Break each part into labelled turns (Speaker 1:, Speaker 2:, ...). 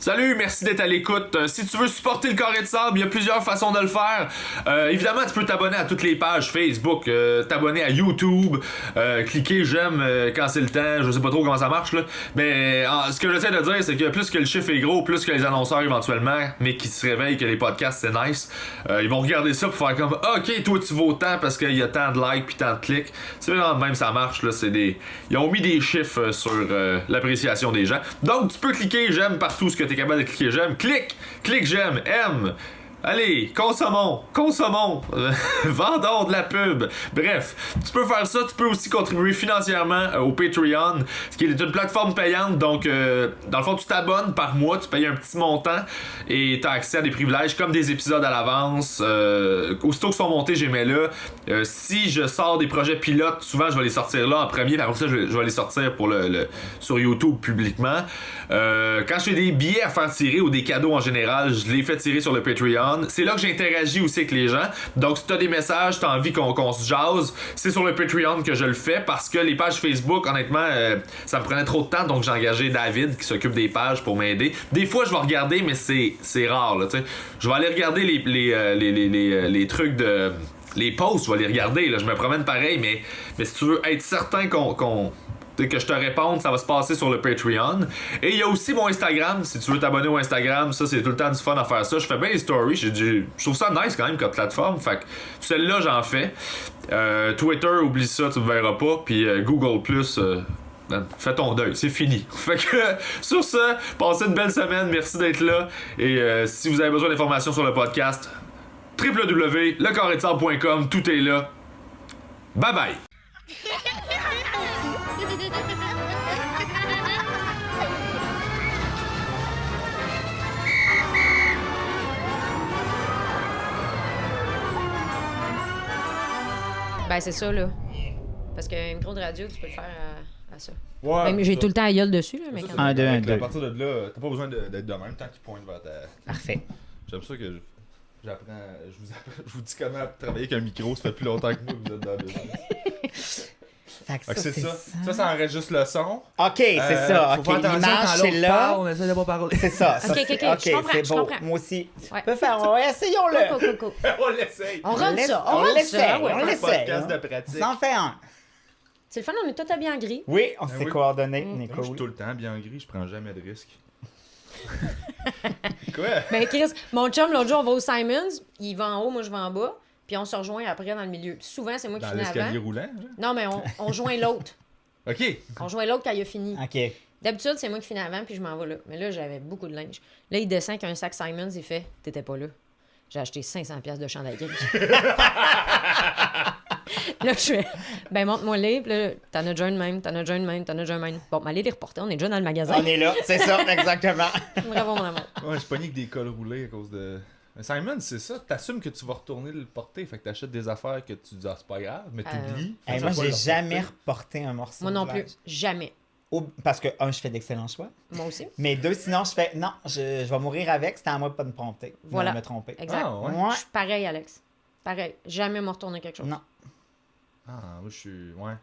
Speaker 1: Salut, merci d'être à l'écoute. Si tu veux supporter le Carré de Sable, il y a plusieurs façons de le faire. Évidemment, tu peux t'abonner à toutes les pages Facebook, t'abonner à YouTube, cliquer j'aime quand c'est le temps. Je sais pas trop comment ça marche là. Mais ce que j'essaie de dire, c'est que plus que le chiffre est gros, plus que les annonceurs éventuellement, mais qui se réveillent que les podcasts c'est nice, ils vont regarder ça pour faire comme ok, toi tu vaux tant parce qu'il y a tant de likes puis tant de clics. C'est vraiment de même ça marche là. Ils ont mis des chiffres sur l'appréciation des gens. Donc tu peux cliquer j'aime partout ce que t'es capable de cliquer j'aime. Clique j'aime, aime. Allez, consommons, vendons de la pub. Bref, tu peux faire ça, tu peux aussi contribuer financièrement au Patreon, ce qui est une plateforme payante, donc dans le fond tu t'abonnes par mois, tu payes un petit montant et tu as accès à des privilèges comme des épisodes à l'avance. Aussitôt qu'ils sont montés, j'aimais là. Si je sors des projets pilotes, souvent je vais les sortir là en premier, puis après ça je vais les sortir pour sur YouTube publiquement. Quand je fais des billets à faire tirer ou des cadeaux en général, je les fais tirer sur le Patreon. C'est là que j'interagis aussi avec les gens. Donc si t'as des messages, t'as envie qu'on se jase, c'est sur le Patreon que je le fais parce que les pages Facebook, honnêtement, ça me prenait trop de temps, donc j'ai engagé David qui s'occupe des pages pour m'aider. Des fois je vais regarder, mais c'est rare là, tu sais. Je vais aller regarder les trucs de... Les posts, je vais les regarder, là. Je me promène pareil, mais si tu veux être certain que je te réponde, ça va se passer sur le Patreon. Et il y a aussi mon Instagram, si tu veux t'abonner au Instagram, ça c'est tout le temps du fun à faire ça. Je fais bien les stories, je trouve ça nice quand même comme plateforme, fait que celle-là j'en fais. Twitter, oublie ça, tu me verras pas, puis Google+, fais ton deuil, c'est fini. Fait que sur ça, passez une belle semaine, merci d'être là, et si vous avez besoin d'informations sur le podcast, www.lecarretsable.com, tout est là. Bye bye!
Speaker 2: Ben, c'est ça, là. Parce qu'un micro de radio, tu peux le faire à ça.
Speaker 3: Ouais,
Speaker 2: Même, j'ai tout le temps à gueule dessus, là. Mais
Speaker 3: ça,
Speaker 2: quand
Speaker 3: c'est
Speaker 2: même.
Speaker 3: correct,
Speaker 4: deux.
Speaker 3: À partir de là, t'as pas besoin d'être de même tant qu'il pointe vers ta.
Speaker 4: Parfait.
Speaker 3: J'aime ça que j'apprends. Je vous dis comment travailler avec un micro, ça fait plus longtemps que moi que vous êtes dans le business.
Speaker 4: Fait que
Speaker 3: Fait que
Speaker 4: ça,
Speaker 3: c'est ça. Ça enregistre le son.
Speaker 4: OK, c'est ça.
Speaker 3: Faut
Speaker 4: OK,
Speaker 3: faire attention
Speaker 4: l'image,
Speaker 3: quand
Speaker 4: c'est
Speaker 3: l'autre
Speaker 4: là.
Speaker 3: parle, on essaie de pas parler.
Speaker 4: C'est ça.
Speaker 2: OK, je comprends,
Speaker 4: c'est
Speaker 2: je
Speaker 4: beau.
Speaker 2: comprends.
Speaker 4: Moi aussi.
Speaker 2: Ouais.
Speaker 4: On peut faire. Ouais, essayons-le.
Speaker 2: Cool.
Speaker 3: On l'essaye.
Speaker 2: On rentre ça,
Speaker 4: On
Speaker 2: on rentre
Speaker 4: l'essaie.
Speaker 2: ça. Ouais.
Speaker 4: On
Speaker 3: Un
Speaker 4: l'essaie.
Speaker 3: podcast de pratique.
Speaker 4: Ça en fait un.
Speaker 2: C'est le fun, on est tous habillés en gris.
Speaker 4: Oui, on s'est
Speaker 3: oui.
Speaker 4: coordonnés.
Speaker 3: Moi, je suis tout le temps bien gris, je prends jamais de risques. Quoi?
Speaker 2: Ben, Chris, mon chum, l'autre jour, on va au Simons. Il va en haut, moi, je vais en bas. Puis on se rejoint après dans le milieu. Souvent, c'est moi qui
Speaker 3: Dans
Speaker 2: finis
Speaker 3: l'escalier
Speaker 2: avant.
Speaker 3: roulant, genre?
Speaker 2: Non, mais on joint l'autre.
Speaker 3: OK.
Speaker 2: On joint l'autre quand il a fini.
Speaker 4: OK.
Speaker 2: D'habitude, c'est moi qui finis avant, puis je m'en vais là. Mais là, j'avais beaucoup de linge. Là, il descend avec un sac Simons, il fait « T'étais pas là. » J'ai acheté 500$ de chandail gris. Là, je fais « Ben, montre-moi-les. » Puis là, t'en as déjà un de même, t'en as déjà un de même, t'en as déjà un de même. Bon, allez les reporter, on est déjà dans le magasin.
Speaker 4: On est là, c'est ça, exactement.
Speaker 2: Bravo, mon amour.
Speaker 3: Ouais, je suis pogné avec des cols roulés à cause de. Mais Simon, c'est ça, t'assumes que tu vas retourner le porter, fait que t'achètes des affaires que tu dis, ah, c'est pas grave, mais t'oublies.
Speaker 4: Hey,
Speaker 3: Fait que
Speaker 4: moi,
Speaker 3: tu vas
Speaker 4: j'ai
Speaker 3: le
Speaker 4: jamais
Speaker 3: reporter.
Speaker 4: reporté un morceau.
Speaker 2: Moi non
Speaker 4: de
Speaker 2: plus.
Speaker 4: linge.
Speaker 2: Jamais.
Speaker 4: Parce que, un, je fais d'excellents choix.
Speaker 2: Moi aussi.
Speaker 4: Mais deux, sinon, je fais, non, je vais mourir avec, c'était à moi de pas me tromper.
Speaker 2: Voilà.
Speaker 4: De me tromper.
Speaker 2: Exact.
Speaker 3: Ah, ouais.
Speaker 4: Ouais.
Speaker 2: Je suis pareil, Alex. Pareil. Jamais me retourner quelque chose.
Speaker 4: Non.
Speaker 3: Ah, moi, je suis. Ouais.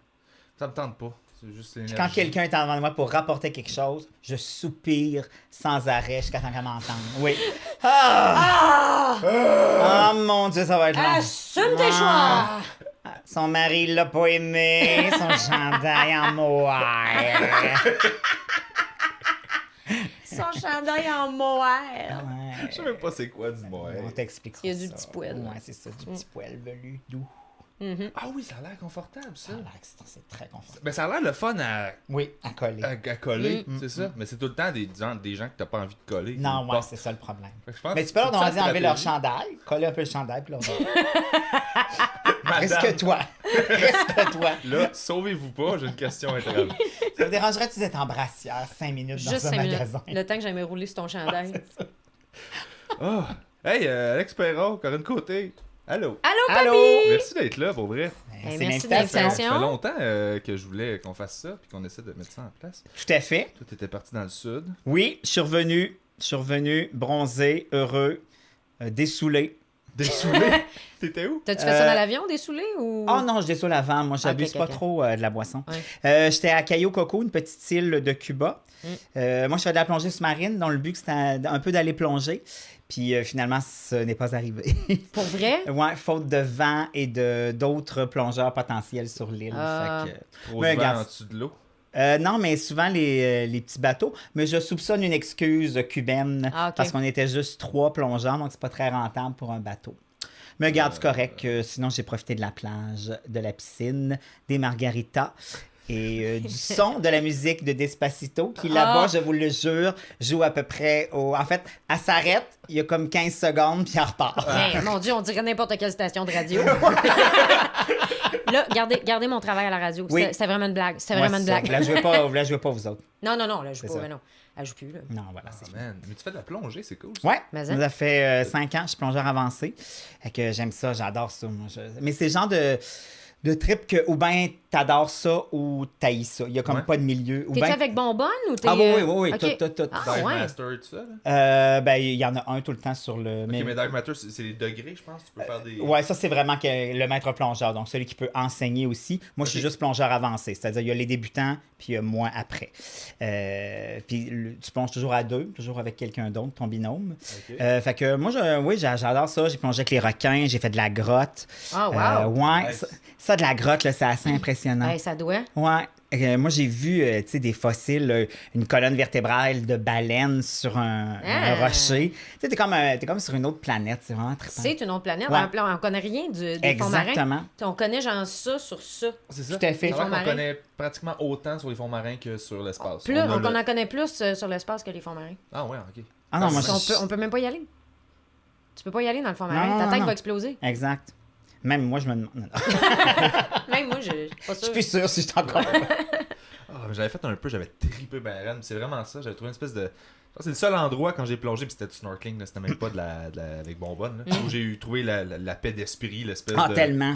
Speaker 3: Ça me tente pas. C'est juste l'énergie.
Speaker 4: Quand quelqu'un est en avant de moi pour rapporter quelque chose, je soupire sans arrêt jusqu'à temps qu'elle m'entende. Oui. Ah, mon Dieu, ça va être long.
Speaker 2: Assume tes choix!
Speaker 4: Son mari l'a pas aimé, son chandail en moire.
Speaker 2: Son chandail en mohair.
Speaker 4: Ouais.
Speaker 3: Je sais même pas c'est quoi du mot.
Speaker 4: On t'expliquera.
Speaker 2: Il y a du
Speaker 4: ça.
Speaker 2: petit poil.
Speaker 4: Ouais, c'est ça, du petit poil velu, doux.
Speaker 3: Ah oui, ça a l'air confortable, ça.
Speaker 4: Ça a l'air que c'est très confortable.
Speaker 3: Ben, ça a l'air le fun
Speaker 4: Oui, à coller.
Speaker 3: à coller, c'est ça. Mais c'est tout le temps des gens que t'as pas envie de coller.
Speaker 4: Non,
Speaker 3: qui
Speaker 4: ouais,
Speaker 3: portent.
Speaker 4: c'est ça le problème.
Speaker 3: Fait que je pense
Speaker 4: Mais
Speaker 3: que
Speaker 4: tu peux leur
Speaker 3: c'est ça,
Speaker 4: demander d'enlever leur
Speaker 3: stratégie.
Speaker 4: chandail, coller un peu le chandail, puis leur dire
Speaker 3: Madame,
Speaker 4: Reste que toi. Reste que toi.
Speaker 3: Là, sauvez-vous pas, j'ai une question interne.
Speaker 4: Ça vous dérangerait-tu d'être en brassière 5 minutes dans
Speaker 2: Juste
Speaker 4: un
Speaker 2: 5 minutes.
Speaker 4: magasin?
Speaker 2: Le temps que j'aille me rouler sur ton chandail.
Speaker 3: Oh. Hey, Alex Perron, Corinne Côté. Allô.
Speaker 2: Allô,
Speaker 4: Allô?
Speaker 2: papy!
Speaker 3: Merci d'être là, pour vrai.
Speaker 2: Hey,
Speaker 4: C'est
Speaker 2: merci de
Speaker 4: l'invitation.
Speaker 2: l'invitation.
Speaker 3: Ça fait longtemps que je voulais qu'on fasse ça, puis qu'on essaie de mettre ça en place.
Speaker 4: Tout à fait.
Speaker 3: Toi, t'étais parti dans le sud.
Speaker 4: Oui, je suis revenu bronzé, heureux, dessoulé.
Speaker 3: Dessoulé. T'étais où?
Speaker 2: T'as-tu fait ça dans l'avion, dessoulé ou.
Speaker 4: Oh non, je dessoule avant. Moi, j'abuse
Speaker 2: Ok,
Speaker 4: pas
Speaker 2: ok.
Speaker 4: trop de la boisson.
Speaker 2: Ouais.
Speaker 4: J'étais à Cayo Coco, une petite île de Cuba. Moi, je fais de la plongée sous-marine, dont le but, c'était un peu d'aller plonger. Puis finalement, ce n'est pas arrivé.
Speaker 2: Pour vrai?
Speaker 4: Ouais, faute de vent et d'autres plongeurs potentiels sur l'île.
Speaker 2: Ah.
Speaker 4: Fait que-
Speaker 3: Trop
Speaker 4: Mais
Speaker 3: de vent
Speaker 4: regarde,
Speaker 3: en dessous de l'eau.
Speaker 4: non, mais souvent les petits bateaux. Mais je soupçonne une excuse cubaine
Speaker 2: Ah, ok.
Speaker 4: parce qu'on était juste 3 plongeurs, donc c'est pas très rentable pour un bateau. Mais regarde, c'est correct. Sinon, j'ai profité de la plage, de la piscine, des margaritas et du son de la musique de Despacito qui, là-bas, je vous le jure, joue à peu près au... En fait, elle s'arrête, il y a comme 15 secondes, puis elle repart.
Speaker 2: Hey, mon Dieu, on dirait n'importe quelle station de radio. Là, gardez mon travail à la radio.
Speaker 4: Oui.
Speaker 2: C'était vraiment une blague. C'était
Speaker 4: Ouais,
Speaker 2: vraiment une
Speaker 4: c'est ça.
Speaker 2: blague.
Speaker 4: Vous la jouez pas, vous autres.
Speaker 2: Non, là, je
Speaker 4: C'est
Speaker 2: joue pas.
Speaker 4: ça.
Speaker 2: Mais non, elle joue plus, là.
Speaker 4: Non, voilà,
Speaker 3: Ah,
Speaker 4: c'est
Speaker 3: man. Mais tu fais de la plongée, c'est cool. Ça.
Speaker 4: Ouais,
Speaker 2: Mais hein?
Speaker 4: ça fait 5 ans, je suis plongeur avancé. Fait que j'aime ça, j'adore ça. Moi, mais c'est le genre de trip que ou bien t'adores ça ou t'haïs ça. Il y a comme
Speaker 3: Ouais.
Speaker 4: pas de milieu. Ou
Speaker 2: T'es-tu
Speaker 4: ben,
Speaker 2: avec Bonbonne ou t'es...
Speaker 4: Ah oui, oui,
Speaker 2: ok.
Speaker 4: tout.
Speaker 2: Ah,
Speaker 3: Dive
Speaker 2: ouais.
Speaker 3: Master et tout ça. Là.
Speaker 4: Ben, il y en a un tout le temps sur le...
Speaker 3: Ok, mais Dive Master, c'est les degrés, je pense. Tu peux faire des.
Speaker 4: Ouais, ça, c'est vraiment le maître plongeur, donc celui qui peut enseigner aussi. Moi, je suis
Speaker 3: Ok.
Speaker 4: juste plongeur avancé, c'est-à-dire il y a les débutants, puis il y a moi après. Puis tu plonges toujours à 2, toujours avec quelqu'un d'autre, ton binôme.
Speaker 3: Ok.
Speaker 4: Fait que moi, j'adore ça. J'ai plongé avec les requins, j'ai fait de la grotte.
Speaker 2: Ah, wow.
Speaker 4: Ouais,
Speaker 3: Nice.
Speaker 4: ça, de la grotte, là, c'est assez impressionnant.
Speaker 2: Hey, ça doit.
Speaker 4: Ouais. Moi, j'ai vu tu sais, des fossiles, une colonne vertébrale de baleine sur un rocher. Tu sais, t'es comme sur une autre planète. C'est vraiment trippant.
Speaker 2: C'est une autre planète.
Speaker 4: Ouais.
Speaker 2: On connaît rien des fonds marins.
Speaker 4: Exactement.
Speaker 2: On connaît genre ça sur ça.
Speaker 3: C'est ça.
Speaker 4: Tout à fait.
Speaker 3: C'est vrai
Speaker 2: fonds
Speaker 3: qu'on
Speaker 2: marins.
Speaker 3: connaît pratiquement autant sur les fonds marins que sur l'espace.
Speaker 2: Plus,
Speaker 3: a
Speaker 2: on
Speaker 3: le-
Speaker 2: en connaît plus sur l'espace que les fonds marins.
Speaker 3: Ah ouais, ok.
Speaker 4: Ah non, moi,
Speaker 2: On peut même pas y aller. Tu peux pas y aller dans le fond
Speaker 4: Non,
Speaker 2: marin.
Speaker 4: non,
Speaker 2: Ta
Speaker 4: non,
Speaker 2: tête
Speaker 4: non.
Speaker 2: va exploser.
Speaker 4: Exact. Même moi, je me demande. Non, non.
Speaker 2: Même moi, je suis pas
Speaker 4: Je
Speaker 2: sûre.
Speaker 4: suis plus sûr si je suis encore.
Speaker 3: Ah, mais j'avais fait un peu, j'avais trippé ben raide, mais c'est vraiment ça. J'avais trouvé une espèce de. Je pense que c'est le seul endroit quand j'ai plongé, puis c'était du snorkeling, là, c'était même pas avec bonbonne, là, où j'ai trouvé la paix d'esprit, l'espèce
Speaker 4: Ah,
Speaker 3: de.
Speaker 4: tellement.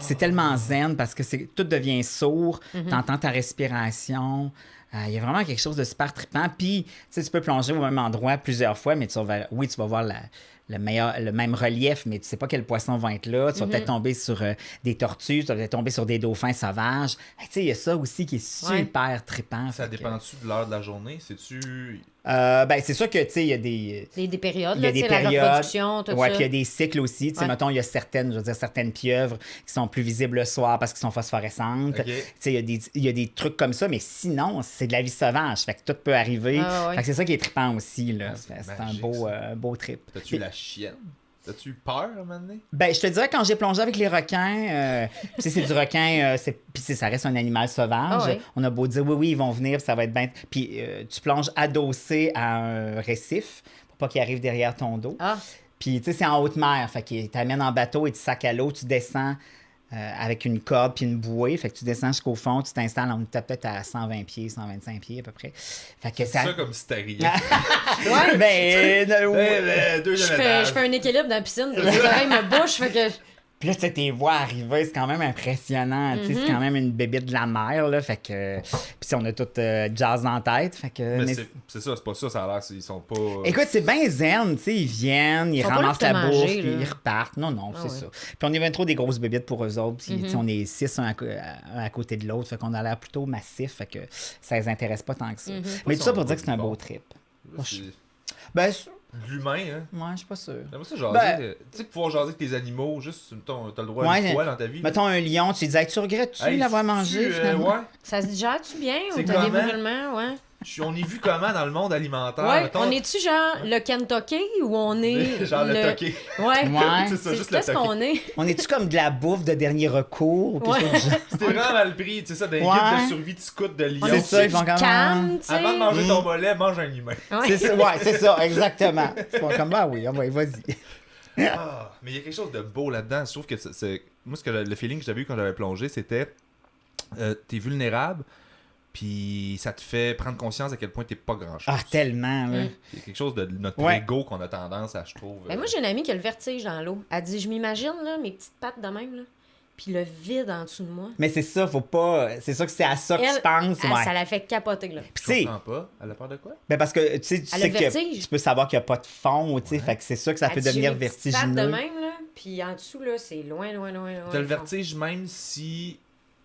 Speaker 4: C'est tellement zen parce que tout devient sourd. T'entends ta respiration. Il y a vraiment quelque chose de super trippant. Puis, tu sais, tu peux plonger au même endroit plusieurs fois, mais tu vas voir le même relief, mais tu sais pas quels poissons vont être là. Tu vas peut-être tomber sur des tortues, tu vas peut-être tomber sur des dauphins sauvages. Tu sais, il y a ça aussi qui est super trippant.
Speaker 3: Ça
Speaker 4: Fait que,
Speaker 3: dépend-tu de l'heure de la journée? C'est-tu.
Speaker 4: ben, c'est sûr que, tu sais, il y a des
Speaker 2: périodes,
Speaker 4: il y a
Speaker 2: là,
Speaker 4: des
Speaker 2: tu sais, la
Speaker 4: périodes.
Speaker 2: reproduction, tout
Speaker 4: Ouais,
Speaker 2: ça.
Speaker 4: puis il y a des cycles aussi. Tu sais,
Speaker 2: Ouais.
Speaker 4: mettons, il y a certaines pieuvres qui sont plus visibles le soir parce qu'elles sont phosphorescentes.
Speaker 3: Ok.
Speaker 4: Tu sais, il y a des trucs comme ça, mais sinon, c'est de la vie sauvage. Fait que tout peut arriver.
Speaker 2: Ah, ouais.
Speaker 4: Fait que c'est ça qui est trippant aussi, là.
Speaker 3: c'est
Speaker 4: C'est un
Speaker 3: magique,
Speaker 4: beau trip.
Speaker 3: T'as-tu la chienne? T'as-tu eu peur à un moment donné?
Speaker 4: Ben, je te dirais, quand j'ai plongé avec les requins, tu sais, c'est du requin, puis tu sais, ça reste un animal sauvage.
Speaker 2: Ah ouais.
Speaker 4: On a beau dire, oui, ils vont venir, puis ça va être bien. Puis tu plonges adossé à un récif pour pas qu'il arrive derrière ton dos.
Speaker 2: Ah,
Speaker 4: Puis, tu sais, c'est en haute mer. Fait qu'il t'amène en bateau et tu sacs à l'eau, tu descends avec une corde puis une bouée. Fait que tu descends jusqu'au fond, tu t'installes, on était peut-être à 120 pieds, 125 pieds à peu près. Fait que
Speaker 3: C'est ça comme si t'as rien.
Speaker 2: ouais.
Speaker 3: Deuxième
Speaker 2: Je
Speaker 3: étage.
Speaker 2: fais un équilibre dans la piscine. Les oreilles me bouchent, fait que...
Speaker 4: Puis là, tu sais, tes voix arriver, c'est quand même impressionnant. Tu sais, c'est quand même une bébite de la mer, là. Fait que... Puis on a tout jazz en tête. Fait que...
Speaker 3: Mais
Speaker 4: mais-
Speaker 3: c'est ça, c'est pas ça, ça a l'air, ils sont pas.
Speaker 4: Écoute, c'est bien zen, tu sais, ils viennent, ils
Speaker 2: sont pas
Speaker 4: ramassent
Speaker 2: là
Speaker 4: la
Speaker 2: pour te
Speaker 4: bouffe,
Speaker 2: manger,
Speaker 4: puis
Speaker 2: là.
Speaker 4: ils repartent. Non, non,
Speaker 2: Ah
Speaker 4: c'est
Speaker 2: ouais.
Speaker 4: ça. Puis on est bien trop des grosses bébites pour eux autres, puis tu sais, on est 6 un à côté de l'autre, fait qu'on a l'air plutôt massif, fait que ça les intéresse pas tant que ça. Mais tout ça pour dire que c'est un beau trip.
Speaker 3: C'est
Speaker 4: Ben,
Speaker 3: de l'humain, hein.
Speaker 4: moi, je suis pas sûr.
Speaker 3: J'aimerais ça jaser.
Speaker 4: Ben-
Speaker 3: Tu sais, pouvoir jaser avec tes animaux, juste, mettons, t'as le droit à
Speaker 4: Ouais,
Speaker 3: une fois dans ta vie.
Speaker 4: Mettons un lion, tu lui disais, tu regrettes-tu
Speaker 3: Hey,
Speaker 4: l'avoir
Speaker 3: tu,
Speaker 4: mangé, finalement?
Speaker 3: ouais.
Speaker 2: Ça se digère-tu bien ou
Speaker 3: C'est
Speaker 2: t'as des
Speaker 3: comment?
Speaker 2: brûlements, ouais?
Speaker 3: On est vu comment dans le monde alimentaire?
Speaker 2: Ouais,
Speaker 3: mettons?
Speaker 2: on est-tu genre le Kentucky ou on est...
Speaker 3: Genre le toqué.
Speaker 2: Ouais.
Speaker 4: Ouais.
Speaker 3: C'est ça, juste le
Speaker 2: Qu'est-ce
Speaker 3: toqué.
Speaker 2: qu'on est?
Speaker 4: On est-tu comme de la bouffe de dernier recours ou quelque
Speaker 2: Ouais.
Speaker 4: chose du genre?
Speaker 3: C'était vraiment mal pris, tu sais ça, dans les
Speaker 4: Ouais.
Speaker 3: guides de survie de scouts de Lyon.
Speaker 4: C'est ça, ils font comme...
Speaker 2: Calme, tu sais.
Speaker 3: Avant de manger ton mollet, mange un humain.
Speaker 2: Ouais.
Speaker 4: C'est ça, ouais, c'est ça, exactement. C'est pas comme, ah oui, vas-y.
Speaker 3: Ah, mais il y a quelque chose de beau là-dedans. Je trouve que moi, le feeling que j'avais eu quand j'avais plongé, c'était t'es vulnérable, puis ça te fait prendre conscience à quel point t'es pas grand-chose.
Speaker 4: Ah, tellement, là.
Speaker 3: Il y a quelque chose de notre
Speaker 4: Ouais.
Speaker 3: ego qu'on a tendance à, je trouve.
Speaker 2: Ben, moi, j'ai une amie qui a le vertige dans l'eau. Elle dit, je m'imagine, là, mes petites pattes de même, là, puis le vide en dessous de moi.
Speaker 4: Mais c'est ça, faut pas. C'est ça que c'est à ça que
Speaker 2: Elle,
Speaker 4: tu penses.
Speaker 2: elle,
Speaker 4: Ouais.
Speaker 2: ça la fait capoter, là.
Speaker 4: Puis, tu sais,
Speaker 3: Je comprends pas. Elle a peur de quoi?
Speaker 4: ben parce que tu sais,
Speaker 2: Elle a le
Speaker 4: que
Speaker 2: vertige.
Speaker 4: tu peux savoir qu'il n'y a pas de fond, tu sais, fait que c'est ça que ça
Speaker 2: Elle
Speaker 4: peut
Speaker 2: dit, j'ai
Speaker 4: devenir
Speaker 2: mes petites pattes de
Speaker 4: vertigineux.
Speaker 2: même, là, puis en dessous, là, c'est loin, loin, loin, loin.
Speaker 3: T'as le
Speaker 2: au fond.
Speaker 3: vertige même si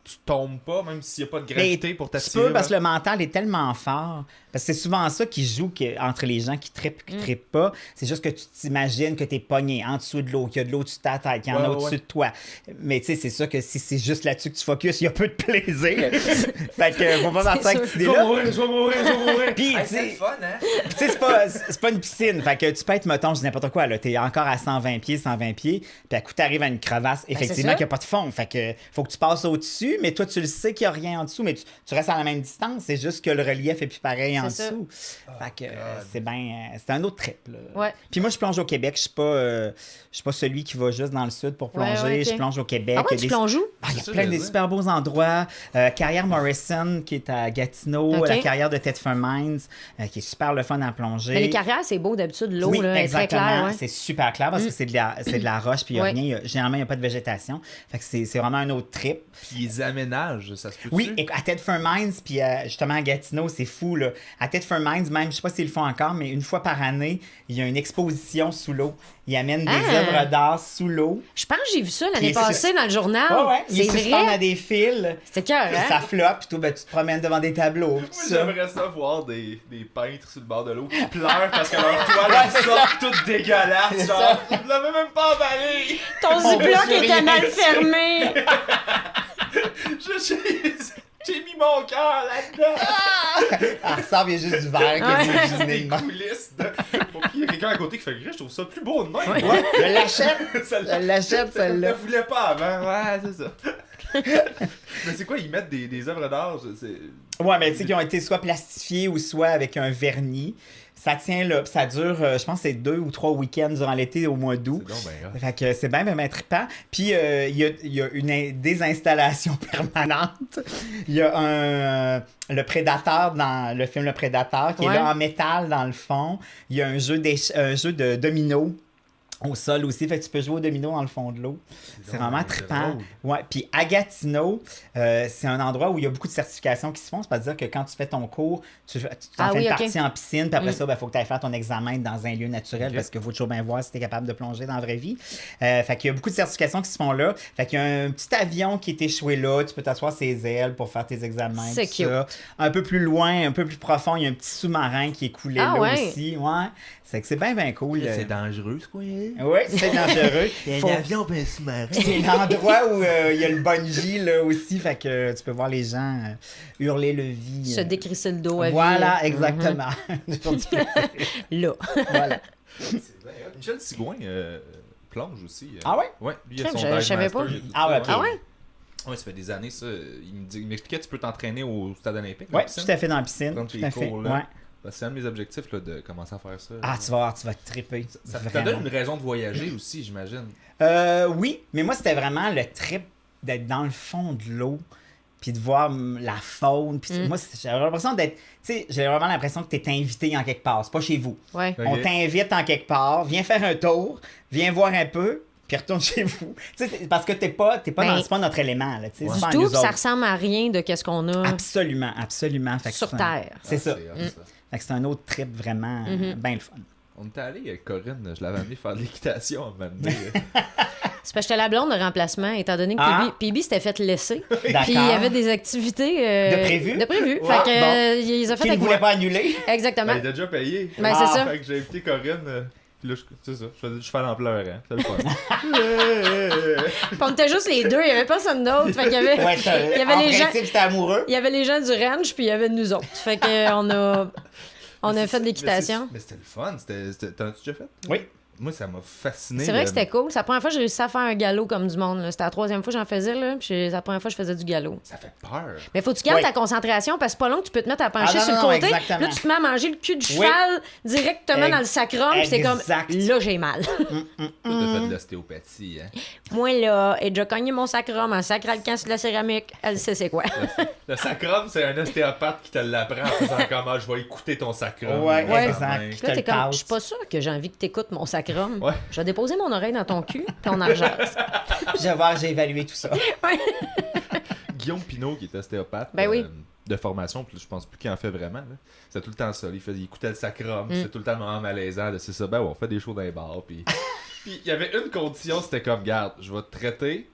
Speaker 3: tu tombes pas, même s'il n'y a pas de
Speaker 4: Mais
Speaker 3: gravité pour
Speaker 4: tu
Speaker 3: t'attirer.
Speaker 4: peux, parce que le mental est tellement fort. Parce que c'est souvent ça qui joue entre les gens qui trippent et qui trippent pas. C'est juste que tu t'imagines que t'es pogné en dessous de l'eau, qu'il y a de l'eau au-dessus de ta tête, qu'il y en a au-dessus de toi. Mais tu sais, c'est sûr que si c'est juste là-dessus que tu focuses, il y a peu de plaisir. Fait que faut pas partir avec cette
Speaker 3: Je vais
Speaker 4: idée-là.
Speaker 3: mourir, je vais mourir, je vais mourir.
Speaker 4: Puis, tu
Speaker 3: C'est
Speaker 4: sais,
Speaker 3: le fun, hein?
Speaker 4: tu sais, c'est pas une piscine. Fait que tu peux être, mettons, je dis n'importe quoi, là. T'es encore à 120 pieds, puis à coup, t'arrives à une crevasse, effectivement,
Speaker 2: ça.
Speaker 4: qu'il n'y a pas de fond. Fait que faut que tu passes au-dessus, mais toi, tu le sais qu'il n'y a rien en dessous, mais tu restes à la même distance. C'est juste que le relief est plus pareil en
Speaker 2: C'est ça.
Speaker 4: dessous. Fait que c'est bien. C'est un autre trip, là.
Speaker 2: Ouais.
Speaker 4: Puis moi, je plonge au Québec. Je suis pas celui qui va juste dans le sud pour plonger.
Speaker 2: Ouais, ok.
Speaker 4: Je plonge au Québec.
Speaker 2: Ah ouais,
Speaker 4: Il y a
Speaker 2: tu
Speaker 4: des-
Speaker 2: plonges où?
Speaker 4: Ah, il y a
Speaker 3: C'est ça,
Speaker 4: plein
Speaker 3: je
Speaker 4: de
Speaker 3: veux dire.
Speaker 4: super beaux endroits. Carrière Morrison, qui est à Gatineau.
Speaker 2: Ok.
Speaker 4: La carrière de Thetford Mines, qui est super le fun à plonger.
Speaker 2: Mais les carrières, c'est beau d'habitude, l'eau
Speaker 4: Oui,
Speaker 2: là, est très
Speaker 4: exactement.
Speaker 2: claire. Ouais.
Speaker 4: C'est super clair parce que c'est de la roche, puis il y a
Speaker 2: Ouais.
Speaker 4: rien. Généralement, il n'y a pas de végétation. Fait que c'est vraiment un autre trip.
Speaker 3: Puis ils aménagent, ça se peut.
Speaker 4: Oui, et à Thetford Mines, puis justement à Gatineau, c'est fou, là. À Thetford Mines, même, je sais pas s'ils le font encore, mais une fois par année, il y a une exposition sous l'eau. Ils amènent des
Speaker 2: Ah!
Speaker 4: œuvres d'art sous l'eau.
Speaker 2: Je pense que j'ai vu ça l'année
Speaker 4: Puis
Speaker 2: passée dans le journal.
Speaker 4: Ouais, ouais. Ils
Speaker 2: C'est
Speaker 4: suspendent à
Speaker 2: vrai.
Speaker 4: des fils.
Speaker 2: C'est cœur,
Speaker 4: Puis
Speaker 2: hein?
Speaker 4: ça flotte, puis tout, ben, tu te promènes devant des tableaux. Tout
Speaker 3: Moi,
Speaker 4: ça.
Speaker 3: j'aimerais ça voir des peintres sur le bord de l'eau qui pleurent parce que leur toile sort toute dégueulasse.
Speaker 4: C'est
Speaker 3: Genre,
Speaker 4: ça.
Speaker 3: vous l'avez même pas emballé.
Speaker 2: Ton
Speaker 4: On
Speaker 2: ziploc
Speaker 4: veut
Speaker 2: était
Speaker 4: rien
Speaker 2: mal
Speaker 4: dire.
Speaker 2: fermé.
Speaker 3: J'ai mis mon cœur là-dedans.
Speaker 4: Elle ressemble, il y a juste du verre qui est imaginé
Speaker 3: Des
Speaker 4: de même.
Speaker 3: coulisses. Bon, puis il y a quelqu'un à côté qui fait que je trouve ça plus beau de même.
Speaker 4: Ouais, je l'achète.
Speaker 3: Celle-là.
Speaker 4: Je l'achète,
Speaker 3: Je ne
Speaker 4: celle-là.
Speaker 3: voulais pas avant. Ouais, c'est ça. Mais c'est quoi, ils mettent des œuvres d'art?
Speaker 4: Ouais, mais tu sais, qui ont été soit plastifiés ou soit avec un vernis. Ça tient là, puis ça dure, je pense, que c'est 2 ou 3 week-ends durant l'été au mois d'août.
Speaker 3: C'est donc ben hot.
Speaker 4: Fait que c'est bien trippant. Puis il y a des installations permanentes. Il y a le Prédateur dans le film Le Prédateur qui est
Speaker 2: Ouais.
Speaker 4: là en métal dans le fond. Il y a un jeu de domino au sol aussi. Fait que tu peux jouer au domino dans le fond de l'eau. C'est
Speaker 3: donc
Speaker 4: vraiment
Speaker 3: bien
Speaker 4: trippant.
Speaker 3: drôle.
Speaker 4: Ouais. Puis à Gatineau, c'est un endroit où il y a beaucoup de certifications qui se font. C'est-à-dire que quand tu fais ton cours, tu t'en
Speaker 2: Ah
Speaker 4: fais
Speaker 2: oui,
Speaker 4: une
Speaker 2: ok.
Speaker 4: partie en piscine. Puis après ça, il faut que tu ailles faire ton examen dans un lieu naturel
Speaker 3: Ok.
Speaker 4: parce qu'il faut toujours bien voir si tu es capable de plonger dans la vraie vie. Fait qu'il y a beaucoup de certifications qui se font là. Fait qu'il y a un petit avion qui est échoué là. Tu peux t'asseoir ses ailes pour faire tes examens.
Speaker 2: C'est
Speaker 4: tout ça. Un peu plus loin, un peu plus profond, il y a un petit sous-marin qui est coulé
Speaker 2: Ah
Speaker 4: là
Speaker 2: ouais.
Speaker 4: aussi. Ouais. C'est que c'est bien cool.
Speaker 3: C'est dangereux, ce quoi.
Speaker 4: Oui, c'est dangereux. Faut-
Speaker 3: avion ben sous-marin.
Speaker 4: C'est l'endroit où il y a le bungee là aussi, fait que tu peux voir les gens hurler le vie.
Speaker 2: Se décrisser le dos à vie.
Speaker 4: Voilà, exactement. Pour du plaisir.
Speaker 2: Là.
Speaker 4: Voilà.
Speaker 3: Michel Sigouin plonge aussi.
Speaker 4: Ah ouais?
Speaker 3: Ouais, lui, il a
Speaker 2: Crème,
Speaker 3: son
Speaker 2: je
Speaker 3: dive
Speaker 2: savais
Speaker 3: master,
Speaker 2: pas.
Speaker 3: il a tout
Speaker 4: Ah
Speaker 3: ça,
Speaker 4: ouais, ok.
Speaker 2: Ah ouais?
Speaker 3: Ouais, ça fait des années, ça. Il m'expliquait tu peux t'entraîner au stade olympique.
Speaker 4: Ouais, tout à fait dans la piscine.
Speaker 3: Prendre
Speaker 4: Tout
Speaker 3: tes
Speaker 4: à fait.
Speaker 3: cours, là.
Speaker 4: Ouais.
Speaker 3: C'est un de mes objectifs là, de commencer à faire ça.
Speaker 4: Ah, tu vas voir, tu vas te triper.
Speaker 3: Ça te
Speaker 4: Vraiment.
Speaker 3: donne une raison de voyager aussi, j'imagine.
Speaker 4: Oui, mais moi, c'était vraiment le trip d'être dans le fond de l'eau, puis de voir la faune. Puis moi, j'avais l'impression d'être. Tu sais, j'avais vraiment l'impression que tu es invité en quelque part. C'est pas chez vous.
Speaker 2: Ouais.
Speaker 3: Ok.
Speaker 4: On t'invite en quelque part, viens faire un tour, viens voir un peu, puis retourne chez vous. Tu sais, parce que t'es pas
Speaker 2: Ben,
Speaker 4: c'est pas notre élément. Là, tu sais,
Speaker 3: Ouais.
Speaker 4: c'est pas
Speaker 2: Du tout,
Speaker 4: nous
Speaker 2: puis ça
Speaker 4: autres.
Speaker 2: ressemble à rien de qu'est-ce qu'on a
Speaker 4: Absolument, absolument. Fait que
Speaker 2: sur
Speaker 4: c'est
Speaker 2: Terre.
Speaker 4: C'est
Speaker 3: Ah,
Speaker 4: ça.
Speaker 3: hot, ça.
Speaker 4: Fait que c'est un autre trip vraiment bien le fun.
Speaker 3: On était allé avec Corinne, je l'avais amené faire de l'équitation à un moment donné.
Speaker 2: C'est parce que j'étais la blonde de remplacement, étant donné que
Speaker 4: Ah.
Speaker 2: Pibi s'était fait laisser.
Speaker 4: D'accord.
Speaker 2: Puis il y avait des activités...
Speaker 4: De prévues?
Speaker 2: De prévues.
Speaker 4: Ouais.
Speaker 2: Fait que
Speaker 4: Bon.
Speaker 2: il les a fait
Speaker 4: Qui ne
Speaker 2: avec
Speaker 4: voulait
Speaker 2: moi.
Speaker 4: pas annuler.
Speaker 2: Exactement.
Speaker 3: Ben, il a déjà payé.
Speaker 2: Ben, c'est ça.
Speaker 3: Fait que j'ai invité Corinne. Puis là, c'est ça. Je faisais du cheval en pleurant. C'est le fun.
Speaker 2: Puis on était juste les deux, il n'y avait personne d'autre. Fait qu'il y avait...
Speaker 4: Ouais, ça,
Speaker 2: Il y avait
Speaker 4: en
Speaker 2: les gens-
Speaker 4: principe, c'était amoureux.
Speaker 2: Il y avait les gens du ranch, puis il y avait nous autres. Fait que on a fait de l'équitation.
Speaker 3: Mais c'était le fun. T'en as-tu déjà fait?
Speaker 4: Oui.
Speaker 3: Moi, ça m'a fasciné.
Speaker 2: C'est vrai que c'était cool. C'est la première fois que j'ai réussi à faire un galop comme du monde. là. C'était la troisième fois que j'en faisais, là, puis c'est la première fois que je faisais du galop.
Speaker 3: Ça fait peur.
Speaker 2: Mais faut que tu gardes
Speaker 4: Oui.
Speaker 2: ta concentration parce que c'est pas long que tu peux te mettre à pencher
Speaker 4: Ah, non,
Speaker 2: sur
Speaker 4: non,
Speaker 2: le
Speaker 4: non,
Speaker 2: côté.
Speaker 4: exactement.
Speaker 2: Là, tu te mets à manger le cul du
Speaker 4: Oui.
Speaker 2: cheval directement dans le sacrum. Puis c'est comme,
Speaker 4: Exact.
Speaker 2: là, j'ai mal.
Speaker 3: Toi, t'as fait de l'ostéopathie, hein?
Speaker 2: Moi, là, elle a déjà cogné mon sacrum en sacrant le camp sur de la céramique. Elle sait c'est quoi.
Speaker 3: Le sacrum, c'est un ostéopathe qui te l'apprend en faisant comment je vais écouter ton sacrum.
Speaker 4: Ouais,
Speaker 2: Ouais.
Speaker 4: exact.
Speaker 3: Ouais.
Speaker 4: Je te
Speaker 2: Là, t'es
Speaker 4: le
Speaker 2: comme,
Speaker 4: passe.
Speaker 2: je suis pas sûre que j'ai envie que t'écoutes mon sacrum.
Speaker 3: Ouais.
Speaker 2: Je vais déposer mon oreille dans ton cul, puis on en rejase.
Speaker 4: Puis je vais voir, j'ai évalué tout ça.
Speaker 3: Guillaume Pinault, qui est ostéopathe
Speaker 2: Ben oui.
Speaker 3: de formation, puis je pense plus qu'il en fait vraiment. là. C'est tout le temps ça. Il écoutait le sacrum, c'est tout le temps le moment malaisant. C'est ça, ben ouais, on fait des shows dans les bars. Puis il y avait une condition, c'était comme, garde, je vais te traiter,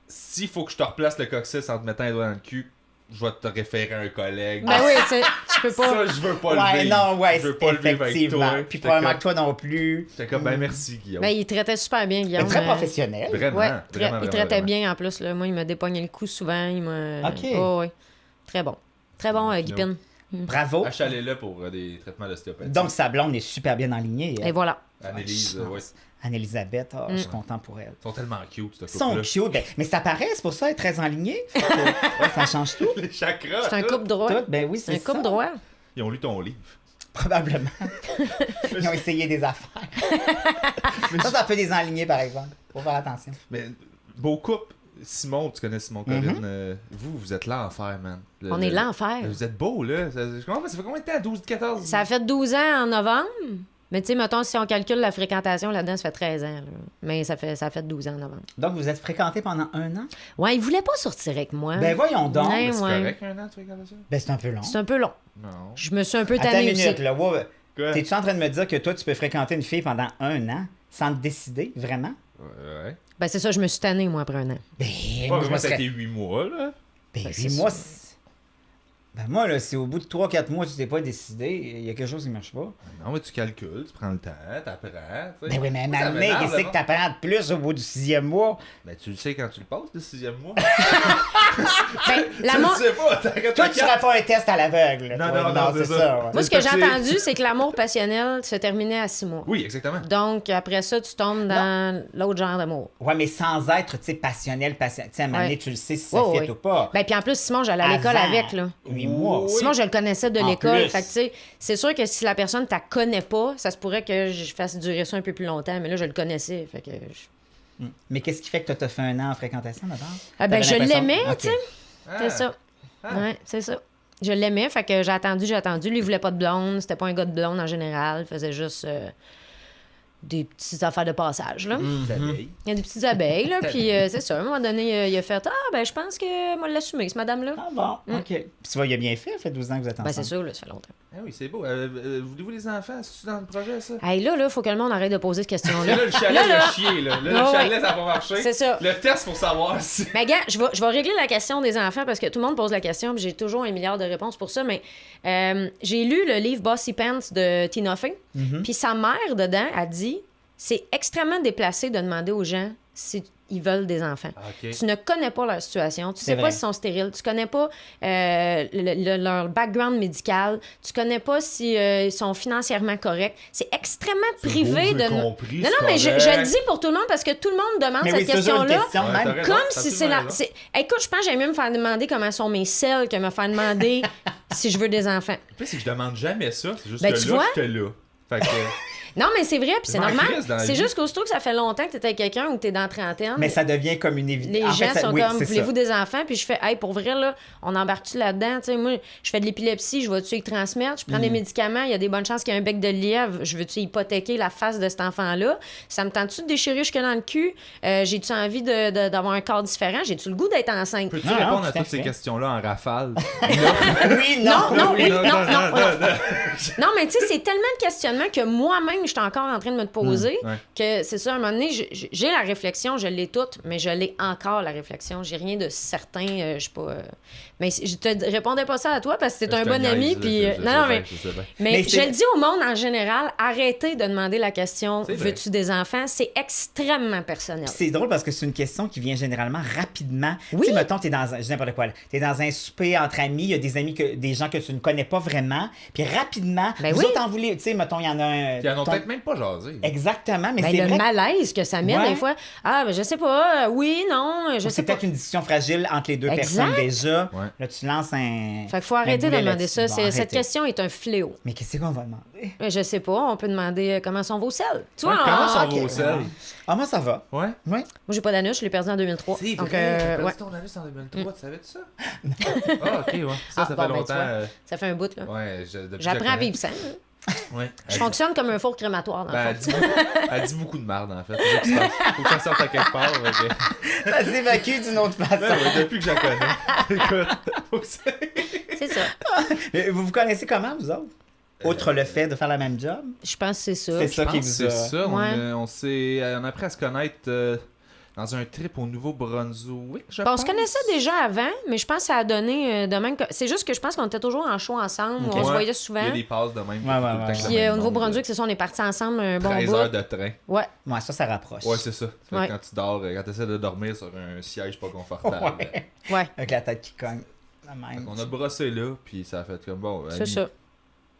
Speaker 3: s'il faut que je te replace le coccyx en te mettant les doigts dans le cul, je vais te référer à un collègue.
Speaker 2: Ben oui, tu peux pas.
Speaker 3: Ça, je veux pas le
Speaker 4: Ouais,
Speaker 3: vivre.
Speaker 4: non, ouais,
Speaker 3: je veux pas le vivre avec
Speaker 4: effectivement.
Speaker 3: toi.
Speaker 4: Puis
Speaker 3: J'étais
Speaker 4: probablement
Speaker 3: comme-
Speaker 4: que toi non plus.
Speaker 3: J'étais comme, ben merci, Guillaume.
Speaker 2: Ben, il traitait super bien,
Speaker 4: Mais
Speaker 2: Guillaume.
Speaker 4: très professionnel.
Speaker 3: Vraiment,
Speaker 2: Ouais,
Speaker 3: vraiment,
Speaker 2: il traitait bien en plus. Là. Moi, il m'a dépogné le cou souvent. Il m'a...
Speaker 4: Ok.
Speaker 2: Ouais. Très bon. Très bon, Guipin.
Speaker 4: Bravo.
Speaker 3: Achalez-le pour des traitements d'ostéopathie.
Speaker 4: Donc, sa blonde est super bien alignée.
Speaker 2: Et voilà.
Speaker 3: Annelise, ouais.
Speaker 4: Anne-Elisabeth, je suis content pour elle.
Speaker 3: Ils sont tellement cute, ce
Speaker 4: Ils sont
Speaker 3: couple-là.
Speaker 4: cute. Mais ça paraît, c'est pour ça, elle est très enlignée. Fait que, ça change tout.
Speaker 3: Les chakras.
Speaker 2: C'est un
Speaker 3: tout.
Speaker 2: couple droit.
Speaker 4: Tout, ben oui,
Speaker 2: C'est
Speaker 4: c'est
Speaker 2: un couple
Speaker 4: ça.
Speaker 2: droit.
Speaker 3: Ils ont lu ton livre.
Speaker 4: Probablement. Ils ont essayé des affaires. Ça peut désenligner, par exemple. Faut faire attention.
Speaker 3: Mais beau couple. Simon, tu connais Simon Colline. Vous êtes l'enfer, man.
Speaker 2: On est l'enfer.
Speaker 3: Vous êtes beau, là. Ça fait combien de temps? 12, 14?
Speaker 2: Ça a fait 12 ans en novembre. Mais tu sais, mettons, si on calcule la fréquentation là-dedans, ça fait 13 ans. Là. Mais ça a fait 12 ans en novembre.
Speaker 4: Donc, vous êtes fréquentés pendant 1 an?
Speaker 2: Ouais, il voulait pas sortir avec moi.
Speaker 4: Ben voyons donc.
Speaker 2: Ouais.
Speaker 3: C'est correct, un an, tu regardes ça?
Speaker 4: Ben c'est un peu long.
Speaker 2: C'est un peu long.
Speaker 3: Non.
Speaker 2: Je me suis un peu
Speaker 4: Attends une
Speaker 2: tannée aussi.
Speaker 4: minute, là. Wow.
Speaker 3: Quoi?
Speaker 4: T'es-tu en train de me dire que toi, tu peux fréquenter une fille pendant 1 an sans te décider, vraiment?
Speaker 3: Ouais.
Speaker 2: Ben c'est ça, je me suis tannée, moi, après un an.
Speaker 4: Ben,
Speaker 3: Pas
Speaker 4: moi, je me
Speaker 3: vraiment, ça a
Speaker 4: serais...
Speaker 3: été 8 mois, là.
Speaker 4: Ben,
Speaker 2: Ben,
Speaker 4: 8
Speaker 2: c'est
Speaker 4: mois,
Speaker 2: ça.
Speaker 4: Ben moi, là, si au bout de 3-4 mois, tu t'es pas décidé, il y a quelque chose qui marche pas.
Speaker 3: Non, mais tu calcules, tu prends le temps, t'apprends. tu sais.
Speaker 4: Ben oui, mais
Speaker 3: Moi, ça
Speaker 4: maintenant,
Speaker 3: m'énerve,
Speaker 4: qu'est-ce que
Speaker 3: là.
Speaker 4: t'apprends de plus au bout du 6e mois?
Speaker 3: Ben, tu le sais quand tu le passes, le 6e mois.
Speaker 2: Ben, l'amour...
Speaker 3: Tu le sais pas, t'arrêtes
Speaker 4: Toi,
Speaker 3: à
Speaker 4: tu
Speaker 3: quatre.
Speaker 4: feras pas un test à l'aveugle.
Speaker 3: Non,
Speaker 4: toi.
Speaker 3: non,
Speaker 4: c'est
Speaker 3: c'est
Speaker 4: ça.
Speaker 3: ça.
Speaker 4: ouais.
Speaker 2: Moi, ce que j'ai
Speaker 3: Petit.
Speaker 2: entendu, c'est que l'amour passionnel se terminait à 6 mois.
Speaker 3: Oui, exactement.
Speaker 2: Donc, après ça, tu tombes dans l'autre genre d'amour.
Speaker 4: Ouais, mais sans être, tu sais, passionnel. Tu sais, à un moment donné,
Speaker 2: Ouais.
Speaker 4: tu le sais si ça
Speaker 2: Ouais,
Speaker 4: fit
Speaker 2: ouais.
Speaker 4: ou pas.
Speaker 2: Ben, puis en plus, Simon, j'allais à l'école
Speaker 4: Avant
Speaker 2: avec, là.
Speaker 4: 8 mois.
Speaker 3: Oui.
Speaker 2: Simon, je le connaissais de
Speaker 4: En
Speaker 2: l'école.
Speaker 4: plus.
Speaker 2: Fait que, tu sais, c'est sûr que si la personne ne la connaît pas, ça se pourrait que je fasse durer ça un peu plus longtemps. Mais là, je le connaissais. Fait que.
Speaker 4: Mais qu'est-ce qui fait que toi, t'as fait 1 an en fréquentation d'abord?
Speaker 2: Ah, ben,
Speaker 4: T'avais
Speaker 2: je
Speaker 4: l'impression-
Speaker 2: l'aimais,
Speaker 4: Ok.
Speaker 2: tu sais. C'est ça. Ouais, c'est ça. Je l'aimais, fait que j'ai attendu. Lui, il voulait pas de blonde. C'était pas un gars de blonde en général. Il faisait juste des petites affaires de passage, là.
Speaker 3: Des abeilles.
Speaker 2: Il y a des petites abeilles, là. Puis c'est ça. À un moment donné, il a fait ben, je pense que moi, l'assumer, cette madame-là.
Speaker 4: Ah bon, OK. Puis tu vois, il a bien fait, ça fait 12 ans que vous êtes
Speaker 2: Ben,
Speaker 4: ensemble.
Speaker 2: c'est sûr, là, ça fait longtemps.
Speaker 3: Ah oui, c'est beau. Voulez-vous des enfants? C'est-tu dans le projet, ça?
Speaker 2: Hey, là, faut que le monde arrête de poser cette question-là.
Speaker 3: Là, le chalet,
Speaker 2: Là,
Speaker 3: il
Speaker 2: là.
Speaker 3: a chié, là. Là,
Speaker 2: Ouais,
Speaker 3: le chalet,
Speaker 2: ouais.
Speaker 3: ça va pas marcher.
Speaker 2: C'est ça.
Speaker 3: Le test pour savoir si...
Speaker 2: Mais gars, je vais régler la question des enfants parce que tout le monde pose la question, puis j'ai toujours 1 milliard de réponses pour ça. Mais j'ai lu le livre Bossy Pants de Tina Fey, puis sa mère, dedans, a dit c'est extrêmement déplacé de demander aux gens si ils veulent des enfants.
Speaker 3: OK.
Speaker 2: Tu ne connais pas leur situation, tu
Speaker 4: C'est
Speaker 2: sais pas
Speaker 4: vrai.
Speaker 2: s'ils sont stériles, tu connais pas leur background médical, tu connais pas s'ils sont financièrement corrects. C'est extrêmement privé de...
Speaker 3: compris,
Speaker 2: Non, mais je le dis pour tout le monde parce que tout le monde demande
Speaker 4: Mais oui,
Speaker 2: cette
Speaker 4: c'est toujours une
Speaker 2: question-là.
Speaker 4: question,
Speaker 3: Ouais,
Speaker 4: même.
Speaker 3: t'as raison.
Speaker 2: Comme
Speaker 3: t'as
Speaker 2: si c'est
Speaker 3: absolument
Speaker 2: la.
Speaker 3: raison.
Speaker 2: Écoute, je pense que j'aime mieux me faire demander comment sont mes selles que me faire demander si je veux des enfants.
Speaker 3: Le pire, c'est que je demande jamais ça. C'est juste
Speaker 2: Ben,
Speaker 3: que
Speaker 2: tu
Speaker 3: là,
Speaker 2: vois?
Speaker 3: j'étais là. Fait que...
Speaker 2: Non, mais c'est vrai, puis c'est
Speaker 3: Je m'en
Speaker 2: normal.
Speaker 3: crisse dans la
Speaker 2: C'est
Speaker 3: vie.
Speaker 2: juste qu'aussitôt que ça fait longtemps que t'es avec quelqu'un ou que t'es dans la trentaine.
Speaker 4: Mais ça devient comme une
Speaker 2: Les
Speaker 4: évidence.
Speaker 2: gens sont comme,
Speaker 4: c'est
Speaker 2: voulez-vous
Speaker 4: ça.
Speaker 2: des enfants? Puis je fais, hey, pour vrai, là, on embarque-tu là-dedans? Tu sais, moi, je fais de l'épilepsie, je vais-tu y transmettre? Je prends des médicaments, il y a des bonnes chances qu'il y ait un bec de lièvre. Je veux-tu hypothéquer la face de cet enfant-là? Ça me tente-tu de déchirer jusque dans le cul? J'ai-tu envie d'avoir un corps différent? J'ai-tu le goût d'être enceinte?
Speaker 3: Peux-tu
Speaker 4: Non, non,
Speaker 3: répondre à
Speaker 4: tout à
Speaker 3: toutes ces
Speaker 4: fait.
Speaker 3: questions-là en rafale?
Speaker 4: Oui,
Speaker 2: Non, non, oui, non, non,
Speaker 3: non,
Speaker 2: non. Non, mais tu sais, c'est tellement de questionnements que moi-même, je suis encore en train de me poser
Speaker 3: ouais.
Speaker 2: que c'est ça, à un moment donné, j'ai la réflexion, je l'ai toute, mais je l'ai encore, la réflexion. J'ai rien de certain, je sais pas... mais je te répondais pas ça à toi parce que t'es un bon ami, puis... non, mais
Speaker 4: Mais
Speaker 2: je
Speaker 4: c'est-
Speaker 2: le dis au monde en général, arrêtez de demander la question «
Speaker 3: C'est vrai.
Speaker 2: Veux-tu des enfants? » C'est extrêmement personnel.
Speaker 4: C'est drôle parce que c'est une question qui vient généralement rapidement.
Speaker 2: Oui.
Speaker 4: Tu sais, mettons, t'es dans un, je dis n'importe quoi, là. T'es dans un souper entre amis, il y a des amis des gens que tu ne connais pas vraiment, puis rapidement,
Speaker 2: Ben
Speaker 4: vous
Speaker 2: oui.
Speaker 4: autres en voulez, tu sais, mettons, il y en a un.
Speaker 3: Ils en ont
Speaker 4: ton-
Speaker 3: peut-être même pas jasé.
Speaker 4: Exactement, mais
Speaker 2: Ben,
Speaker 4: c'est
Speaker 2: le
Speaker 4: vrai.
Speaker 2: malaise que ça met
Speaker 4: Ouais.
Speaker 2: des fois. Ah, ben je sais pas, oui, non, je sais
Speaker 4: C'est
Speaker 2: pas.
Speaker 4: peut-être une discussion fragile entre les deux
Speaker 2: Exact.
Speaker 4: personnes déjà.
Speaker 3: Ouais.
Speaker 4: Là, tu lances un.
Speaker 2: Fait qu'il faut
Speaker 4: un
Speaker 2: arrêter de
Speaker 4: boulet
Speaker 2: demander
Speaker 4: là-dessus.
Speaker 2: ça.
Speaker 4: Bon,
Speaker 2: Cette
Speaker 4: arrêtez.
Speaker 2: question est un fléau.
Speaker 4: Mais qu'est-ce qu'on va demander?
Speaker 2: Je sais pas, on peut demander comment sont vos selles. Tu vois,
Speaker 3: Ouais, comment
Speaker 2: ah,
Speaker 3: sont
Speaker 2: ok.
Speaker 3: vos selles?
Speaker 4: Ah, moi, ça va.
Speaker 3: Ouais.
Speaker 4: Oui.
Speaker 2: Moi, j'ai pas d'anus, je l'ai perdu en 2003.
Speaker 3: C'est
Speaker 2: Donc,
Speaker 3: vrai, t'as
Speaker 2: ouais.
Speaker 3: perdu ton anus en 2003, tu savais-tu ça? Ah, ok, ouais. Ça
Speaker 2: Ah,
Speaker 3: fait
Speaker 2: bon, ben, tu
Speaker 3: longtemps.
Speaker 2: vois. Ça fait un bout, là.
Speaker 3: Ouais, depuis que
Speaker 2: J'apprends
Speaker 3: je la
Speaker 2: à
Speaker 3: connais.
Speaker 2: vivre sans. hein.
Speaker 3: Ouais.
Speaker 2: Je fonctionne comme un four crématoire, dans
Speaker 3: Ben,
Speaker 2: le fond.
Speaker 3: elle dit beaucoup de merde, en fait. C'est ça qui se passe. Faut que ça sorte à quelque part. fait que-
Speaker 4: Ça s'évacue d'une autre façon.
Speaker 3: Ben ouais, depuis que je la connais. Écoute, faut que c'est-
Speaker 2: C'est ça.
Speaker 4: Mais vous vous connaissez comment, vous autres? Outre le fait de faire la même job?
Speaker 2: Je pense que c'est ça.
Speaker 4: C'est ça
Speaker 3: Je
Speaker 4: qui
Speaker 3: pense que
Speaker 4: vous
Speaker 3: c'est
Speaker 4: a...
Speaker 3: ça.
Speaker 2: Ouais.
Speaker 3: On a appris à se connaître dans un trip au Nouveau-Brunswick, je
Speaker 2: Bon, on
Speaker 3: pense.
Speaker 2: se connaissait déjà avant, mais je pense que ça a donné de même. C'est juste que je pense qu'on était toujours en show ensemble,
Speaker 4: Ok.
Speaker 2: on se
Speaker 3: Ouais.
Speaker 2: voyait souvent.
Speaker 3: Il y a des passes de même.
Speaker 4: Ouais,
Speaker 3: tout le temps
Speaker 4: ouais,
Speaker 3: avec le
Speaker 2: Puis
Speaker 3: même
Speaker 2: au
Speaker 3: monde,
Speaker 2: Nouveau-Brunswick, c'est ça, on est partis ensemble un bon
Speaker 3: 13
Speaker 2: bout.
Speaker 3: heures de train.
Speaker 2: Ouais.
Speaker 4: Ouais, ça rapproche.
Speaker 3: Ouais, c'est ça. Fait que
Speaker 2: Ouais.
Speaker 3: quand tu dors, quand tu essaies de dormir sur un siège pas confortable.
Speaker 4: Ouais.
Speaker 2: Ouais,
Speaker 4: Avec la tête qui cogne. La
Speaker 3: Fait
Speaker 4: même.
Speaker 3: qu'on a brossé là, puis ça a fait comme bon.
Speaker 2: c'est
Speaker 3: ami,
Speaker 2: ça.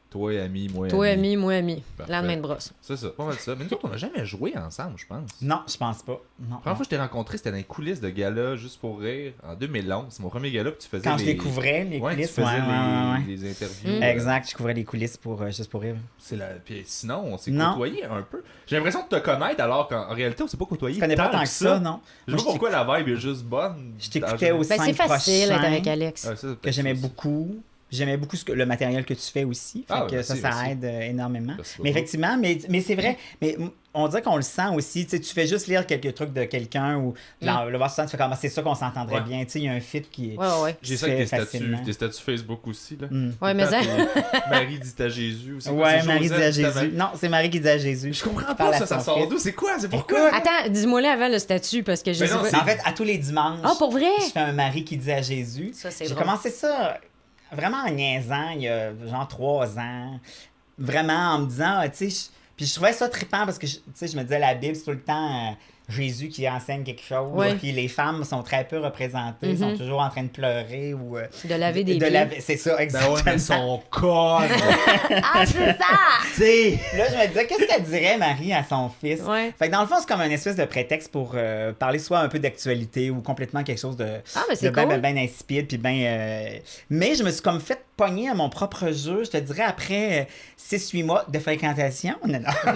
Speaker 3: Toi, ami, moi,
Speaker 2: Toi, ami, moi, ami.
Speaker 3: Parfait.
Speaker 2: Lendemain de brosse.
Speaker 3: C'est ça, pas mal ça. Mais nous autres, on n'a jamais joué ensemble, je pense.
Speaker 4: Non, je pense pas. Non.
Speaker 3: La première fois que je t'ai rencontré, c'était dans les coulisses de gala Juste pour rire en 2011. C'est mon premier gala, puis tu faisais
Speaker 4: Quand
Speaker 3: les...
Speaker 4: je découvrais les
Speaker 3: Ouais,
Speaker 4: coulisses,
Speaker 3: tu faisais
Speaker 4: ouais.
Speaker 3: les interviews.
Speaker 4: Exact, je couvrais les coulisses pour Juste pour rire.
Speaker 3: C'est la... Puis sinon, on s'est
Speaker 4: Non.
Speaker 3: côtoyés un peu. J'ai l'impression de te connaître alors qu'en réalité, on s'est pas côtoyés.
Speaker 4: Je connais pas tant que ça, non.
Speaker 3: Je sais
Speaker 4: Moi,
Speaker 3: pas pourquoi la vibe est juste bonne.
Speaker 4: Je t'écoutais au
Speaker 2: Ben, c'est
Speaker 4: 5
Speaker 2: facile d'être
Speaker 4: prochains,
Speaker 2: avec Alex.
Speaker 3: Ouais, ça,
Speaker 4: que j'aimais beaucoup. J'aimais beaucoup le matériel que tu fais aussi. Fait
Speaker 3: Ah,
Speaker 4: que
Speaker 3: merci,
Speaker 4: ça
Speaker 3: merci.
Speaker 4: aide énormément.
Speaker 3: Merci
Speaker 4: Mais
Speaker 3: beaucoup.
Speaker 4: effectivement, mais c'est vrai. Mais on dirait qu'on le sent aussi. Tu sais, tu fais juste lire quelques trucs de quelqu'un ou le voir ça, tu fais comme c'est ça qu'on s'entendrait
Speaker 3: Ouais.
Speaker 4: bien. Tu sais, il y a un fit qui est.
Speaker 2: Ouais, ouais.
Speaker 3: J'ai
Speaker 4: se
Speaker 3: ça avec
Speaker 4: fait facilement.
Speaker 3: tes statuts Facebook aussi. Là.
Speaker 2: Ouais, mais ça.
Speaker 3: Marie dit à Jésus. Ou c'est quoi,
Speaker 4: Ouais,
Speaker 3: c'est
Speaker 4: Marie dit à
Speaker 3: Joseph, c'est ta
Speaker 4: Jésus.
Speaker 3: mère?
Speaker 4: Non, c'est Marie qui dit à Jésus.
Speaker 3: Je comprends
Speaker 4: Parle
Speaker 3: pas
Speaker 4: à
Speaker 3: ça
Speaker 4: son
Speaker 3: sort
Speaker 4: fils.
Speaker 3: d'où? C'est quoi? C'est pourquoi?
Speaker 2: Attends, dis-moi-le avant le statut parce que je
Speaker 3: Ben
Speaker 2: sais
Speaker 3: non,
Speaker 2: pas.
Speaker 3: c'est-
Speaker 4: En fait, à tous les dimanches,
Speaker 2: Ah, pour vrai?
Speaker 4: je fais un Marie qui dit à Jésus.
Speaker 2: Ça, c'est
Speaker 4: J'ai
Speaker 2: drôle.
Speaker 4: commencé ça vraiment en niaisant, il y a genre 3 ans. Vraiment en me disant, tu sais, puis je trouvais ça trippant parce que, tu sais, je me disais, la Bible, c'est tout le temps Jésus qui enseigne quelque chose.
Speaker 2: Ouais.
Speaker 4: Puis les femmes sont très peu représentées, sont toujours en train de pleurer ou...
Speaker 2: De laver des
Speaker 4: de
Speaker 2: pieds.
Speaker 4: laver- C'est ça,
Speaker 3: Ben
Speaker 4: exactement.
Speaker 3: ouais, mais son conne!
Speaker 2: Ah, c'est ça!
Speaker 4: Tu sais, là, je me disais, qu'est-ce qu'elle dirait, Marie, à son fils?
Speaker 2: Ouais.
Speaker 4: Fait que dans le fond, c'est comme une espèce de prétexte pour parler soit un peu d'actualité ou complètement quelque chose de,
Speaker 2: Ah, mais c'est
Speaker 4: de ben,
Speaker 2: cool.
Speaker 4: ben insipide. Puis mais je me suis comme fait pogner à mon propre jeu, je te dirais, après 6-8 mois de fréquentation. Non, non.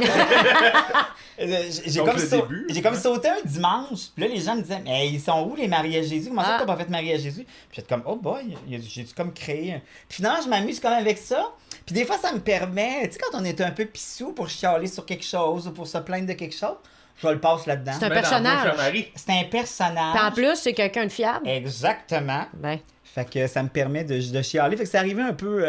Speaker 4: J'ai
Speaker 3: Donc,
Speaker 4: comme,
Speaker 3: le début,
Speaker 4: j'ai comme
Speaker 3: ouais.
Speaker 4: sauté un dimanche. Puis là, les gens me disaient, mais ils sont où les mariés à Jésus? Comment ça,
Speaker 2: Ah.
Speaker 4: t'as pas fait marier à Jésus? Puis j'étais comme, oh boy, j'ai comme créé. Puis finalement, je m'amuse quand même avec ça. Puis des fois, ça me permet, tu sais, quand on est un peu pissou pour chialer sur quelque chose ou pour se plaindre de quelque chose, je le passe là-dedans.
Speaker 2: C'est un
Speaker 3: Ben, dans
Speaker 2: personnage.
Speaker 3: Bouche à Marie.
Speaker 4: C'est un personnage.
Speaker 2: Puis en plus, c'est quelqu'un de fiable.
Speaker 4: Exactement.
Speaker 2: Ben,
Speaker 4: Fait que ça me permet de chialer. Fait que c'est arrivé un peu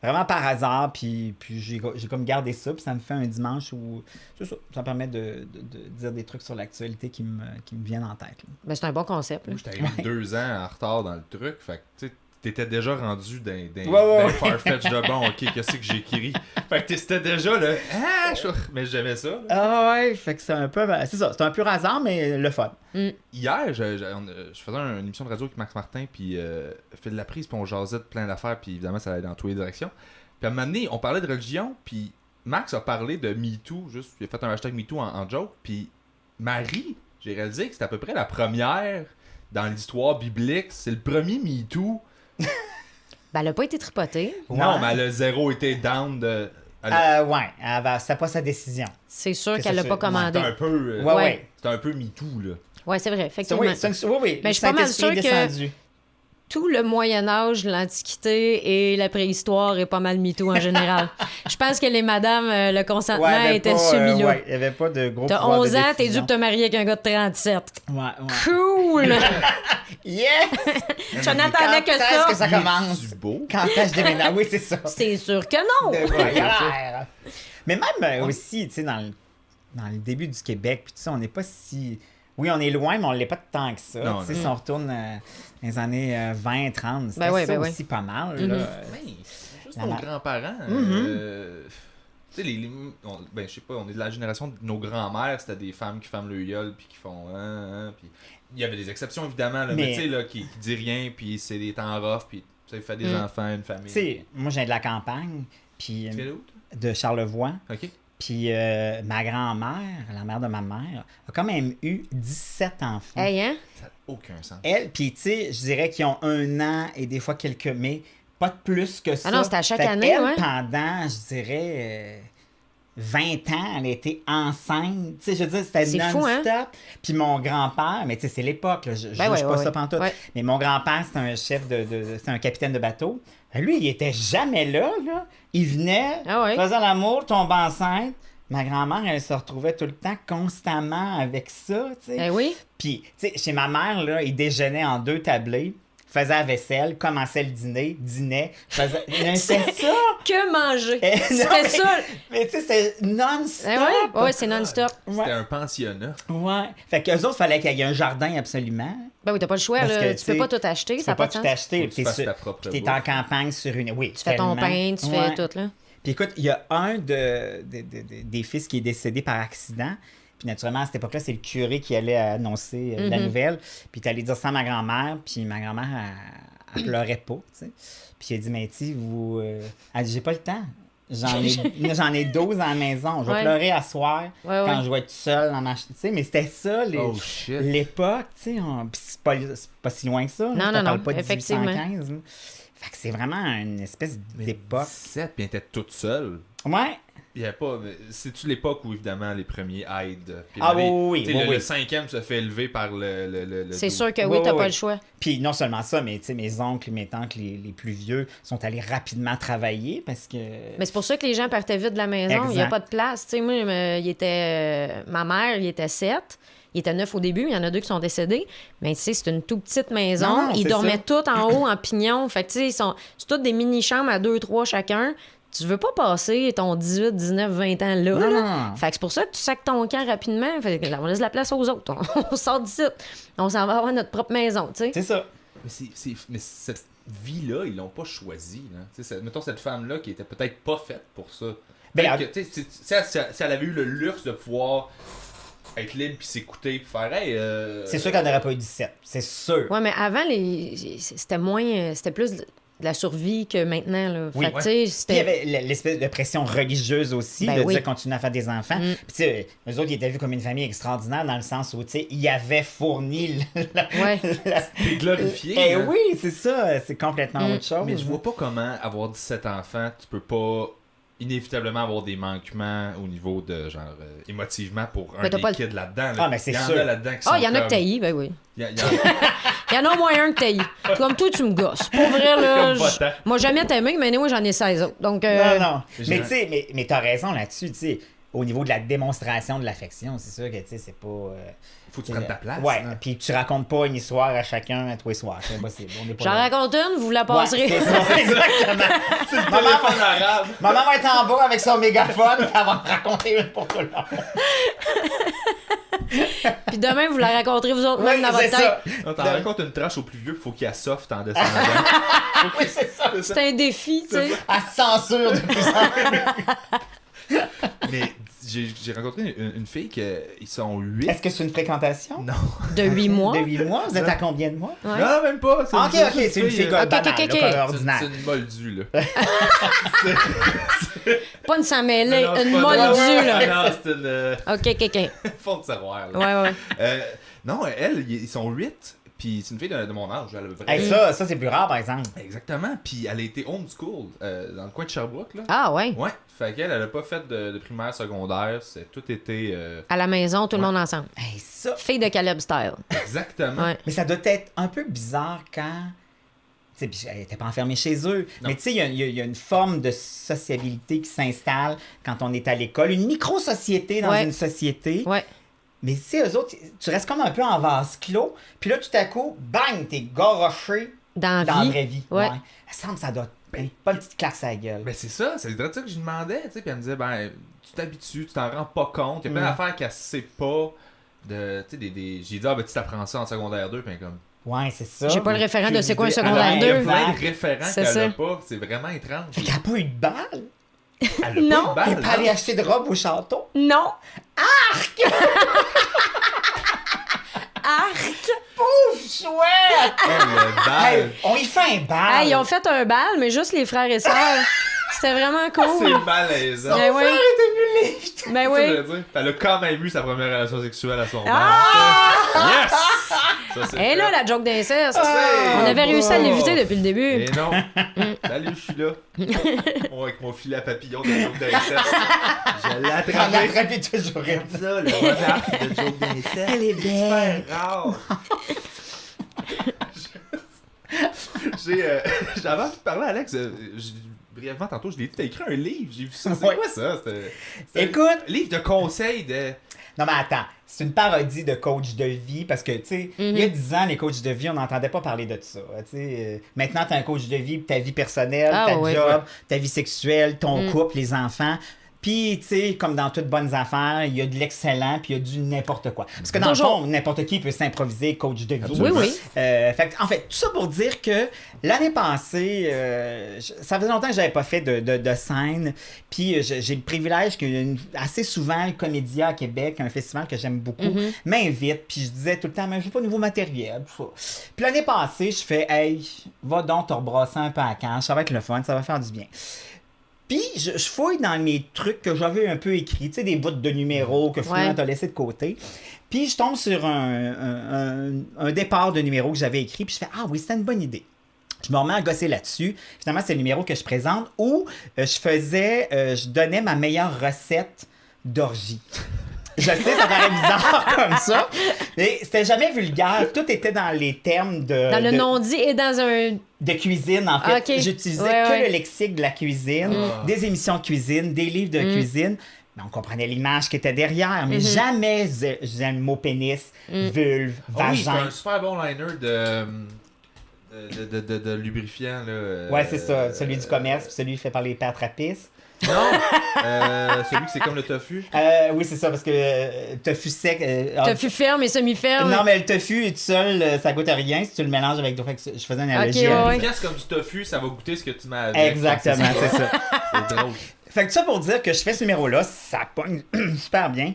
Speaker 4: vraiment par hasard. Puis j'ai comme gardé ça. Puis ça me fait un dimanche où c'est ça. Ça me permet de dire des trucs sur l'actualité qui me viennent en tête. Là.
Speaker 2: ben, c'est un bon concept. là.
Speaker 3: Moi, j'étais arrivé 2 ans en retard dans le truc. Fait que, tu sais, t'étais déjà rendu dans
Speaker 4: ouais.
Speaker 3: Farfetch de bon, ok, qu'est-ce que j'ai écrit? Fait que c'était déjà là. Ah, mais j'aimais ça. là.
Speaker 4: Ah ouais, fait que c'est un peu. C'est ça, c'est un pur hasard, mais le fun.
Speaker 3: Hier, je faisais une émission de radio avec Max Martin, puis fait de la prise, puis on jasait de plein d'affaires, puis évidemment, ça allait dans toutes les directions. Puis à un moment donné, on parlait de religion, puis Max a parlé de MeToo, juste, il a fait un hashtag MeToo en joke, puis Marie, j'ai réalisé que c'est à peu près la première dans l'histoire biblique, c'est le premier MeToo.
Speaker 2: Ben, elle a pas été tripotée.
Speaker 3: Non,
Speaker 4: Ouais.
Speaker 3: mais elle a zéro été down de...
Speaker 4: Ouais, c'était pas sa décision.
Speaker 2: C'est sûr
Speaker 4: C'est
Speaker 2: qu'elle
Speaker 4: ça,
Speaker 2: l'a pas
Speaker 4: c'est-
Speaker 2: commandé.
Speaker 3: C'était un peu...
Speaker 4: Ouais,
Speaker 2: Ouais.
Speaker 4: ouais.
Speaker 3: C'était un peu MeToo, là.
Speaker 2: Ouais, c'est vrai,
Speaker 4: Oui,
Speaker 2: effectivement.
Speaker 4: oui.
Speaker 2: Mais je suis pas mal sûre que-
Speaker 4: Descendu.
Speaker 2: Tout le Moyen-Âge, l'Antiquité et la préhistoire est pas mal mytho en général. Je pense que les madames, le consentement
Speaker 4: Ouais, il y avait
Speaker 2: était
Speaker 4: pas,
Speaker 2: celui-là.
Speaker 4: ouais, il y avait pas de gros
Speaker 2: T'as
Speaker 4: pouvoir de
Speaker 2: 11 ans, t'es dû
Speaker 4: décision.
Speaker 2: pour te marier avec un gars de 37.
Speaker 4: Ouais.
Speaker 2: Cool!
Speaker 4: Yes!
Speaker 2: Je n'attendais que
Speaker 4: Quand est-ce
Speaker 2: ça.
Speaker 4: que ça commence?
Speaker 3: C'est beau.
Speaker 4: Quand est-ce que je déménage? Oui, c'est ça.
Speaker 2: C'est sûr que non!
Speaker 4: De voyage. Mais même aussi, tu sais, dans le début du Québec, puis tu sais, on n'est pas si... Oui, on est loin, mais on l'est pas tant que ça.
Speaker 3: Non,
Speaker 4: Tu sais,
Speaker 3: non.
Speaker 4: si on retourne dans les années 20, 30, c'était
Speaker 2: Ben ouais,
Speaker 4: ça
Speaker 2: ben ouais.
Speaker 4: aussi pas mal.
Speaker 2: Mhm.
Speaker 4: Là.
Speaker 3: Ouais, juste
Speaker 4: La
Speaker 3: nos
Speaker 4: ma-
Speaker 3: grands-parents. Tu sais, ben, je sais pas, on est de la génération de nos grands-mères, c'était des femmes qui ferment le gueule puis qui font puis il y avait des exceptions évidemment, là, mais
Speaker 4: Mais-
Speaker 3: tu sais, là, qui dit rien, puis c'est des temps rough, puis tu sais, fait des enfants, une famille.
Speaker 4: Tu sais, moi, je viens de la campagne, puis
Speaker 3: Tu viens d'où, toi?
Speaker 4: de Charlevoix.
Speaker 3: Ok.
Speaker 4: Puis ma grand-mère, la mère de ma mère, a quand même eu 17 enfants.
Speaker 2: Hey, hein?
Speaker 3: Ça n'a aucun sens.
Speaker 4: Elle, puis tu sais, je dirais qu'ils ont 1 an et des fois quelques mais pas de plus que ça.
Speaker 2: Ah non, c'était à chaque
Speaker 4: Fait
Speaker 2: année,
Speaker 4: qu'elle,
Speaker 2: ouais.
Speaker 4: pendant, je dirais, 20 ans, elle était enceinte. Tu sais, je veux dire, c'était
Speaker 2: C'est fou,
Speaker 4: non-stop.
Speaker 2: hein?
Speaker 4: Puis mon grand-père, mais tu sais, c'est l'époque, là, je
Speaker 2: Ben
Speaker 4: juge
Speaker 2: ouais,
Speaker 4: pas
Speaker 2: ouais,
Speaker 4: ça pantoute.
Speaker 2: ouais.
Speaker 4: Mais mon grand-père, c'était un chef c'était un capitaine de bateau. Lui, il était jamais là, là. Il venait,
Speaker 2: Ah ouais.
Speaker 4: faisait l'amour, tombe enceinte. Ma grand-mère, elle se retrouvait tout le temps constamment avec ça, tu sais.
Speaker 2: Ben oui.
Speaker 4: Puis, tu sais, chez ma mère, là, il déjeunait en 2 tablés. faisait la vaisselle, commençait le dîner, dînait, faisait... C'était ça!
Speaker 2: Que manger.
Speaker 4: Eh,
Speaker 2: C'était
Speaker 4: non,
Speaker 2: ça.
Speaker 4: Mais tu sais, c'était non-stop!
Speaker 2: Eh ouais, c'est non-stop.
Speaker 3: C'était
Speaker 4: Ouais.
Speaker 3: un pensionnat.
Speaker 4: Ouais. Fait qu'eux autres, fallait qu'il y ait un jardin absolument.
Speaker 2: Ben oui, t'as pas le choix,
Speaker 4: Parce
Speaker 2: là.
Speaker 4: que,
Speaker 2: Tu
Speaker 4: tu
Speaker 2: peux
Speaker 4: sais,
Speaker 2: pas tout acheter,
Speaker 4: Tu
Speaker 2: ça
Speaker 4: peux
Speaker 2: n'a
Speaker 4: pas
Speaker 2: pas de
Speaker 4: tout
Speaker 2: sens.
Speaker 4: acheter.
Speaker 3: Faut que tu fasses ta propre
Speaker 4: Puis t'es
Speaker 3: bouffe.
Speaker 4: en campagne sur une... Oui,
Speaker 2: Tu fais ton pain, tu fais tout, là.
Speaker 4: Puis écoute, il y a un des fils qui est décédé par accident. Puis naturellement, à cette époque-là, c'est le curé qui allait annoncer la nouvelle. Puis il est allé dire ça à ma grand-mère. Puis ma grand-mère, elle pleurait pas, tu sais. Puis il a dit, mais tu sais, vous... Elle dit, j'ai pas le temps. J'en ai 12 à la maison. Je vais
Speaker 2: Ouais.
Speaker 4: pleurer à soir
Speaker 2: Ouais,
Speaker 4: quand
Speaker 2: ouais.
Speaker 4: je vais être seule dans ma... Tu sais, mais c'était ça,
Speaker 3: Oh shit.
Speaker 4: l'époque, tu sais. Puis c'est pas si loin que ça.
Speaker 2: Non,
Speaker 4: je te
Speaker 2: non,
Speaker 4: parle
Speaker 2: non,
Speaker 4: pas de
Speaker 2: effectivement.
Speaker 4: 1815. Là. Fait que c'est vraiment une espèce d'époque.
Speaker 3: 17, puis elle était toute seule.
Speaker 4: Ouais.
Speaker 3: Il y avait pas. C'est-tu l'époque où, évidemment, les premiers aident? Puis
Speaker 4: Ah
Speaker 3: les-
Speaker 4: oui,
Speaker 3: tu sais,
Speaker 4: oui,
Speaker 3: le
Speaker 4: oui.
Speaker 3: 5e se fait élever par le
Speaker 2: C'est
Speaker 3: douze.
Speaker 2: sûr que
Speaker 4: Ouais,
Speaker 2: oui, t'as
Speaker 4: ouais,
Speaker 2: pas
Speaker 4: ouais.
Speaker 2: le choix.
Speaker 4: Puis non seulement ça, mais tu sais, mes oncles et mes tantes, les plus vieux, sont allés rapidement travailler parce que...
Speaker 2: Mais c'est pour ça que les gens partaient vite de la maison. Il n'y a
Speaker 4: Exact.
Speaker 2: pas de place. Tu sais, moi, il était, ma mère, il était 7. Il était 9 au début, il y en a 2 qui sont décédés. Mais tu sais, c'est une toute petite maison.
Speaker 4: Non, non,
Speaker 2: Ils
Speaker 4: c'est
Speaker 2: dormaient
Speaker 4: ça.
Speaker 2: tous en haut, en pignon. Fait que tu sais, c'est toutes des mini-chambres à 2-3 chacun. Tu veux pas passer ton 18, 19, 20 ans là.
Speaker 4: Non,
Speaker 2: là.
Speaker 4: non.
Speaker 2: Fait que c'est pour ça que tu sacs ton camp rapidement. Fait que là, on laisse la place aux autres. On sort d'ici. On s'en va avoir notre propre maison, tu sais.
Speaker 4: C'est ça.
Speaker 3: Mais cette vie-là, ils l'ont pas choisie. Là. Tu sais, mettons cette femme-là qui était peut-être pas faite pour ça.
Speaker 4: Ben,
Speaker 3: Peut-être que, tu sais, si elle avait eu le luxe de pouvoir être libre puis s'écouter puis faire hey,
Speaker 4: C'est sûr qu'elle n'aurait pas eu 17. C'est sûr.
Speaker 2: Ouais, mais avant, c'était moins. C'était plus de la survie que maintenant, là.
Speaker 4: Oui,
Speaker 2: Fait que,
Speaker 3: ouais.
Speaker 2: tu sais,
Speaker 4: Puis il y
Speaker 2: c'était.
Speaker 4: avait l'espèce de pression religieuse aussi,
Speaker 2: Ben
Speaker 4: de
Speaker 2: oui.
Speaker 4: dire continuer à faire des enfants. Puis tu sais, eux autres, ils étaient vus comme une famille extraordinaire dans le sens où, tu sais, ils avaient fourni
Speaker 2: Ouais.
Speaker 3: T'es glorifié.
Speaker 4: Eh
Speaker 3: là.
Speaker 4: oui, c'est ça. C'est complètement autre chose.
Speaker 3: Mais je vois pas comment avoir 17 enfants, tu peux pas inévitablement avoir des manquements au niveau de genre émotivement pour un
Speaker 2: Mais t'as
Speaker 3: des
Speaker 2: pas le-
Speaker 3: kids là-dedans.
Speaker 4: Ah, mais c'est
Speaker 3: il y en
Speaker 4: sûr.
Speaker 3: a là-dedans qui sont
Speaker 2: Ah, il y en a que
Speaker 3: comme-
Speaker 2: taillis, ben oui.
Speaker 3: il y a-
Speaker 2: Il y en a au moins un que taillis. Comme toi, tu me gosses. Pour vrai, là.
Speaker 3: Comme pas tant.
Speaker 2: Moi, jamais t'aimé, mais moi, j'en ai 16 autres. Donc,
Speaker 4: Non, non.
Speaker 3: j'ai-
Speaker 4: Mais tu sais, mais t'as raison là-dessus, tu sais. Au niveau de la démonstration de l'affection, c'est sûr que, tu sais, c'est pas...
Speaker 3: faut que tu prennes ta place.
Speaker 4: Ouais,
Speaker 3: là.
Speaker 4: puis tu racontes pas une histoire à chacun à tous les soirs. C'est impossible. On est pas
Speaker 2: j'en
Speaker 4: là.
Speaker 2: raconte une, vous la
Speaker 4: Ouais,
Speaker 2: passerez.
Speaker 4: c'est ça, exactement. maman,
Speaker 3: Téléphone arabe.
Speaker 4: maman va être en bas avec son mégaphone, puis elle va en raconter une pour tout le monde.
Speaker 2: Puis demain, vous la raconterez vous autres même
Speaker 4: Oui,
Speaker 2: dans votre
Speaker 4: c'est
Speaker 2: tête.
Speaker 4: ça.
Speaker 3: Non, t'en racontes une tranche au plus vieux, faut qu'il y a soft en descendant.
Speaker 4: Oui, c'est ça.
Speaker 2: C'est un défi, tu sais.
Speaker 4: Elle censure de plus en plus.
Speaker 3: Mais j'ai rencontré une fille ils sont 8.
Speaker 4: Est-ce que c'est une fréquentation?
Speaker 3: Non.
Speaker 2: De 8 mois.
Speaker 4: De 8 mois? Vous êtes à combien de mois?
Speaker 2: Ouais.
Speaker 3: Non, même pas.
Speaker 4: Ah, ok, ok, c'est une fille
Speaker 3: euh,
Speaker 4: banale,
Speaker 2: ok, ok.
Speaker 4: là,
Speaker 3: c'est
Speaker 4: ordinaire.
Speaker 3: une moldue, là.
Speaker 2: Pas une sans mêlée,
Speaker 3: Non, c'est
Speaker 2: une
Speaker 3: pas
Speaker 2: moldue, là.
Speaker 3: Non, c'est une
Speaker 2: OK, OK.
Speaker 3: fond de tiroir, là.
Speaker 2: Ouais, ouais.
Speaker 3: Non, elle, ils sont 8. Puis c'est une fille de mon âge. Elle a à peu près-
Speaker 4: Hey, ça c'est plus rare, par exemple.
Speaker 3: Exactement. Puis elle a été homeschool dans le coin de Sherbrooke, là.
Speaker 2: Ah, ouais.
Speaker 3: Ouais. Fait qu'elle, elle a pas fait de primaire, secondaire. C'est tout été...
Speaker 2: À la maison, tout le
Speaker 3: Ouais.
Speaker 2: monde ensemble.
Speaker 4: Hey, ça.
Speaker 2: Fille de Caleb style.
Speaker 3: Exactement.
Speaker 2: Ouais.
Speaker 4: Mais ça doit être un peu bizarre quand. Tu sais, puis elle n'était pas enfermée chez eux.
Speaker 3: Non.
Speaker 4: Mais tu sais, il y a une forme de sociabilité qui s'installe quand on est à l'école. Une micro-société dans
Speaker 2: Ouais.
Speaker 4: une société.
Speaker 2: Ouais.
Speaker 4: Mais tu sais, eux autres, tu restes comme un peu en vase clos. Puis là, tout à coup, bang, t'es goroché
Speaker 2: Dans
Speaker 4: dans
Speaker 2: la
Speaker 4: la
Speaker 2: vie.
Speaker 4: vraie vie.
Speaker 2: Ouais.
Speaker 4: Ça semble que ça doit pas une petite claque à la gueule.
Speaker 3: Ben c'est ça, c'est direct ça que je lui demandais, tu sais, puis elle me disait, ben, tu t'habitues, tu t'en rends pas compte, il y a plein d'affaires qu'elle sait pas, de, tu sais, j'ai dit, ah ben tu t'apprends ça en secondaire 2, puis comme...
Speaker 4: Ouais, c'est ça.
Speaker 2: J'ai pas le référent de c'est quoi un
Speaker 4: Aucune idée.
Speaker 2: secondaire
Speaker 4: Ah,
Speaker 3: Il y a
Speaker 2: 2.
Speaker 3: plein
Speaker 4: exact.
Speaker 3: de référents
Speaker 2: C'est
Speaker 3: qu'elle
Speaker 2: ça.
Speaker 3: a pas, c'est vraiment étrange.
Speaker 4: Fait qu'elle a pas eu de balle.
Speaker 3: Elle a
Speaker 2: Non.
Speaker 3: pas
Speaker 4: Elle
Speaker 3: de
Speaker 4: est
Speaker 3: balle,
Speaker 4: pas allée
Speaker 3: non.
Speaker 4: acheter de robe au château.
Speaker 2: Non.
Speaker 4: Pauvre chouette!
Speaker 3: Elle a
Speaker 4: Hey,
Speaker 3: balle.
Speaker 4: on y fait un bal.
Speaker 2: Hey, ils ont fait un bal, mais juste les frères et sœurs. C'était vraiment cool.
Speaker 3: C'est malaisant.
Speaker 2: Ben
Speaker 4: Son
Speaker 2: oui.
Speaker 4: frère est venu lift.
Speaker 2: Ben
Speaker 3: C'est ça que je
Speaker 2: oui.
Speaker 3: veux dire. Elle a quand même eu sa première relation sexuelle à son
Speaker 2: Ah!
Speaker 3: âge. Yes! Ça, c'est
Speaker 2: Et là,
Speaker 3: fait.
Speaker 2: la joke d'inceste.
Speaker 3: Ah,
Speaker 2: On avait réussi à
Speaker 3: bon.
Speaker 2: l'éviter depuis le début.
Speaker 3: Et non. Salut, je suis là. Moi, avec mon filet à papillon de joke d'inceste. Je l'ai
Speaker 4: On
Speaker 3: attrapé.
Speaker 4: attrape toujours
Speaker 3: Comme ça, le monarque de joke d'inceste.
Speaker 4: Elle est belle.
Speaker 3: Super rare. J'avais envie de parler à Alex. Brièvement, tantôt, je l'ai dit, t'as écrit un livre. J'ai vu ça. C'est
Speaker 4: Ouais.
Speaker 3: quoi ça? C'était
Speaker 4: Écoute.
Speaker 3: un livre de conseils de.
Speaker 4: Non, mais attends. c'est une parodie de coach de vie parce que, tu sais, il y a 10 ans, les coachs de vie, on n'entendait pas parler de ça. Tu sais, maintenant, tu as un coach de vie, ta vie personnelle, ta job, ta vie sexuelle, ton couple, les enfants. Puis, tu sais, comme dans toutes bonnes affaires, il y a de l'excellent, puis il y a du n'importe quoi. Parce que dans le fond, n'importe qui peut s'improviser coach de vie.
Speaker 2: Oui.
Speaker 4: En fait, tout ça pour dire que l'année passée, ça faisait longtemps que j'avais pas fait de scène. Puis j'ai le privilège que assez souvent, le Comédia à Québec, un festival que j'aime beaucoup, m'invite. Puis je disais tout le temps, mais je veux pas de nouveau matériel. Puis l'année passée, je fais, hey, va donc te rebrasser un peu à canne, ça va être le fun, ça va faire du bien. Puis, je fouille dans mes trucs que j'avais un peu écrits, tu sais, des bouts de numéros que finalement t'as laissé de côté. Puis, je tombe sur un départ de numéro que j'avais écrit, puis je fais « Ah oui, c'était une bonne idée ». Je me remets à gosser là-dessus. Finalement, c'est le numéro que je présente où je donnais ma meilleure recette d'orgie. Je sais, ça paraît bizarre comme ça, mais c'était jamais vulgaire. Tout était dans les termes de...
Speaker 2: Dans le non-dit et dans un...
Speaker 4: De cuisine, en fait.
Speaker 2: Okay.
Speaker 4: J'utilisais le lexique de la cuisine, des émissions de cuisine, des livres de cuisine. Mais on comprenait l'image qui était derrière, mais jamais j'ai le mot pénis, vulve, vagin.
Speaker 3: Oui, c'est un super bon liner de lubrifiant. Là,
Speaker 4: ouais, c'est ça. Celui du commerce, puis celui fait par les pères trappistes.
Speaker 3: Non, celui que c'est comme le tofu.
Speaker 4: Oui, c'est ça, parce que tofu sec...
Speaker 2: tofu ferme et semi-ferme.
Speaker 4: Non, mais le tofu tout seul, ça goûte à rien si tu le mélanges avec d'autres. Je faisais une analogie.
Speaker 3: C'est comme du tofu, ça va goûter ce que tu mets avec.
Speaker 4: Exactement, c'est ça.
Speaker 3: C'est drôle.
Speaker 4: Fait que ça pour dire que je fais ce numéro-là, ça pogne super bien.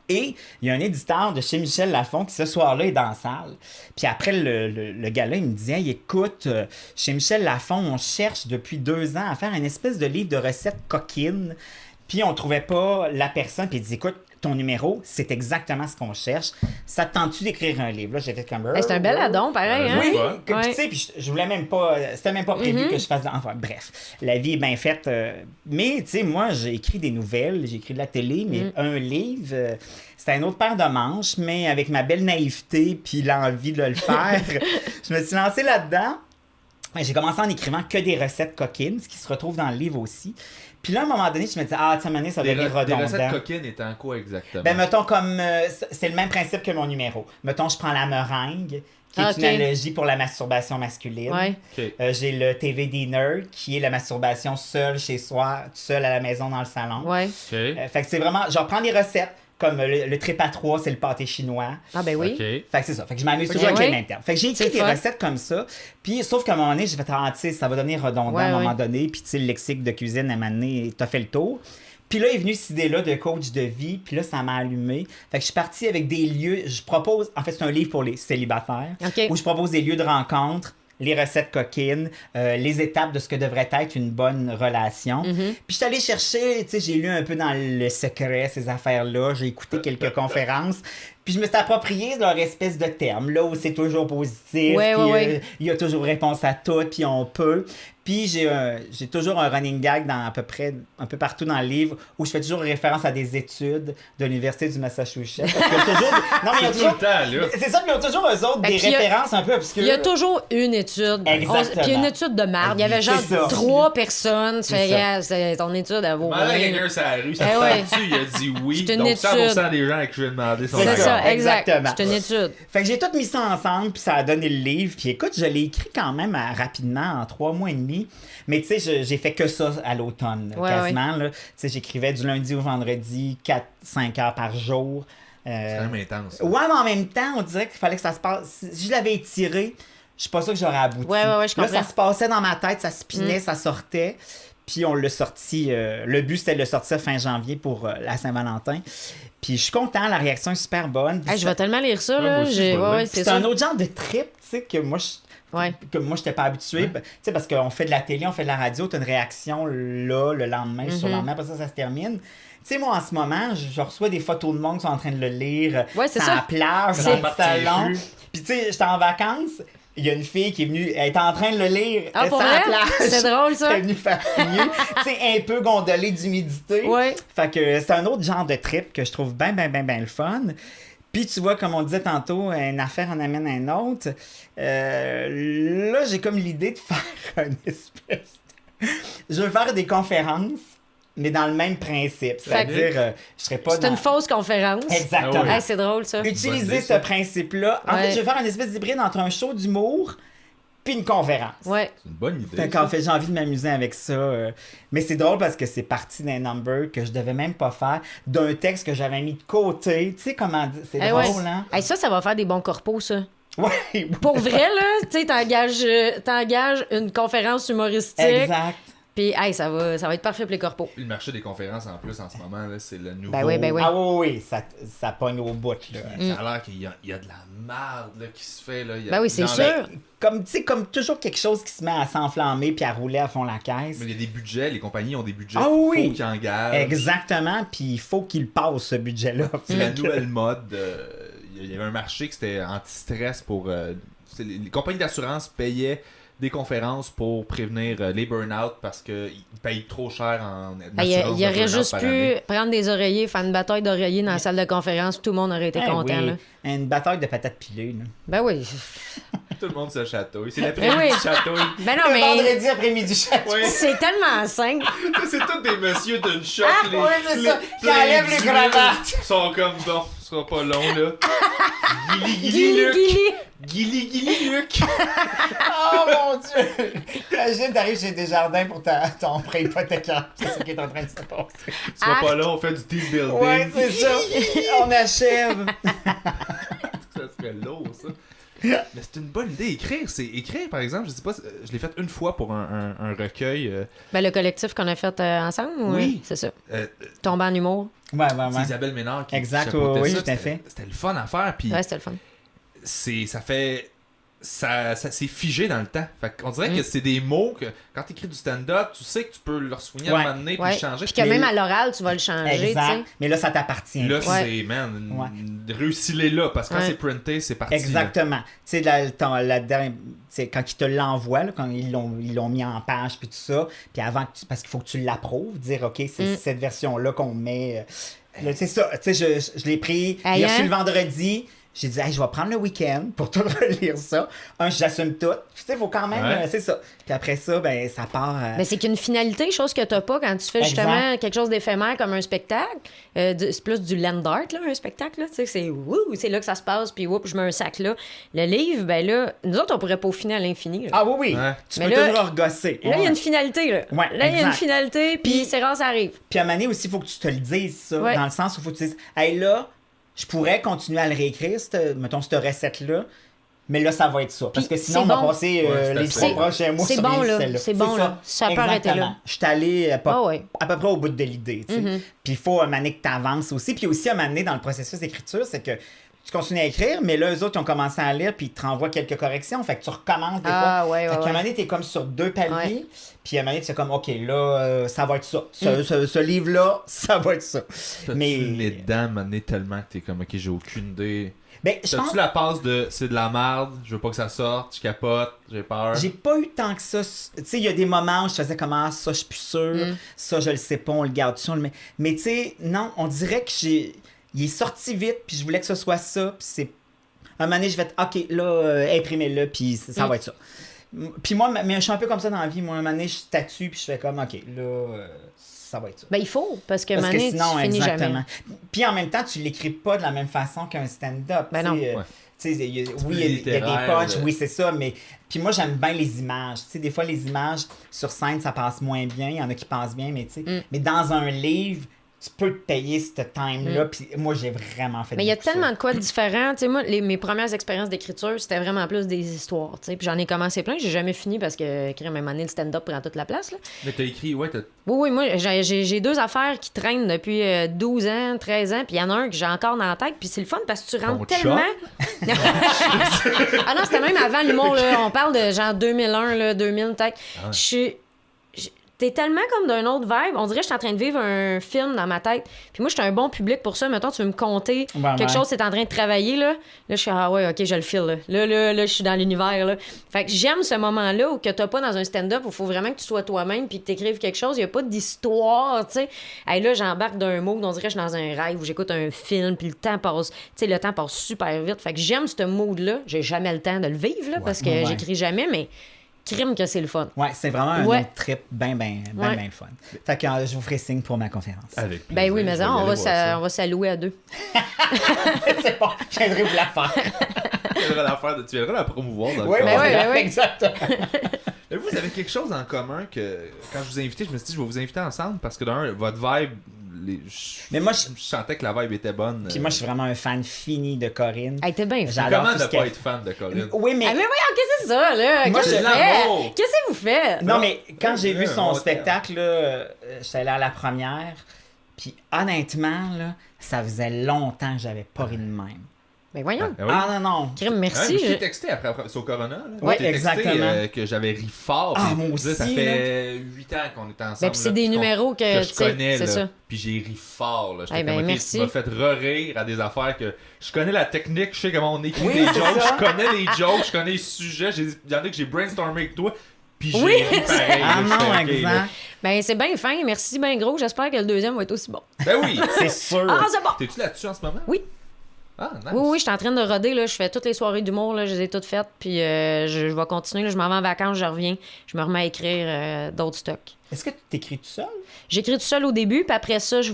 Speaker 4: Et il y a un éditeur de chez Michel Lafon qui, ce soir-là, est dans la salle. Puis après, le gars-là, il me dit hey, écoute, chez Michel Lafon, on cherche depuis 2 ans à faire une espèce de livre de recettes coquines. Puis on trouvait pas la personne. Puis il dit écoute, ton numéro, c'est exactement ce qu'on cherche. Ça te tente-tu d'écrire un livre? Là, j'ai fait comme...
Speaker 2: C'est un bel addon, pareil, hein?
Speaker 4: Oui, tu sais, puis je voulais même pas... C'était même pas prévu que je fasse... Enfin, bref, la vie est bien faite. Mais, tu sais, moi, j'ai écrit des nouvelles, j'ai écrit de la télé, mais un livre, c'était une autre paire de manches, mais avec ma belle naïveté puis l'envie de le faire, je me suis lancé là-dedans. J'ai commencé en écrivant que des recettes coquines, ce qui se retrouve dans le livre aussi. Puis là, à un moment donné, je me disais, ça va devenir redondant.
Speaker 3: Des recettes coquines étant quoi exactement?
Speaker 4: Ben, mettons, comme c'est le même principe que mon numéro. Mettons, je prends la meringue, qui est une analogie pour la masturbation masculine.
Speaker 2: Ouais.
Speaker 4: J'ai le TV dinner, qui est la masturbation seule chez soi, seule à la maison dans le salon.
Speaker 2: Ouais.
Speaker 4: Fait que c'est vraiment, je reprends des recettes. Comme le trip à 3, c'est le pâté chinois.
Speaker 2: Ah ben oui.
Speaker 3: Okay.
Speaker 4: Fait que c'est ça. Fait que je m'amuse toujours avec les mêmes termes. Fait que j'ai écrit des recettes comme ça. Puis sauf qu'à un moment donné, j'ai fait tu sais, ça va devenir redondant à un moment donné. Puis tu sais, le lexique de cuisine à un moment donné, t'as fait le tour. Puis là est venue cette idée-là de coach de vie. Puis là, ça m'a allumé. Fait que je suis partie avec des lieux. Je propose, en fait, c'est un livre pour les célibataires. Où je propose des lieux de rencontre, les recettes coquines, les étapes de ce que devrait être une bonne relation. Puis je suis allée chercher, tu sais, j'ai lu un peu dans le secret ces affaires-là, j'ai écouté quelques conférences, puis je me suis approprié leur espèce de terme, là où c'est toujours positif, puis il y a toujours réponse à tout, puis on peut. Puis j'ai toujours un running gag dans à peu près un peu partout dans le livre où je fais toujours référence à des études de l'Université du Massachusetts. Parce qu'il y a toujours... Non, mais il y a toujours... C'est ça, puis ils ont toujours eux autres des références un peu obscures.
Speaker 2: Il y a toujours une étude.
Speaker 4: Exactement.
Speaker 2: Puis une étude de merde. Il y avait genre 3 personnes. Tu fais, c'est ton étude, elle vaut
Speaker 3: rien. Quelqu'un sur la rue, ça dessus, il a dit oui.
Speaker 2: C'est une
Speaker 3: donc
Speaker 2: étude.
Speaker 3: 100% des gens à qui je vais demander sont d'accord.
Speaker 2: C'est ça, exactement. C'est une étude.
Speaker 4: Fait que j'ai tout mis ça ensemble, puis ça a donné le livre. Puis écoute, je l'ai écrit quand même rapidement, en 3 mois et demi. Mais tu sais, j'ai fait que ça à l'automne, quasiment. Tu sais, j'écrivais du lundi au vendredi, 4-5 heures par jour.
Speaker 3: C'est quand même intense.
Speaker 4: Ouais, mais en même temps, on dirait qu'il fallait que ça se passe. Si je l'avais étiré, je suis pas sûr que j'aurais abouti.
Speaker 2: Ouais, je comprends.
Speaker 4: Là, ça se passait dans ma tête, ça spinait, ça sortait. Puis on l'a sorti. Le but, c'était de le sortir fin janvier pour la Saint-Valentin. Puis je suis content, la réaction est super bonne.
Speaker 2: Je vais tellement lire ça, là.
Speaker 4: C'est un autre genre de trip, tu sais, que moi, je n'étais pas habitué. Tu sais, parce qu'on fait de la télé, on fait de la radio, tu as une réaction là, le lendemain, sur le lendemain, après ça se termine. Tu sais, moi, en ce moment, je reçois des photos de monde qui sont en train de le lire.
Speaker 2: C'est
Speaker 4: à
Speaker 2: ça.
Speaker 4: la plage, dans le salon. Puis, tu sais, j'étais en vacances. Il y a une fille qui est venue, elle était en train de le lire.
Speaker 2: Ah, pour vrai? C'est drôle, ça.
Speaker 4: Elle est venue faire signer. Tu sais, un peu gondolée d'humidité.
Speaker 2: Ouais.
Speaker 4: Fait que c'est un autre genre de trip que je trouve bien le fun. Puis tu vois, comme on disait tantôt, une affaire en amène un autre. Là, j'ai comme l'idée de faire une espèce de... Je veux faire des conférences mais dans le même principe. C'est-à-dire, je serais pas
Speaker 2: C'est une fausse conférence.
Speaker 4: Exactement.
Speaker 2: Hey, c'est drôle, ça.
Speaker 4: Utiliser ce principe-là. En fait, je vais faire une espèce d'hybride entre un show d'humour puis une conférence.
Speaker 2: Ouais.
Speaker 3: C'est une bonne idée.
Speaker 4: Fait qu'en fait, j'ai envie de m'amuser avec ça. Mais c'est drôle parce que c'est parti d'un number que je devais même pas faire, d'un texte que j'avais mis de côté. Tu sais comment dire? C'est drôle, hein?
Speaker 2: Hey, ça va faire des bons corpos, ça.
Speaker 4: Ouais.
Speaker 2: Pour vrai, là, tu sais, t'engages une conférence humoristique.
Speaker 4: Exact.
Speaker 2: Puis, hey, ça va être parfait pour les corpos.
Speaker 3: Le marché des conférences, en plus, en ce moment, là, c'est le nouveau...
Speaker 2: Ben oui.
Speaker 4: Ah oui, ça pogne au bout, là.
Speaker 3: Ça a l'air qu'il y a de la marde là, qui se fait. Là.
Speaker 2: Ben oui, c'est
Speaker 3: dans
Speaker 2: sûr.
Speaker 4: Comme, tu sais, comme toujours quelque chose qui se met à s'enflammer puis à rouler à fond la caisse.
Speaker 3: Mais il y a des budgets, les compagnies ont des budgets.
Speaker 4: Ah oui!
Speaker 3: Faut qu'ils engagent.
Speaker 4: Exactement, puis il faut qu'ils passent ce budget-là.
Speaker 3: C'est la nouvelle mode. Il y avait un marché qui était anti-stress pour... les compagnies d'assurance payaient des conférences pour prévenir les burn-out parce qu'ils payent trop cher en assurance.
Speaker 2: Il aurait
Speaker 3: burn-out
Speaker 2: juste
Speaker 3: par
Speaker 2: pu
Speaker 3: année.
Speaker 2: prendre des oreillers, faire une bataille d'oreillers dans la salle de conférence, tout le monde aurait été content.
Speaker 4: Oui.
Speaker 2: Là.
Speaker 4: Une bataille de patates pilées. Là.
Speaker 2: Ben oui.
Speaker 3: Tout le monde se chatouille. C'est
Speaker 2: Ben
Speaker 3: l'après-midi
Speaker 2: oui.
Speaker 3: chatouille.
Speaker 2: Ben non,
Speaker 4: Le
Speaker 2: mais
Speaker 4: vendredi après-midi chaque
Speaker 3: Ouais.
Speaker 2: c'est tellement simple.
Speaker 3: C'est tous des messieurs d'une shot.
Speaker 4: Ah, ouais, c'est ça. Qui enlèvent les cravates.
Speaker 3: Ils sont comme bon, ce sera pas long là.
Speaker 2: Guili, guili.
Speaker 3: Gilly Luc.
Speaker 4: Oh mon Dieu! Imagine, t'arrives chez Desjardins pour ton prêt hypothécaire. C'est ça qui est en train de se passer.
Speaker 3: Ce sera pas long, on fait du team building.
Speaker 4: Ouais, c'est ça. On achève.
Speaker 3: Ça serait lourd, ça. Mais c'est une bonne idée. Écrire, par exemple, je sais pas, je l'ai fait une fois pour un recueil.
Speaker 2: Ben le collectif qu'on a fait ensemble,
Speaker 3: Oui.
Speaker 2: C'est ça.
Speaker 3: Euh,
Speaker 2: Tomber en humour.
Speaker 4: Ouais.
Speaker 3: c'est Isabelle Ménard qui
Speaker 4: Exact,
Speaker 3: chapeautait
Speaker 4: oui,
Speaker 3: ça.
Speaker 4: tout à fait.
Speaker 3: C'était le fun à faire. Puis
Speaker 2: Ouais, c'était le fun.
Speaker 3: ça s'est figé dans le temps. Fait qu'on dirait que c'est des mots que quand tu écris du stand-up, tu sais que tu peux leur soigner à un moment donné puis
Speaker 2: Ouais.
Speaker 3: le changer.
Speaker 2: Puis que même à l'oral, tu vas le changer, tu
Speaker 4: Exact.
Speaker 2: sais.
Speaker 4: Mais là, ça t'appartient.
Speaker 3: Là,
Speaker 2: Ouais.
Speaker 3: c'est, man, réussis-les là, parce que quand
Speaker 2: Ouais.
Speaker 3: c'est printé, c'est parti.
Speaker 4: Exactement. Tu sais, la dernière, quand ils te l'envoient, là, quand ils l'ont mis en page, puis tout ça, puis avant, parce qu'il faut que tu l'approuves, dire, OK, c'est cette version-là qu'on met. Là, c'est ça. Tu sais, je l'ai pris,
Speaker 2: Hey,
Speaker 4: j'ai reçu
Speaker 2: hein?
Speaker 4: le vendredi. J'ai dit, hey, je vais prendre le week-end pour tout relire ça. J'assume tout. Tu sais, il faut quand même,
Speaker 3: Ouais.
Speaker 4: c'est ça. Puis après ça, ben, ça part.
Speaker 2: Mais c'est qu'une finalité, chose que t'as pas quand tu fais justement
Speaker 4: Exact.
Speaker 2: quelque chose d'éphémère comme un spectacle. C'est plus du land art, là, un spectacle. Là, tu sais, c'est là que ça se passe, puis je mets un sac là. Le livre, ben là, nous autres, on pourrait peaufiner à l'infini. Là.
Speaker 4: Ah oui, oui.
Speaker 3: Ouais.
Speaker 4: Tu
Speaker 2: Mais
Speaker 4: peux
Speaker 2: là-
Speaker 4: toujours regosser.
Speaker 2: Là, il y a une finalité. Là,
Speaker 4: Ouais,
Speaker 2: là il y a une
Speaker 4: exact.
Speaker 2: finalité, puis
Speaker 4: Puis-
Speaker 2: c'est rare, ça arrive.
Speaker 4: Puis à un moment donné aussi, il faut que tu te le dises, ça.
Speaker 2: Ouais.
Speaker 4: Dans le sens où il faut que tu dises, hey, là, je pourrais continuer à le réécrire, mettons, cette recette-là. Mais là, ça va être ça. Parce que
Speaker 2: Puis
Speaker 4: sinon,
Speaker 2: c'est
Speaker 4: on va
Speaker 2: bon.
Speaker 4: passer
Speaker 3: Ouais,
Speaker 4: les
Speaker 3: c'est
Speaker 4: 3
Speaker 3: assez.
Speaker 4: prochains mois
Speaker 2: C'est
Speaker 4: sur
Speaker 2: bon,
Speaker 4: les
Speaker 2: là.
Speaker 4: celles-là.
Speaker 2: C'est bon, là. Ça peut arrêter là.
Speaker 4: Exactement. Je suis allé
Speaker 2: Ah ouais.
Speaker 4: à peu près au bout de l'idée. Tu sais. Puis il faut un moment donné que tu avances aussi. Puis aussi, un moment donné, dans le processus d'écriture, c'est que tu continues à écrire, mais là, eux autres, ils ont commencé à lire, puis ils te renvoient quelques corrections. Fait que tu recommences des
Speaker 2: Ah,
Speaker 4: fois.
Speaker 2: ouais,
Speaker 4: fait qu'à un
Speaker 2: ouais.
Speaker 4: moment donné, t'es comme sur 2 paliers.
Speaker 2: Ouais.
Speaker 4: Puis à un moment donné, c'est comme, OK, là, ça va être ça. Ce livre-là, ça va être ça.
Speaker 3: Tu le mets dedans, à un moment donné, tellement que t'es comme, ok, j'ai aucune idée.
Speaker 4: Ben, je pense
Speaker 3: T'as-tu la passe de c'est de la merde, je veux pas que ça sorte, je capote, j'ai peur.
Speaker 4: j'ai pas eu tant que ça. Tu sais, il y a des moments où je faisais comme, ça, je suis plus sûr. Ça, je le sais pas, on le garde dessus. Mais tu sais, non, on dirait que il est sorti vite, puis je voulais que ce soit ça. Puis c'est. Un moment donné, je vais être, OK, là, imprimez-le, puis ça va être ça. Puis moi, mais je suis un peu comme ça dans la vie. Moi, un moment donné, je statue, puis je fais comme, OK, là, ça va être ça.
Speaker 2: Ben, il faut, parce que
Speaker 4: Parce que
Speaker 2: Mané,
Speaker 4: sinon,
Speaker 2: tu finis
Speaker 4: exactement.
Speaker 2: jamais.
Speaker 4: Puis en même temps, tu l'écris pas de la même façon qu'un stand-up.
Speaker 2: Ben
Speaker 4: tu sais,
Speaker 2: non.
Speaker 3: Ouais.
Speaker 4: tu sais, oui, il y a des
Speaker 3: littéraire,
Speaker 4: punchs,
Speaker 3: là.
Speaker 4: oui, c'est ça, mais puis moi, j'aime bien les images. Tu sais, des fois, les images sur scène, ça passe moins bien. Il y en a qui passent bien, mais tu sais, mais dans un livre, tu peux te payer ce time-là. Puis moi, j'ai vraiment fait
Speaker 2: Mais il y a
Speaker 4: beaucoup ça.
Speaker 2: tellement de quoi de différent. Tu sais, moi, mes premières expériences d'écriture, c'était vraiment plus des histoires. Tu sais. Puis j'en ai commencé plein. J'ai jamais fini parce que, écrire même année, le stand-up prend toute la place. Là.
Speaker 3: Mais t'as écrit, ouais,
Speaker 2: Oui, moi, j'ai 2 affaires qui traînent depuis 12 ans, 13 ans. Puis il y en a un que j'ai encore dans la tête. Puis c'est le fun parce que tu rentres
Speaker 3: Ton
Speaker 2: tellement. Ah non, c'était même avant l'humour. Là. On parle de genre 2001, là, 2000 peut-être. T'es tellement comme d'un autre vibe. On dirait que je suis en train de vivre un film dans ma tête. Puis moi, je suis un bon public pour ça. Mettons, tu veux me conter quelque chose, c'est en train de travailler, là. Là, je suis, ah ouais, OK, je le file, là. Là, je suis dans l'univers, là. Fait que j'aime ce moment-là où que t'as pas dans un stand-up où il faut vraiment que tu sois toi-même puis que t'écrives quelque chose. Il y a pas d'histoire, tu sais. Hey, là, j'embarque d'un mot, on dirait que je suis dans un rêve où j'écoute un film puis le temps passe, tu sais, le temps passe super vite. Fait que j'aime ce mood-là. J'ai jamais le temps de le vivre, là, parce que j'écris jamais, mais crime que c'est le fun.
Speaker 4: Ouais, c'est vraiment un
Speaker 2: Ouais.
Speaker 4: autre trip bien le fun. Fait que je vous ferai signe pour ma conférence.
Speaker 3: Avec
Speaker 2: Ben oui, mais
Speaker 3: plaisir,
Speaker 2: ça,
Speaker 3: je vais y aller voir
Speaker 2: on va s'allouer à 2.
Speaker 4: C'est bon, je viendrai vous la faire.
Speaker 3: Tu viendras la promouvoir dans le
Speaker 4: Oui,
Speaker 3: corps.
Speaker 2: ouais.
Speaker 4: exactement.
Speaker 3: Mais vous avez quelque chose en commun que, quand je vous ai invité, je me suis dit, je vais vous inviter ensemble parce que d'un, votre vibe,
Speaker 4: Mais moi,
Speaker 3: je sentais que la vibe était bonne.
Speaker 4: Puis moi, je suis vraiment un fan fini de Corinne.
Speaker 2: Hey, t'es bien fait.
Speaker 4: J'adore
Speaker 3: Comment
Speaker 4: tout
Speaker 3: ne
Speaker 4: ce qu'elle
Speaker 3: pas être fan de Corinne?
Speaker 4: Oui, mais...
Speaker 2: Ah, mais voyons, qu'est-ce que c'est ça, là?
Speaker 4: Moi,
Speaker 2: Qu'est-ce que
Speaker 3: j'ai
Speaker 2: vous
Speaker 3: de
Speaker 2: faites?
Speaker 3: l'amour.
Speaker 2: Qu'est-ce que vous faites?
Speaker 4: Non, mais quand j'ai vu son
Speaker 3: mon
Speaker 4: spectacle, j'étais allé à la première, puis honnêtement, là, ça faisait longtemps que j'avais pas ri de même.
Speaker 2: Ben voyons.
Speaker 3: Ah oui?
Speaker 4: Ah non.
Speaker 2: Crime,
Speaker 3: Ouais,
Speaker 2: merci.
Speaker 3: mais je t'ai texté après sur Corona. Là.
Speaker 4: Ouais,
Speaker 3: Je t'ai texté,
Speaker 4: exactement.
Speaker 3: que j'avais ri fort.
Speaker 4: Ah,
Speaker 3: puis
Speaker 4: moi
Speaker 3: je veux dire, Ça
Speaker 4: aussi,
Speaker 3: fait 8 ans qu'on est ensemble.
Speaker 2: Ben, puis c'est
Speaker 3: là,
Speaker 2: des
Speaker 3: puis
Speaker 2: numéros que,
Speaker 3: je
Speaker 2: tu sais,
Speaker 3: connais.
Speaker 2: c'est
Speaker 3: là,
Speaker 2: ça.
Speaker 3: Puis j'ai ri fort. Là. J'étais
Speaker 2: Eh ben,
Speaker 3: comme, ok,
Speaker 2: merci.
Speaker 3: tu m'as fait re-rire à des affaires que je connais la technique, je sais comment on écrit
Speaker 4: Oui,
Speaker 3: les
Speaker 4: c'est
Speaker 3: jokes,
Speaker 4: ça.
Speaker 3: je connais les jokes, je connais les sujets. Il y en a que j'ai brainstormé avec toi. Puis j'ai
Speaker 2: Oui,
Speaker 3: ri pareil.
Speaker 4: Ah
Speaker 3: là,
Speaker 4: non,
Speaker 3: j'étais, ok, là.
Speaker 4: exact.
Speaker 2: Ben, c'est bien fin. Merci bien gros. J'espère que le deuxième va être aussi bon.
Speaker 3: Ben oui.
Speaker 4: C'est sûr.
Speaker 2: Ah, c'est bon!
Speaker 3: T'es-tu là-dessus en ce moment?
Speaker 2: Oui.
Speaker 3: Ah, nice.
Speaker 2: Oui, je suis en train de roder. Là. Je fais toutes les soirées d'humour. Là. Je les ai toutes faites. Puis je vais continuer. Là. Je m'en vais en vacances. Je reviens. Je me remets à écrire d'autres stocks.
Speaker 4: Est-ce que tu t'écris tout seul?
Speaker 2: J'écris tout seul au début. Puis après ça, je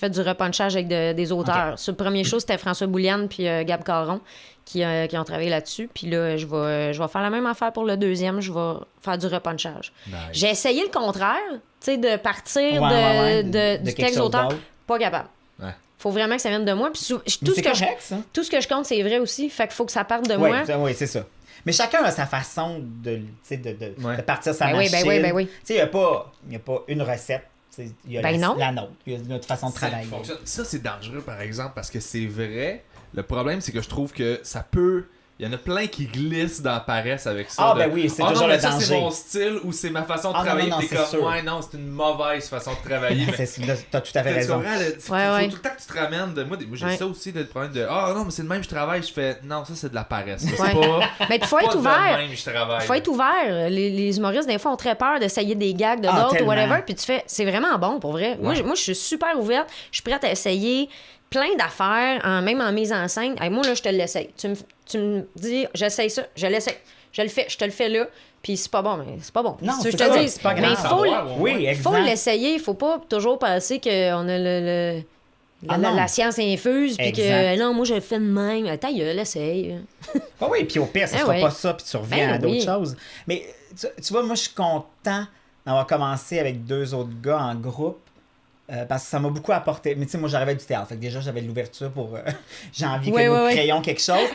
Speaker 2: fais du repunchage avec des auteurs. Sur le premier show, c'était François Bouliane puis Gab Caron qui ont travaillé là-dessus. Puis là, je vais faire la même affaire pour le deuxième. Je vais faire du repunchage.
Speaker 3: Nice.
Speaker 2: J'ai essayé le contraire. Tu sais, de partir
Speaker 4: Ouais,
Speaker 2: du
Speaker 4: quelque
Speaker 2: texte
Speaker 4: chose
Speaker 2: d'auteur.
Speaker 4: d'autre.
Speaker 2: Pas capable.
Speaker 3: Ouais.
Speaker 2: Faut vraiment que ça vienne de moi. Puis
Speaker 4: Mais
Speaker 2: tout
Speaker 4: c'est correct, ça.
Speaker 2: tout ce que je compte, c'est vrai aussi. Fait qu'il faut que ça parte de
Speaker 4: Oui,
Speaker 2: moi.
Speaker 4: oui, c'est ça. Mais chacun a sa façon de
Speaker 3: Ouais.
Speaker 4: de partir sa
Speaker 2: Ben oui,
Speaker 4: machine.
Speaker 2: ben oui.
Speaker 4: Tu sais, il n'y a pas une recette. Tu sais, il y a
Speaker 2: Ben non.
Speaker 4: la nôtre. Il y a notre façon de travailler.
Speaker 3: Ça, c'est dangereux, par exemple, parce que c'est vrai. Le problème, c'est que je trouve que ça peut... Il y en a plein qui glissent dans la paresse avec ça.
Speaker 4: Ah, ben oui, c'est toujours
Speaker 3: non, mais
Speaker 4: le
Speaker 3: ça, c'est
Speaker 4: danger.
Speaker 3: mon style ou c'est ma façon de
Speaker 4: Ah, non,
Speaker 3: travailler.
Speaker 4: non,
Speaker 3: T'es
Speaker 4: c'est
Speaker 3: comme,
Speaker 4: sûr.
Speaker 3: ouais, non, c'est une mauvaise façon de travailler. mais
Speaker 4: T'as tout à fait
Speaker 3: tu
Speaker 4: raison.
Speaker 3: comprends, faut
Speaker 2: ouais.
Speaker 3: tout le temps que tu te ramènes de... Moi, j'ai
Speaker 2: Ouais.
Speaker 3: ça aussi, le problème de... Ah non, mais c'est le même, je travaille. Je fais... Non, ça, c'est de la paresse. C'est
Speaker 2: Ouais.
Speaker 3: pas...
Speaker 2: Mais il faut
Speaker 3: pas
Speaker 2: être
Speaker 3: de
Speaker 2: ouvert.
Speaker 3: même, je travaille.
Speaker 2: Faut être ouvert. Les humoristes, des fois, ont très peur d'essayer des gags de
Speaker 4: Ah,
Speaker 2: d'autres ou
Speaker 4: tellement.
Speaker 2: whatever. Puis tu fais, c'est vraiment bon pour vrai. Moi,
Speaker 3: Ouais.
Speaker 2: je suis super ouverte. Je suis prête à essayer plein d'affaires, même en mise en scène. Hey, moi, là, je te l'essaye. Tu me dis, j'essaye ça, je l'essaye. Je le fais, je te le fais là. Puis c'est pas bon, mais c'est pas bon.
Speaker 4: Non,
Speaker 2: Si
Speaker 4: c'est
Speaker 2: je te
Speaker 4: ça,
Speaker 2: dis,
Speaker 4: c'est pas
Speaker 2: mais
Speaker 4: grave.
Speaker 2: il faut,
Speaker 3: Savoir, au
Speaker 4: Oui,
Speaker 3: moins.
Speaker 4: exact.
Speaker 2: faut l'essayer. Il faut pas toujours penser qu'on a
Speaker 4: Ah non.
Speaker 2: la science infuse. Puis
Speaker 4: Exact.
Speaker 2: que non, moi, je le fais de même. Ta gueule, essaye.
Speaker 4: Ah oui, puis au pire, ça
Speaker 2: Ah
Speaker 4: sera
Speaker 2: oui.
Speaker 4: pas ça, puis tu reviens
Speaker 2: Ben
Speaker 4: à d'autres
Speaker 2: oui.
Speaker 4: choses. Mais tu vois, moi, je suis content d'avoir commencé avec 2 autres gars en groupe. Parce que ça m'a beaucoup apporté. Mais tu sais, moi, j'arrivais du théâtre. Fait que déjà, j'avais de l'ouverture pour. J'ai envie que
Speaker 2: Ouais,
Speaker 4: nous
Speaker 2: ouais, ouais.
Speaker 4: créions quelque chose.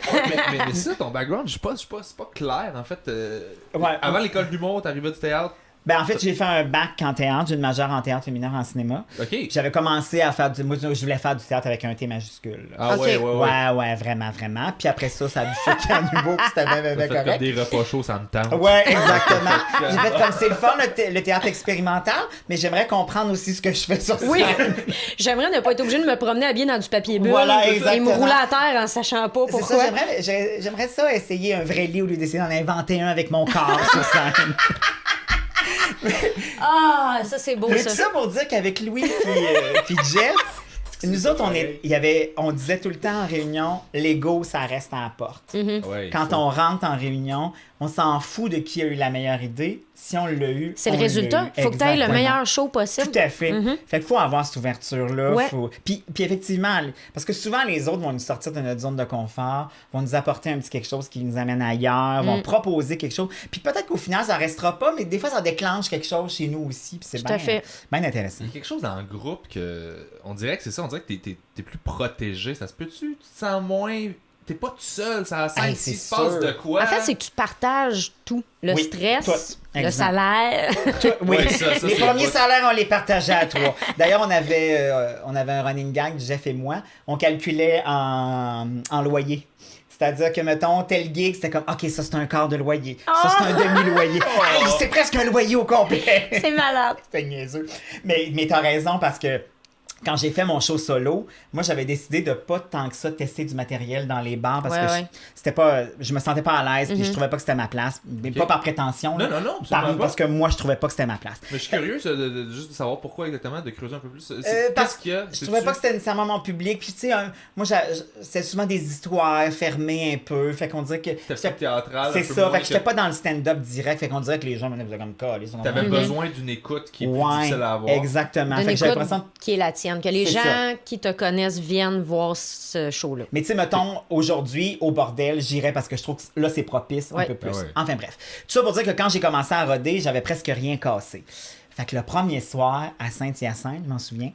Speaker 3: mais ça, ton background, je sais pas, c'est pas clair. En fait,
Speaker 4: Ouais.
Speaker 3: avant l'école d'humour, t'arrivais du théâtre.
Speaker 4: Ben, en fait, j'ai fait un bac en théâtre. J'ai une majeure en théâtre et mineure en cinéma.
Speaker 3: OK.
Speaker 4: Puis j'avais commencé à faire moi, je voulais faire du théâtre avec un T majuscule. là.
Speaker 3: Ah
Speaker 2: Ok.
Speaker 4: Ouais, vraiment. Puis après ça, ça a bifurqué en humour, puis c'était bien
Speaker 3: T'as fait comme
Speaker 4: correct.
Speaker 3: des repas chauds, ça me tente.
Speaker 4: Ouais, exactement. J'ai fait comme c'est le fun, le théâtre expérimental, mais j'aimerais comprendre aussi ce que je fais sur scène.
Speaker 2: Oui, j'aimerais ne pas être obligée de me promener habillée dans du papier bulle
Speaker 4: Voilà,
Speaker 2: et me
Speaker 4: exactement.
Speaker 2: rouler à terre en sachant pas
Speaker 4: C'est
Speaker 2: pourquoi.
Speaker 4: ça, j'aimerais ça essayer un vrai lit au lieu d'essayer d'en inventer un avec mon corps sur scène.
Speaker 2: Ah, ça c'est beau
Speaker 4: Mais tout
Speaker 2: ça.
Speaker 4: ça pour dire qu'avec Louis puis Jeff, nous autres, on disait tout le temps en réunion, l'ego, ça reste à la porte.
Speaker 3: Ouais,
Speaker 4: Quand
Speaker 3: faut-
Speaker 4: on rentre en réunion, on s'en fout de qui a eu la meilleure idée. Si on l'a eu,
Speaker 2: C'est
Speaker 4: on
Speaker 2: le résultat.
Speaker 4: l'a eu.
Speaker 2: Faut que tu aies le
Speaker 4: Exactement.
Speaker 2: meilleur show possible.
Speaker 4: Tout à fait. Fait qu'il faut avoir cette ouverture-là.
Speaker 2: Ouais.
Speaker 4: Puis effectivement, parce que souvent, les autres vont nous sortir de notre zone de confort, vont nous apporter un petit quelque chose qui nous amène ailleurs, vont proposer quelque chose. Puis peut-être qu'au final, ça restera pas, mais des fois, ça déclenche quelque chose chez nous aussi. Puis c'est
Speaker 2: Tout à fait.
Speaker 4: bien intéressant.
Speaker 3: Il y a quelque chose dans le groupe que. On dirait que c'est ça, on dirait que t'es plus protégé. Ça se peut-tu? Tu te sens moins. T'es pas tout seul, ça scène.
Speaker 4: Hey,
Speaker 3: S'il
Speaker 4: c'est
Speaker 3: se passe
Speaker 4: sûr.
Speaker 3: de quoi.
Speaker 2: En fait, c'est que tu partages tout. Le
Speaker 4: Oui,
Speaker 2: stress,
Speaker 4: tout.
Speaker 2: le
Speaker 4: Exact.
Speaker 2: salaire.
Speaker 4: Oui,
Speaker 3: Ouais, ça,
Speaker 4: les
Speaker 3: c'est
Speaker 4: premiers
Speaker 3: pas-
Speaker 4: salaires, on les partageait à 3. D'ailleurs, on avait un running gag, Jeff et moi. On calculait en loyer. C'est-à-dire que, mettons, tel gig, c'était comme, OK, ça, c'est un quart de loyer. Ça, c'est un demi-loyer. Hey, c'est presque un loyer au complet.
Speaker 2: C'est malade.
Speaker 4: C'était niaiseux. Mais t'as raison parce que quand j'ai fait mon show solo, moi, j'avais décidé de pas tant que ça tester du matériel dans les bars parce que c'était pas, je me sentais pas à l'aise puis je trouvais pas que c'était ma place. Mais pas par prétention.
Speaker 3: Non,
Speaker 4: parce que moi, je trouvais pas que c'était ma place.
Speaker 3: Mais je suis curieux juste de savoir pourquoi exactement, de creuser un peu plus.
Speaker 4: Parce que je trouvais pas que c'était nécessairement mon public. Puis, tu sais, moi, c'était souvent des histoires fermées un peu. Fait qu'on dirait que.
Speaker 3: C'était théâtral.
Speaker 4: C'est ça. Fait que j'étais pas dans le stand-up direct. Fait qu'on dirait que les gens me faisaient comme calé.
Speaker 3: T'avais besoin d'une écoute qui est plus difficile à avoir.
Speaker 2: Une
Speaker 4: Exactement. Fait que
Speaker 2: écoute
Speaker 4: j'avais l'impression
Speaker 2: qui est la tienne. Que les gens qui te connaissent viennent voir ce show-là.
Speaker 4: Mais tu sais, mettons, aujourd'hui, au bordel, j'irais parce que je trouve que là, c'est propice un peu plus.
Speaker 3: Ah ouais.
Speaker 4: Enfin bref. Tout ça pour dire que quand j'ai commencé à roder, j'avais presque rien cassé. Fait que le premier soir, à Saint-Hyacinthe, je m'en souviens,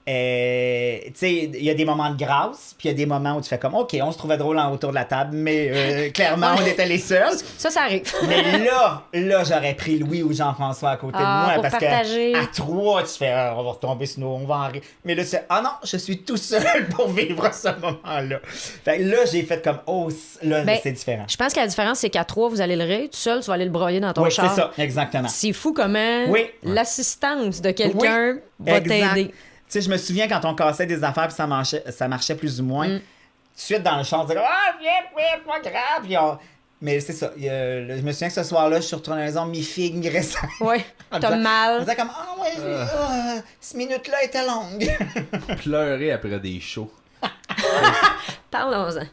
Speaker 4: tu sais, il y a des moments de grâce, puis il y a des moments où tu fais comme, OK, on se trouvait drôle autour de la table, mais clairement, on était les seuls.
Speaker 2: Ça arrive.
Speaker 4: Mais là, j'aurais pris Louis ou Jean-François à côté de moi,
Speaker 2: pour
Speaker 4: parce
Speaker 2: partager.
Speaker 4: que à trois, tu fais, on va retomber sur nous, on va en rire. Mais là, tu fais, non, je suis tout seul pour vivre ce moment-là. Fait que là, j'ai fait comme, là, c'est différent.
Speaker 2: Je pense que la différence, c'est qu'à 3, vous allez le rire. Tout seul, tu vas aller le broyer dans ton char.
Speaker 4: Oui, c'est ça, exactement.
Speaker 2: C'est fou comment l'assistance de quelqu'un va
Speaker 4: exact.
Speaker 2: t'aider.
Speaker 4: Tu sais, je me souviens quand on cassait des affaires puis ça marchait plus ou moins. Tout de suite dans le char, on disait viens, pas grave. Puis mais c'est ça. Je me souviens que ce soir-là, je suis retourné à la maison, mi-figue, mi-récent.
Speaker 2: Ouais, t'as mal.
Speaker 4: On disait comme cette minute-là était longue.
Speaker 3: Pleurer après des shows.
Speaker 2: Parlons-en.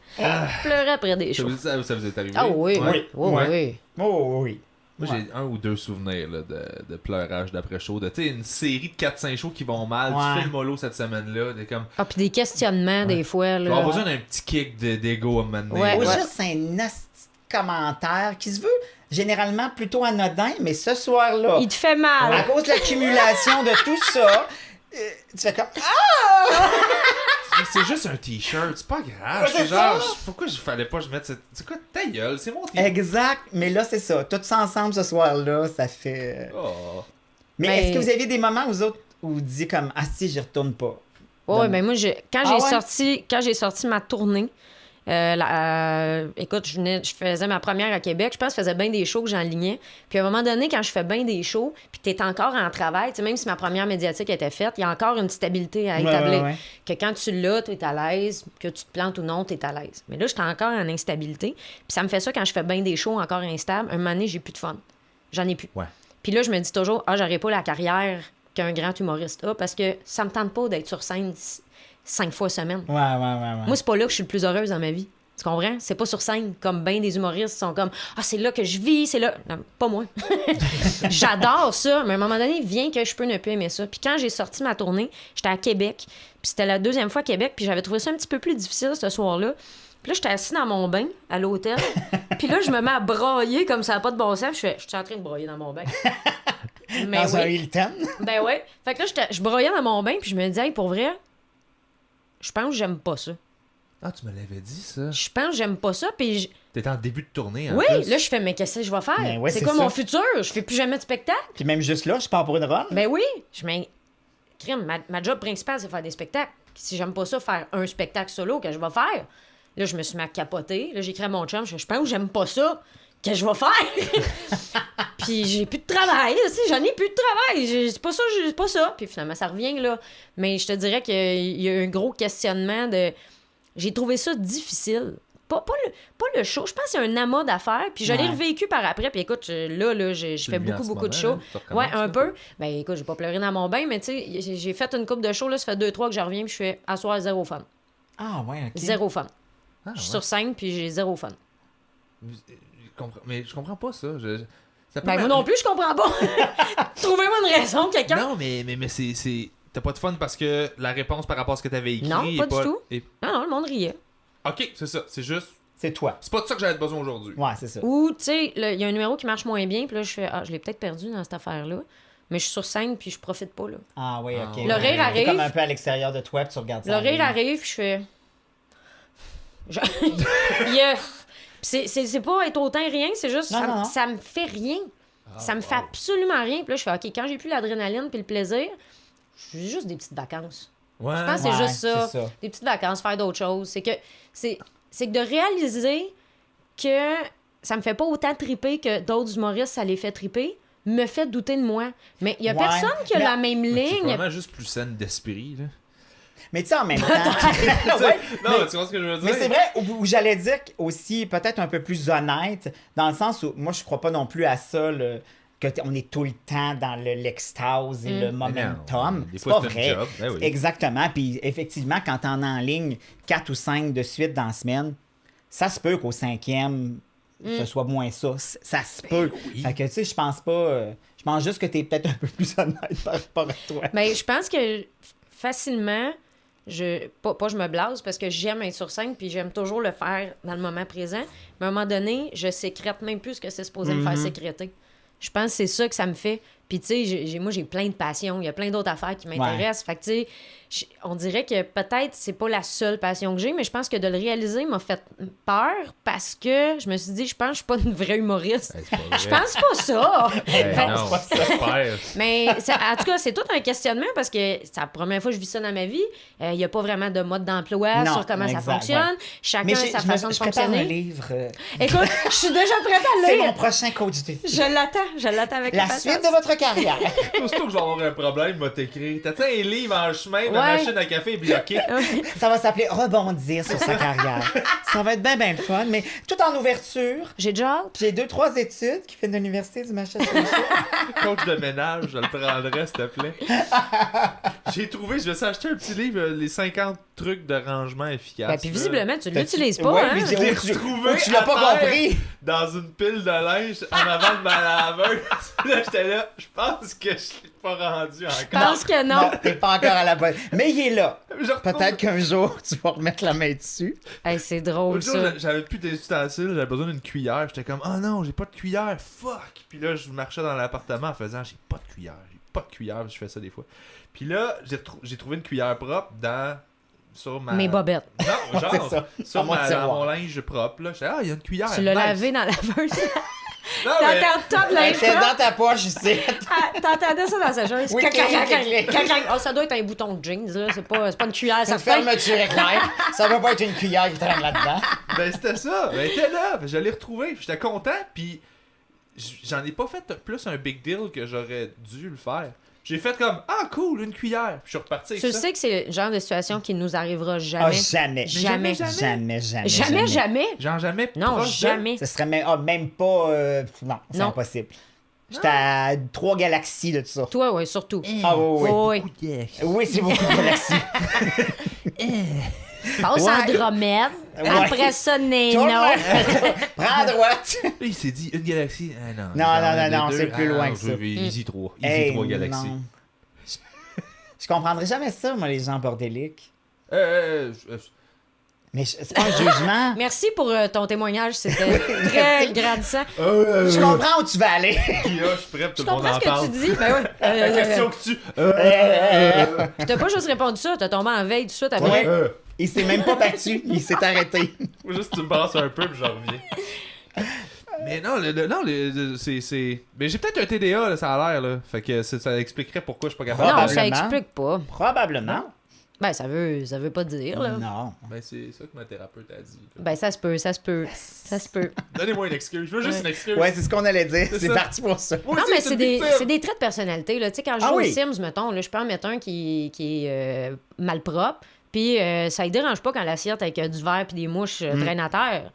Speaker 2: Pleurer après des shows.
Speaker 3: Ça vous est arrivé?
Speaker 2: Ah oui,
Speaker 4: Oui.
Speaker 2: oui.
Speaker 4: Oh oui.
Speaker 3: Moi, j'ai un ou deux souvenirs là, de pleurage d'après-show. Tu sais, une série de 4-5 shows qui vont mal. Tu fais le mollo cette semaine-là. T'es comme...
Speaker 2: Ah, puis des questionnements, des fois.
Speaker 3: Tu
Speaker 2: Là.
Speaker 3: vas avoir besoin d'un petit kick d'ego à un moment donné.
Speaker 4: Ou juste un asti commentaire qui se veut généralement plutôt anodin, mais ce soir-là,
Speaker 2: Il te fait mal.
Speaker 4: à cause de l'accumulation de tout ça, tu fais comme
Speaker 3: C'est juste un t-shirt, c'est pas grave.
Speaker 4: Ouais, c'est
Speaker 3: genre,
Speaker 4: ça.
Speaker 3: pourquoi je fallait pas je mettre cette. C'est quoi ta gueule? C'est mon t-shirt.
Speaker 4: Exact, mais là, c'est ça. Tout ça ensemble ce soir-là, ça fait.
Speaker 3: Oh.
Speaker 4: Mais
Speaker 2: Mais-
Speaker 4: est-ce que vous aviez des moments où vous autres, où vous dites comme, ah si, j'y retourne pas?
Speaker 2: Oui, mais moi, quand j'ai sorti ma tournée, écoute, je faisais ma première à Québec. Je pense que je faisais bien des shows que j'enlignais. Puis à un moment donné, quand je fais bien des shows, puis t'es encore en travail, tu sais, même si ma première médiatique était faite, il y a encore une petite stabilité à établir.
Speaker 4: ouais.
Speaker 2: Que quand tu l'as, t'es à l'aise, que tu te plantes ou non, t'es à l'aise. Mais là, j'étais encore en instabilité. Puis ça me fait ça quand je fais bien des shows encore instables. Un moment donné, j'ai plus de fun. J'en ai plus.
Speaker 3: Ouais.
Speaker 2: Puis là, je me dis toujours, j'aurais pas la carrière qu'un grand humoriste a parce que ça me tente pas d'être sur scène 5 fois semaine.
Speaker 4: Ouais.
Speaker 2: Moi, c'est pas là que je suis le plus heureuse dans ma vie. Tu comprends? C'est pas sur scène comme bien des humoristes sont comme c'est là que je vis, c'est là. Non, pas moi. J'adore ça, mais à un moment donné, vient que je peux ne plus aimer ça. Puis quand j'ai sorti ma tournée, j'étais à Québec. Puis c'était la deuxième fois à Québec, puis j'avais trouvé ça un petit peu plus difficile ce soir-là. Puis là, j'étais assis dans mon bain à l'hôtel. Puis là, je me mets à brailler comme ça n'a pas de bon sens. Puis je suis en train de brailler dans mon bain. Mais
Speaker 4: Dans un Hilton?
Speaker 2: Ben ouais. Fait que là, je broyais dans mon bain, puis je me disais, hey, pour vrai, je pense que j'aime pas ça.
Speaker 3: Ah, tu me l'avais dit, ça.
Speaker 2: Je pense que j'aime pas ça, puis
Speaker 3: T'étais en début de tournée, en
Speaker 2: oui,
Speaker 3: plus.
Speaker 2: là, je fais, mais qu'est-ce que je vais faire?
Speaker 4: Ben ouais,
Speaker 2: c'est
Speaker 4: c'est
Speaker 2: quoi
Speaker 4: ça.
Speaker 2: mon futur? Je fais plus jamais de spectacle?
Speaker 4: Puis même juste là, je pars pour une run.
Speaker 2: Ben oui. Crime, ma job principale, c'est faire des spectacles. Si j'aime pas ça, faire un spectacle solo, que je vais faire? Là, je me suis mis à capoter. Là, j'écris à mon chum, je pense que j'aime pas ça. Que je vais faire? Puis j'ai plus de travail. Là, j'en ai plus de travail. C'est pas ça. Puis finalement, ça revient là. Mais je te dirais qu'il y a un gros questionnement de... J'ai trouvé ça difficile. Pas le show. Je pense qu'il y a un amas d'affaires. Puis je l'ai revécu par après. Puis écoute, là j'ai fait beaucoup de shows. Ouais, un peu. Ben écoute, j'ai pas pleuré dans mon bain, mais tu sais, j'ai fait une couple de shows. Là, ça fait 2-3 que je reviens. Puis je fais asseoir zéro fun.
Speaker 4: Ah ouais, ok.
Speaker 2: Zéro fun.
Speaker 3: Ah,
Speaker 2: Je suis
Speaker 3: ouais.
Speaker 2: sur scène, puis j'ai zéro fun.
Speaker 3: Mais je comprends pas ça. Ça peut
Speaker 2: Ben moi non plus, je comprends pas. Trouvez-moi une raison, quelqu'un.
Speaker 3: Non, mais c'est. T'as pas de fun parce que la réponse par rapport à ce que t'avais écrit.
Speaker 2: Non, pas du tout.
Speaker 3: est-
Speaker 2: Non, le monde riait.
Speaker 3: Ok, c'est ça. C'est juste.
Speaker 4: C'est toi.
Speaker 3: C'est pas de ça que j'avais besoin aujourd'hui.
Speaker 4: Ouais, c'est ça.
Speaker 2: Ou, tu sais, il y a un numéro qui marche moins bien, puis là, je fais, je l'ai peut-être perdu dans cette affaire-là. Mais je suis sur scène, puis je profite pas, là.
Speaker 4: Ah oui, ok.
Speaker 3: Le
Speaker 4: ouais.
Speaker 2: rire
Speaker 4: T'es
Speaker 2: arrive.
Speaker 4: comme un peu à l'extérieur de toi, puis tu regardes ça.
Speaker 2: Le rire arrive, puis je fais. Yeah. Puis c'est pas être autant rien, c'est juste,
Speaker 4: Non.
Speaker 2: ça me fait rien. Ça me fait absolument rien. Puis là, je fais, OK, quand j'ai plus l'adrénaline puis le plaisir, j'ai juste des petites vacances.
Speaker 3: Ouais.
Speaker 2: Je pense que c'est juste ça.
Speaker 4: c'est ça.
Speaker 2: Des petites vacances, faire d'autres choses. C'est que de réaliser que ça me fait pas autant triper que d'autres humoristes, ça les fait triper, me fait douter de moi. Mais il y a
Speaker 4: Ouais.
Speaker 2: personne qui a
Speaker 4: Mais-
Speaker 2: la même
Speaker 3: C'est
Speaker 2: ligne.
Speaker 3: probablement juste plus saine d'esprit, là.
Speaker 4: Mais tu sais, en même temps...
Speaker 3: Ouais, non,
Speaker 4: mais-
Speaker 3: tu vois ce que je veux dire?
Speaker 4: Mais c'est vrai, où j'allais dire aussi peut-être un peu plus honnête, dans le sens où moi je crois pas non plus à ça, on est tout le temps dans l'extase et le momentum.
Speaker 3: Des
Speaker 4: C'est
Speaker 3: fois,
Speaker 4: pas
Speaker 3: c'est
Speaker 4: vrai.
Speaker 3: un job. Ben oui.
Speaker 4: Exactement. Puis effectivement, quand t'en en ligne 4 ou 5 de suite dans la semaine, ça se peut qu'au 5e, ce soit moins ça. Ça se peut. Fait que tu sais, je pense pas. Je pense juste que t'es peut-être un peu plus honnête par rapport à toi.
Speaker 2: Mais je pense que facilement, pas je me blase parce que j'aime être sur scène puis j'aime toujours le faire dans le moment présent. Mais à un moment donné, je sécrète même plus ce que c'est supposé me faire sécréter. Je pense que c'est ça que ça me fait. Puis, tu sais, moi, j'ai plein de passions. Il y a plein d'autres affaires qui m'intéressent. Fait que, tu sais, on dirait que peut-être c'est pas la seule passion que j'ai, mais je pense que de le réaliser m'a fait peur parce que je me suis dit, je pense que je suis pas une vraie humoriste.
Speaker 3: Ben, c'est pas vrai.
Speaker 2: Je pense pas ça.
Speaker 3: Ben,
Speaker 2: Fait-
Speaker 3: non, j'espère.
Speaker 2: mais en tout cas, c'est tout un questionnement parce que c'est la première fois que je vis ça dans ma vie. Il n'y a pas vraiment de mode d'emploi
Speaker 4: Non,
Speaker 2: sur comment
Speaker 4: exact,
Speaker 2: ça fonctionne.
Speaker 4: ouais.
Speaker 2: Chacun a sa façon de
Speaker 4: je prépare un
Speaker 2: fonctionner.
Speaker 4: livre.
Speaker 2: Écoute, je suis déjà prête à
Speaker 4: C'est
Speaker 2: le
Speaker 4: mon
Speaker 2: lire.
Speaker 4: prochain coach de vie.
Speaker 2: Je l'attends avec
Speaker 4: La
Speaker 2: impatience.
Speaker 4: suite de votre carrière.
Speaker 3: Aussitôt que je vais avoir un problème, il m'a t'écrire. T'as-tu un livre en chemin, ma
Speaker 2: Ouais.
Speaker 3: machine à café est bloquée.
Speaker 4: Ça va s'appeler Rebondir sur sa carrière. Ça va être bien, bien le fun, mais tout en ouverture.
Speaker 2: J'ai déjà hâte.
Speaker 4: J'ai 2-3 études qui viennent de l'Université du Massachusetts.
Speaker 3: Coach de ménage, je le prendrais, s'il te plaît. J'ai trouvé, je vais s'acheter un petit livre, les 50 trucs de rangement efficaces.
Speaker 2: Ben, puis
Speaker 3: là.
Speaker 2: visiblement, tu l'utilises pas,
Speaker 4: Ouais,
Speaker 2: hein?
Speaker 4: puis
Speaker 3: Je l'ai
Speaker 4: tu-
Speaker 3: retrouvé
Speaker 4: tu l'as
Speaker 3: à
Speaker 4: pas
Speaker 3: terre.
Speaker 4: compris.
Speaker 3: Dans une pile de linge en avant de ma laveuse. Là, j'étais là, je pense que je suis pas rendu
Speaker 2: Je
Speaker 3: encore.
Speaker 2: pense que non.
Speaker 4: Non, t'es pas encore à la bonne. Mais il est là.
Speaker 3: Je retrouve-
Speaker 4: Peut-être qu'un jour, tu vas remettre la main dessus.
Speaker 2: Hey, c'est drôle,
Speaker 3: L'autre jour,
Speaker 2: ça.
Speaker 3: j'avais plus d'ustensiles, j'avais besoin d'une cuillère. J'étais comme, oh non, j'ai pas de cuillère, fuck. Puis là, je marchais dans l'appartement en faisant, j'ai pas de cuillère, je fais ça des fois. Puis là, j'ai trouvé une cuillère propre sur ma.
Speaker 2: Mes bobettes.
Speaker 3: Non, genre,
Speaker 4: C'est ça.
Speaker 3: sur
Speaker 4: Dans mon tiroir.
Speaker 3: dans mon linge propre. Là, j'étais, il y a une cuillère.
Speaker 2: Tu l'as
Speaker 3: nice.
Speaker 2: lavé dans la laveuse.
Speaker 3: Non, mais-
Speaker 2: Dans ton top linge
Speaker 4: C'est
Speaker 2: propre.
Speaker 4: dans ta poche ici.
Speaker 2: Ah, t'entendais ça dans sa chaise?
Speaker 4: Oui,
Speaker 2: Clac, clac,
Speaker 4: clic,
Speaker 2: clac,
Speaker 4: clic,
Speaker 2: clac, clac. Oh, ça doit être un bouton de jeans, là. C'est pas une cuillère,
Speaker 4: C'est
Speaker 2: ça
Speaker 4: une
Speaker 2: fait.
Speaker 4: fermeture éclair. Ça va pas être une cuillère qui traîne là-dedans.
Speaker 3: Ben c'était ça, elle était là, je l'ai retrouvé, puis j'étais content, puis j'en ai pas fait plus un big deal que j'aurais dû le faire. J'ai fait comme, ah cool, une cuillère, puis je suis reparti avec
Speaker 2: Tu
Speaker 3: ça.
Speaker 2: sais que c'est le genre de situation qui nous arrivera
Speaker 4: Ah,
Speaker 2: jamais.
Speaker 4: jamais.
Speaker 2: Jamais.
Speaker 3: jamais.
Speaker 2: Jamais.
Speaker 3: Genre jamais
Speaker 2: Non,
Speaker 3: proche de-
Speaker 2: jamais.
Speaker 4: Ce serait même pas. Non, c'est
Speaker 2: Non.
Speaker 4: impossible. J'étais à 3 galaxies de ça.
Speaker 2: Toi, ouais, surtout.
Speaker 4: Ah oui, oui.
Speaker 2: Oui.
Speaker 4: Oui, c'est beaucoup de galaxies.
Speaker 2: Passe
Speaker 4: Ouais.
Speaker 2: Andromède.
Speaker 4: Ouais.
Speaker 2: Après ça, Néno.
Speaker 4: Prends à droite.
Speaker 3: Là, il s'est dit une galaxie. Ah, non,
Speaker 4: Non,
Speaker 3: deux.
Speaker 4: c'est plus loin que ça.
Speaker 3: Easy 3.
Speaker 4: Hey,
Speaker 3: Easy 3 galaxies.
Speaker 4: non. Je comprendrais jamais ça, moi, les gens bordéliques. Mais c'est pas un jugement.
Speaker 2: Merci pour ton témoignage. C'était très grandissant.
Speaker 4: Je comprends où tu vas aller.
Speaker 3: Kia, je suis prêt, tout
Speaker 2: Je
Speaker 3: le monde
Speaker 2: comprends
Speaker 3: en
Speaker 2: ce que
Speaker 3: parle.
Speaker 2: tu dis. Ben ouais.
Speaker 3: La question que tu...
Speaker 2: Puis t'as pas juste répondu ça, t'as tombé en veille tout de suite
Speaker 4: Ouais.
Speaker 2: après.
Speaker 4: Il s'est même pas battu. Il s'est arrêté.
Speaker 3: Faut juste que tu me brasses un peu, puis j'en reviens. Mais non, c'est... Mais j'ai peut-être un TDA, là, ça a l'air, là. Fait que ça expliquerait pourquoi je suis pas capable.
Speaker 2: Non, ça
Speaker 4: Probablement.
Speaker 2: explique pas.
Speaker 4: Probablement.
Speaker 2: Ben, ça veut pas dire, là.
Speaker 4: Non.
Speaker 3: Ben, c'est ça que ma thérapeute a dit. là.
Speaker 2: Ben, ça se peut. Ça se peut.
Speaker 3: Donnez-moi une excuse. Je veux juste
Speaker 2: Ouais.
Speaker 3: une excuse.
Speaker 4: Ouais, c'est ce qu'on allait dire.
Speaker 3: C'est
Speaker 4: C'est
Speaker 3: ça.
Speaker 4: parti pour ça.
Speaker 3: Moi
Speaker 2: Non,
Speaker 3: aussi,
Speaker 2: mais
Speaker 3: je suis
Speaker 2: c'est
Speaker 3: une
Speaker 2: des,
Speaker 3: victime.
Speaker 2: c'est des traits de personnalité, là. Tu sais, quand je
Speaker 4: Ah
Speaker 2: joue
Speaker 4: oui.
Speaker 2: aux Sims, mettons, là, je peux en mettre un qui est malpropre, puis ça ne dérange pas quand l'assiette avec du verre puis des mouches traîne à terre.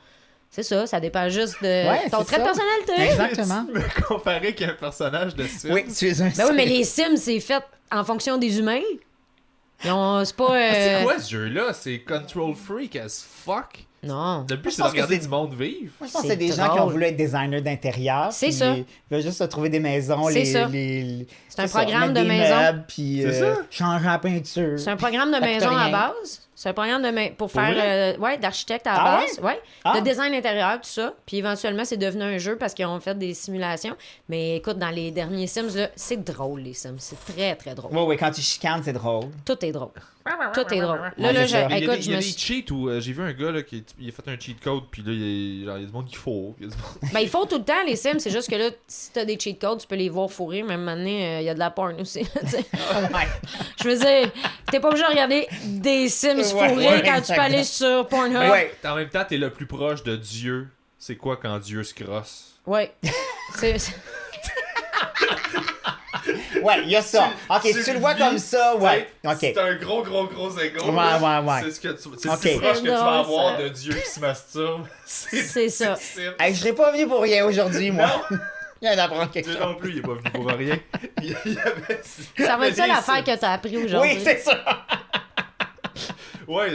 Speaker 2: C'est ça dépend juste de
Speaker 4: Ouais,
Speaker 2: ton
Speaker 4: c'est
Speaker 2: trait de
Speaker 4: ça.
Speaker 2: personnalité.
Speaker 4: Exactement.
Speaker 3: Tu me comparais qu'un personnage de Sims.
Speaker 4: Oui, tu es un.
Speaker 2: Ben oui, mais les Sims, c'est fait en fonction des humains. C'est pas...
Speaker 3: C'est quoi ce jeu-là? C'est control freak as fuck.
Speaker 2: Non.
Speaker 3: Le but, c'est de
Speaker 4: pense que
Speaker 3: regarder
Speaker 4: c'est-
Speaker 3: du monde vivre.
Speaker 4: Moi, je pense que
Speaker 2: C'est
Speaker 4: c'est des gens qui ont
Speaker 2: drôle.
Speaker 4: voulu être designers d'intérieur.
Speaker 2: C'est
Speaker 4: puis
Speaker 2: ça.
Speaker 4: Ils veulent juste se trouver des maisons.
Speaker 2: C'est ça. C'est un programme de maison.
Speaker 4: Puis
Speaker 3: C'est ça.
Speaker 4: changer la peinture.
Speaker 2: C'est un programme de
Speaker 4: Ça coûte
Speaker 2: maison à
Speaker 4: rien.
Speaker 2: base. C'est un programme pour
Speaker 3: Pour
Speaker 2: faire d'architecte à la
Speaker 4: Ah
Speaker 2: base. Ouais.
Speaker 4: Ah.
Speaker 2: De design intérieur, tout ça. Puis éventuellement, c'est devenu un jeu parce qu'ils ont fait des simulations. Mais écoute, dans les derniers Sims, là, c'est drôle, les Sims. C'est très, très drôle.
Speaker 4: Oui, oui, quand tu chicanes, c'est drôle.
Speaker 2: Tout est drôle. Tout est drôle.
Speaker 4: Ouais,
Speaker 2: Là,
Speaker 4: c'est ça.
Speaker 2: écoute,
Speaker 3: Il
Speaker 2: je
Speaker 3: y a
Speaker 2: me
Speaker 3: des
Speaker 2: suis...
Speaker 3: cheats où j'ai vu un gars là, il a fait un cheat code, puis là, il y a du monde qui faut. Il y a du monde-
Speaker 2: Ben, ils font tout le temps, les Sims. C'est juste que là, si t'as des cheat codes, tu peux les voir fourrer. Même maintenant, il y a de la porn aussi. tu sais.
Speaker 4: Ouais.
Speaker 2: Je veux dire, t'es pas obligé de regarder des Sims
Speaker 4: Ouais,
Speaker 2: fourrés
Speaker 4: ouais,
Speaker 2: quand tu peux aller sur Pornhub.
Speaker 4: Ouais.
Speaker 3: En même temps, t'es le plus proche de Dieu. C'est quoi quand Dieu se crosse?
Speaker 2: Ouais. C'est...
Speaker 4: Ouais, il y a ça. OK, tu le vois comme ça, ouais. OK.
Speaker 3: C'est un gros égo.
Speaker 4: Ouais.
Speaker 3: C'est ce que tu
Speaker 4: Ok.
Speaker 3: c'est proche que tu vas
Speaker 2: drôle,
Speaker 3: avoir
Speaker 2: ça.
Speaker 3: de Dieu qui se masturbe.
Speaker 2: C'est ça.
Speaker 4: Hey, je serais pas venu pour rien aujourd'hui, moi. Il vient d'apprendre quelque
Speaker 3: Dieu
Speaker 4: chose.
Speaker 3: non plus, il est pas venu pour rien. Il y avait...
Speaker 2: Ça va être ça
Speaker 3: des
Speaker 2: l'affaire
Speaker 3: signes.
Speaker 2: que t'as appris aujourd'hui.
Speaker 4: Oui, c'est ça.
Speaker 3: Ouais,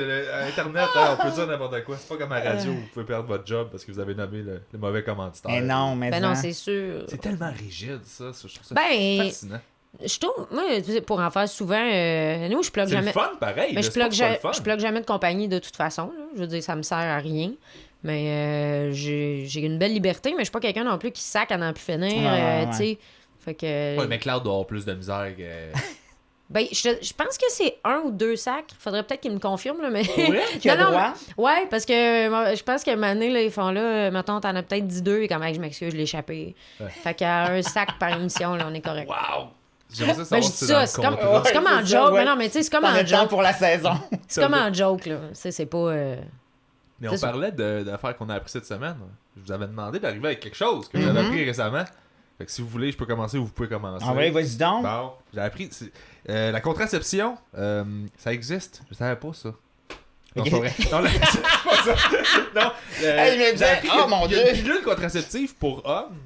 Speaker 3: Internet, hein, on peut dire n'importe quoi. C'est pas comme à la radio où vous pouvez perdre votre job parce que vous avez nommé le mauvais commanditaire.
Speaker 4: Mais non, mais
Speaker 2: Ben non,
Speaker 4: hein.
Speaker 2: c'est sûr.
Speaker 3: C'est tellement rigide, ça. Je trouve ça
Speaker 2: Ben,
Speaker 3: fascinant.
Speaker 2: je trouve, moi, tu sais, pour en faire souvent, nous, je plug
Speaker 3: C'est le
Speaker 2: jamais.
Speaker 3: fun, pareil.
Speaker 2: Ben,
Speaker 3: là,
Speaker 2: je
Speaker 3: c'est pas
Speaker 2: plug,
Speaker 3: que c'est pas le fun.
Speaker 2: je plug jamais de compagnie de toute façon. Là. Je veux dire, ça me sert à rien. Mais j'ai une belle liberté, mais je suis pas quelqu'un non plus qui sac à n'en plus finir.
Speaker 4: Ouais.
Speaker 2: Tu sais. Fait que.
Speaker 3: Ouais, mais Cloud doit avoir plus de misère que...
Speaker 2: Ben, je pense que c'est 1 ou 2 sacs. Faudrait peut-être qu'ils me confirment, là, mais.
Speaker 3: vrai?
Speaker 4: Qui a droit?
Speaker 2: Ouais, parce que je pense qu'à un moment donné, là, ils font là, mettons, t'en as peut-être 10-2 et comme, hey, je m'excuse, je l'ai échappé.
Speaker 3: Ouais.
Speaker 2: Fait qu'à un sac par émission, là, on est correct.
Speaker 3: Wow! J'aimerais ça
Speaker 2: Ben,
Speaker 3: savoir
Speaker 2: je
Speaker 3: si
Speaker 2: dis
Speaker 3: c'est
Speaker 2: ça,
Speaker 3: dans le
Speaker 2: c'est comme,
Speaker 3: contrat.
Speaker 2: c'est comme en
Speaker 4: c'est ça,
Speaker 2: joke.
Speaker 4: ouais.
Speaker 2: Mais non, mais tu sais, c'est comme
Speaker 4: T'en
Speaker 2: en
Speaker 4: as le temps
Speaker 2: joke.
Speaker 4: pour la saison.
Speaker 2: C'est comme en joke, là. C'est pas.
Speaker 3: Mais on
Speaker 2: C'est ça.
Speaker 3: parlait d'affaires qu'on a appris cette semaine. Je vous avais demandé d'arriver avec quelque chose que j'avais appris récemment. Fait que si vous voulez, je peux commencer ou vous pouvez commencer.
Speaker 4: Ah ouais, vas-y donc.
Speaker 3: Bon, j'ai appris... la contraception, ça existe. Je savais pas ça. Non, c'est pas vrai. Non, c'est pas ça. Non,
Speaker 4: Hey, mais
Speaker 3: j'ai appris
Speaker 4: oh, mon
Speaker 3: qu'il y a
Speaker 4: Dieu.
Speaker 3: une pilule contraceptive pour hommes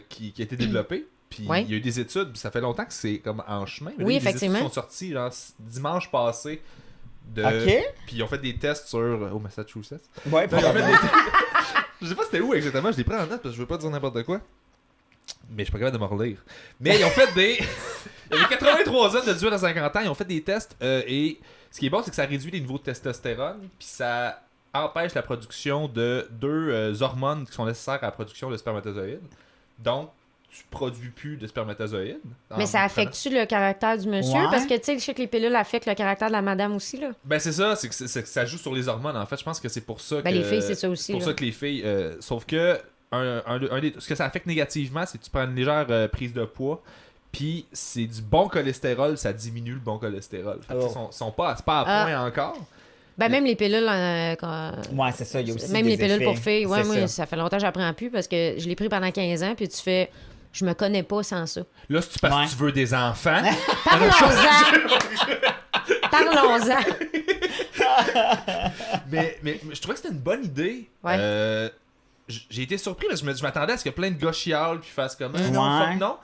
Speaker 3: qui a été développée. Puis
Speaker 2: Ouais.
Speaker 3: il y a eu des études, puis ça fait longtemps que c'est comme en chemin. Mais
Speaker 2: Oui,
Speaker 3: là, les
Speaker 2: effectivement.
Speaker 3: études sont sorties genre, dimanche passé.
Speaker 4: OK.
Speaker 3: Puis ils ont fait des tests au Massachusetts.
Speaker 4: Ouais,
Speaker 3: Non, ils ont fait
Speaker 4: probablement.
Speaker 3: je sais pas c'était où exactement, je l'ai pris en note parce que je veux pas dire n'importe quoi. Mais je suis pas capable de me relire. Mais ils ont fait des. Il y avait 83 ans de 18 à 50 ans, ils ont fait des tests et ce qui est bon, c'est que ça réduit les niveaux de testostérone, puis ça empêche la production de 2 hormones qui sont nécessaires à la production de spermatozoïdes. Donc, tu produis plus de spermatozoïdes.
Speaker 2: Mais ça affecte-tu le caractère du monsieur?
Speaker 4: Ouais.
Speaker 2: Parce que, tu sais, je sais que les pilules affectent le caractère de la madame aussi, là.
Speaker 3: Ben c'est ça, c'est que ça joue sur les hormones en fait. Je pense que c'est pour ça
Speaker 2: Ben,
Speaker 3: que
Speaker 2: les filles, c'est ça aussi,
Speaker 3: C'est pour
Speaker 2: là.
Speaker 3: ça que les filles, sauf que ce que ça affecte négativement, c'est que tu prends une légère prise de poids. Puis c'est du bon cholestérol, ça diminue le bon cholestérol. Fait que,
Speaker 4: Oh.
Speaker 3: c'est pas à point encore.
Speaker 2: Ben, même les pilules.
Speaker 4: Ouais, c'est ça, il y a aussi
Speaker 2: Même
Speaker 4: des
Speaker 2: les pilules
Speaker 4: effets.
Speaker 2: pour filles. Ouais,
Speaker 4: C'est
Speaker 2: moi,
Speaker 4: ça.
Speaker 2: ça fait longtemps que j'apprends plus parce que je l'ai pris pendant 15 ans, puis tu fais. Je me connais pas sans ça.
Speaker 3: Là, c'est parce
Speaker 4: Ouais.
Speaker 3: que tu veux des enfants.
Speaker 2: Parlons-en! Parlons-en!
Speaker 3: mais je trouvais que c'était une bonne idée.
Speaker 2: Ouais.
Speaker 3: J'ai été surpris parce que je m'attendais à ce que plein de gars chialent puis fassent comme non,
Speaker 4: Ouais.
Speaker 3: fuck non.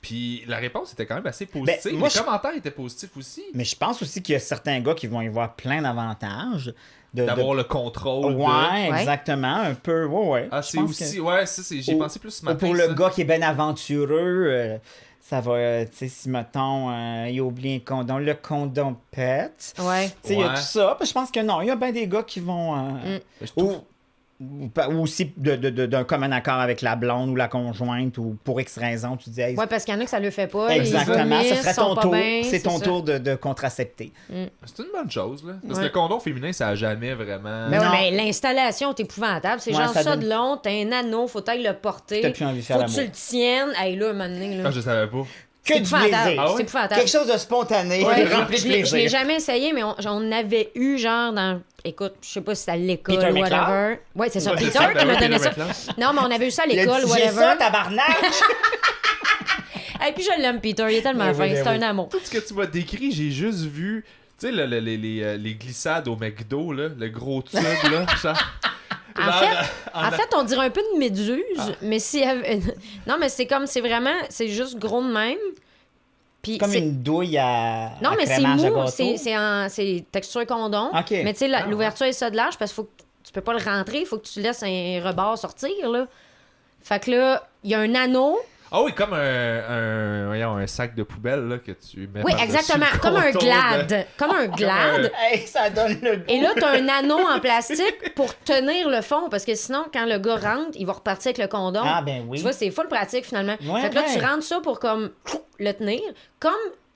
Speaker 3: Puis la réponse était quand même assez positive.
Speaker 4: Ben, moi,
Speaker 3: les commentaires étaient positifs aussi.
Speaker 4: Mais je pense aussi qu'il y a certains gars qui vont y voir plein d'avantages.
Speaker 3: D'avoir le contrôle.
Speaker 4: Ouais,
Speaker 2: Ouais.
Speaker 4: exactement. Un peu, ouais.
Speaker 3: Ah,
Speaker 4: Je
Speaker 3: c'est
Speaker 4: pense
Speaker 3: aussi.
Speaker 4: que-
Speaker 3: Ouais, ça, j'ai
Speaker 4: Ou-
Speaker 3: pensé plus ce
Speaker 4: ou
Speaker 3: matin.
Speaker 4: pour
Speaker 3: ça.
Speaker 4: le gars qui est bien aventureux, ça va, tu sais, si mettons, il oublie un condom, le condom pète.
Speaker 2: Ouais.
Speaker 4: Tu sais, il y a
Speaker 3: Ouais.
Speaker 4: tout ça. Puis je pense que non, il y a bien des gars qui vont.
Speaker 3: Mais je trouve-
Speaker 4: Ou aussi d'un commun accord avec la blonde ou la conjointe ou pour X raison, tu dis, hey,
Speaker 2: Ouais, parce qu'il y en a que ça le fait pas.
Speaker 4: exactement,
Speaker 2: ils vomissent,
Speaker 4: ce serait
Speaker 2: sont
Speaker 4: ton
Speaker 2: pas
Speaker 4: tour.
Speaker 2: bien,
Speaker 4: C'est ton
Speaker 2: ça.
Speaker 4: tour de contracepter.
Speaker 3: C'est une bonne chose, là. Parce
Speaker 2: Ouais.
Speaker 3: que le condom féminin, ça a jamais vraiment.
Speaker 2: Ben
Speaker 4: Non.
Speaker 2: ouais, mais l'installation est épouvantable. C'est
Speaker 4: Ouais,
Speaker 2: genre
Speaker 4: ça
Speaker 2: ça
Speaker 4: donne-
Speaker 2: de long, t'as un anneau, faut t'aille le porter.
Speaker 4: T'as plus envie de faire
Speaker 2: Faut que tu
Speaker 4: l'amour.
Speaker 2: le tiennes. Hey, là, un moment donné, là.
Speaker 3: Ah, je savais pas.
Speaker 4: Que
Speaker 2: C'est
Speaker 4: du
Speaker 2: épouvantable.
Speaker 4: plaisir.
Speaker 3: Ah ouais?
Speaker 2: C'est épouvantable.
Speaker 4: Quelque chose de spontané,
Speaker 2: Ouais,
Speaker 4: rempli de
Speaker 2: je l'ai
Speaker 4: plaisir.
Speaker 2: jamais essayé, mais on avait eu genre dans. Écoute, je sais pas si c'est à l'école
Speaker 4: Peter
Speaker 2: ou whatever.
Speaker 4: McLeod?
Speaker 2: Ouais, c'est ça.
Speaker 3: Ouais, c'est
Speaker 2: Peter
Speaker 3: ça,
Speaker 2: qui
Speaker 3: ben
Speaker 2: m'a
Speaker 3: oui,
Speaker 2: donné
Speaker 3: Peter
Speaker 2: ça.
Speaker 3: McLeod.
Speaker 2: Non, mais on avait eu ça à
Speaker 4: Il a
Speaker 2: l'école,
Speaker 4: dit, j'ai
Speaker 2: whatever.
Speaker 4: ça, tabarnak!
Speaker 2: Et puis je l'aime, Peter. Il est tellement
Speaker 4: Ben
Speaker 2: fin.
Speaker 4: oui, ben
Speaker 2: C'est un
Speaker 4: oui.
Speaker 2: amour.
Speaker 3: Tout ce que tu m'as décrit, j'ai juste vu. Tu sais, les glissades au McDo, là, le gros tube, là. Genre,
Speaker 2: En fait, on dirait un peu de méduse, mais si non, mais c'est comme, c'est vraiment, c'est juste gros de même. Puis
Speaker 4: Comme
Speaker 2: c'est-
Speaker 4: une douille à
Speaker 2: Non,
Speaker 4: à
Speaker 2: mais c'est
Speaker 4: crémage à
Speaker 2: mou,
Speaker 4: gâteau.
Speaker 2: c'est texture condom.
Speaker 4: OK.
Speaker 2: Mais tu sais,
Speaker 4: Ah,
Speaker 2: l'ouverture est ça de large parce qu'il faut que tu peux pas le rentrer, il faut que tu laisses un rebord sortir, là. Fait que là, il y a un anneau.
Speaker 3: Ah oui, comme un sac de poubelle là, que tu mets
Speaker 2: Oui,
Speaker 3: par-dessus
Speaker 2: exactement.
Speaker 3: le
Speaker 2: Comme un
Speaker 3: contour
Speaker 2: glade. Comme un glade.
Speaker 4: Hey, ça donne le goût.
Speaker 2: Et là, t'as un anneau en plastique pour tenir le fond, parce que sinon, quand le gars rentre, il va repartir avec le condom.
Speaker 4: Ah, ben oui.
Speaker 2: Tu vois, c'est full pratique, finalement.
Speaker 4: Ouais,
Speaker 2: fait que là,
Speaker 4: ouais.
Speaker 2: tu rentres ça pour, comme, le tenir. Comme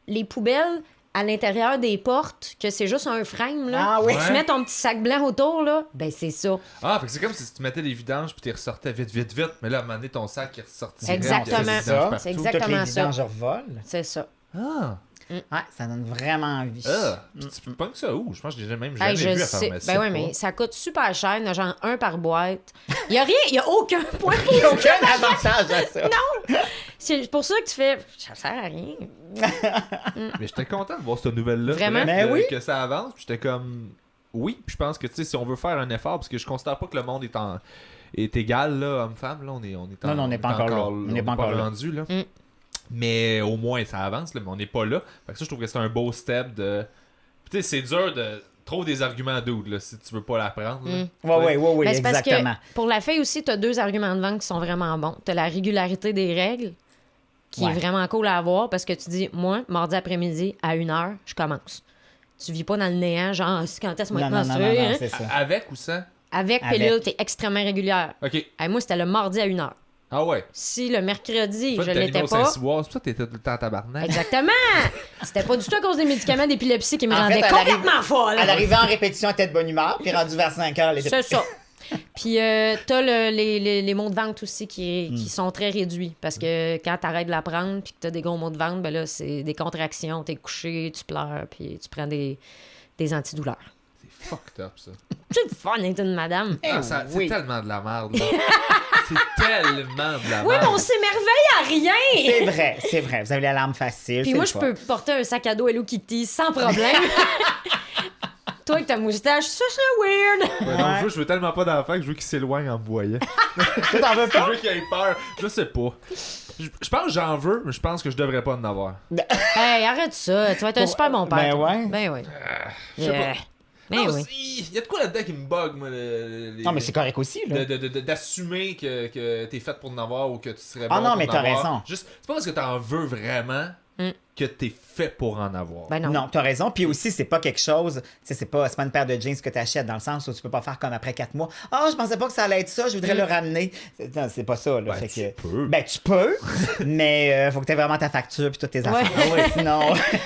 Speaker 2: les poubelles à l'intérieur des portes, que c'est juste un frame, là.
Speaker 4: Ah oui.
Speaker 2: Tu mets ton petit sac blanc autour, là. Ben, c'est ça.
Speaker 3: Ah, fait que c'est comme si tu mettais les vidanges puis tu ressortais vite. Mais là, à un moment donné, ton sac il ressortirait.
Speaker 2: Exactement.
Speaker 3: puis il y a des
Speaker 4: C'est
Speaker 3: vidanges
Speaker 4: ça.
Speaker 3: partout.
Speaker 2: C'est
Speaker 4: Toutes les
Speaker 2: exactement ça.
Speaker 4: vidanges revolent.
Speaker 2: C'est ça.
Speaker 3: Ah,
Speaker 4: Ouais, ça donne vraiment envie.
Speaker 3: puis tu pognes ça où? Je pense que je l'ai même
Speaker 2: Hey,
Speaker 3: jamais vu
Speaker 2: je
Speaker 3: à
Speaker 2: sais.
Speaker 3: pharmacie.
Speaker 2: Ben oui, mais ça coûte super cher. Il y en a genre un par boîte. Il y a rien, il y a aucun point
Speaker 4: Il n'y a aucun avantage à ça.
Speaker 2: C'est pour ça que tu fais. Ça sert à rien.
Speaker 3: Mais j'étais content de voir cette nouvelle-là.
Speaker 2: Vraiment?
Speaker 3: Bref,
Speaker 4: Ben oui.
Speaker 3: Que ça avance. Puis j'étais comme. Oui, puis je pense que tu sais, si on veut faire un effort, parce que je considère pas que le monde est égal, là, homme-femme, là, on est
Speaker 4: Non, on n'est pas encore là. On n'est pas encore là.
Speaker 3: rendu, là. Mais au moins, ça avance, là, mais on n'est pas là. Fait que ça, je trouve que c'est un beau step de. Tu sais, c'est dur de. Trouve des arguments dude, là, si tu veux pas l'apprendre.
Speaker 4: Oui,
Speaker 2: Ben, c'est parce
Speaker 4: exactement.
Speaker 2: que pour la fille aussi, tu as 2 arguments de vente qui sont vraiment bons. Tu as la régularité des règles, qui
Speaker 4: Ouais.
Speaker 2: est vraiment cool à avoir parce que tu dis, moi, mardi après-midi, à 1h, je commence. Tu vis pas dans le néant, genre, quand est-ce que moi
Speaker 4: Non,
Speaker 2: menstruer, hein?
Speaker 4: c'est ça.
Speaker 3: Avec ou sans?
Speaker 2: Avec
Speaker 4: Avec.
Speaker 2: pilule, t'es extrêmement régulière.
Speaker 3: Ok.
Speaker 2: Hey, moi, c'était le mardi à 1h.
Speaker 3: Ah ouais.
Speaker 2: Si le mercredi,
Speaker 3: Toi,
Speaker 2: je
Speaker 3: t'es
Speaker 2: l'étais
Speaker 3: arrivé au
Speaker 2: pas.
Speaker 3: Saint-Cyboire, c'est pour ça que t'étais tout le temps en tabarnak.
Speaker 2: Exactement! C'était pas du tout à cause des médicaments d'épilepsie qui me
Speaker 4: En fait,
Speaker 2: rendaient
Speaker 4: elle
Speaker 2: complètement
Speaker 4: arrive-
Speaker 2: folle.
Speaker 4: Elle arrivait en répétition, elle était de bonne humeur, puis rendue vers 5 heures, elle était...
Speaker 2: C'est ça. Puis t'as les mots de vente aussi qui sont très réduits. Parce que quand t'arrêtes de la prendre puis que t'as des gros mots de vente, ben là, c'est des contractions, t'es couché, tu pleures, puis tu prends des antidouleurs.
Speaker 3: C'est fucked up, ça.
Speaker 2: C'est le fun d'être une madame.
Speaker 3: Ah, c'est
Speaker 4: oui.
Speaker 3: tellement de la merde, là. C'est tellement de la
Speaker 2: Oui,
Speaker 3: merde.
Speaker 2: mais on s'émerveille à rien!
Speaker 4: C'est vrai. Vous avez la larme facile.
Speaker 2: Puis
Speaker 4: c'est
Speaker 2: moi,
Speaker 4: le
Speaker 2: je
Speaker 4: fun.
Speaker 2: peux porter un sac à dos Hello Kitty sans problème. Toi, avec ta moustache, ça, c'est weird.
Speaker 3: Ouais, non, je veux tellement pas d'enfants que je veux qu'ils s'éloignent en me voyant.
Speaker 4: Toi, t'en veux
Speaker 3: Je
Speaker 4: pas?
Speaker 3: veux qu'ils aient peur. Je sais pas. Je pense que j'en veux, mais je pense que je devrais pas en avoir.
Speaker 2: Hey, arrête ça. Tu vas être un super bon père.
Speaker 4: Ben
Speaker 2: toi.
Speaker 4: ouais.
Speaker 2: Ben oui.
Speaker 3: Je sais pas.
Speaker 2: Ben
Speaker 3: Non,
Speaker 2: oui.
Speaker 3: il y a de quoi là-dedans qui me bug, moi.
Speaker 4: Non, mais c'est correct aussi, là.
Speaker 3: D'assumer que t'es faite pour en avoir ou que tu serais bon
Speaker 4: Ah non,
Speaker 3: pour
Speaker 4: mais
Speaker 3: en
Speaker 4: t'as
Speaker 3: avoir.
Speaker 4: raison.
Speaker 3: Juste, c'est pas parce que t'en veux vraiment que t'es fait pour en avoir.
Speaker 2: Ben non.
Speaker 4: Non, t'as raison. Puis aussi, c'est pas quelque chose, tu sais, c'est pas une paire de jeans que t'achètes dans le sens où tu peux pas faire comme après 4 mois. Ah, je pensais pas que ça allait être ça, je voudrais le ramener. Non, c'est pas ça, là.
Speaker 3: Ben,
Speaker 4: Fait
Speaker 3: tu
Speaker 4: que...
Speaker 3: peux.
Speaker 4: Ben, tu peux, mais faut que t'aies vraiment ta facture puis toutes tes affaires.
Speaker 2: Ouais.
Speaker 4: Ouais, sinon.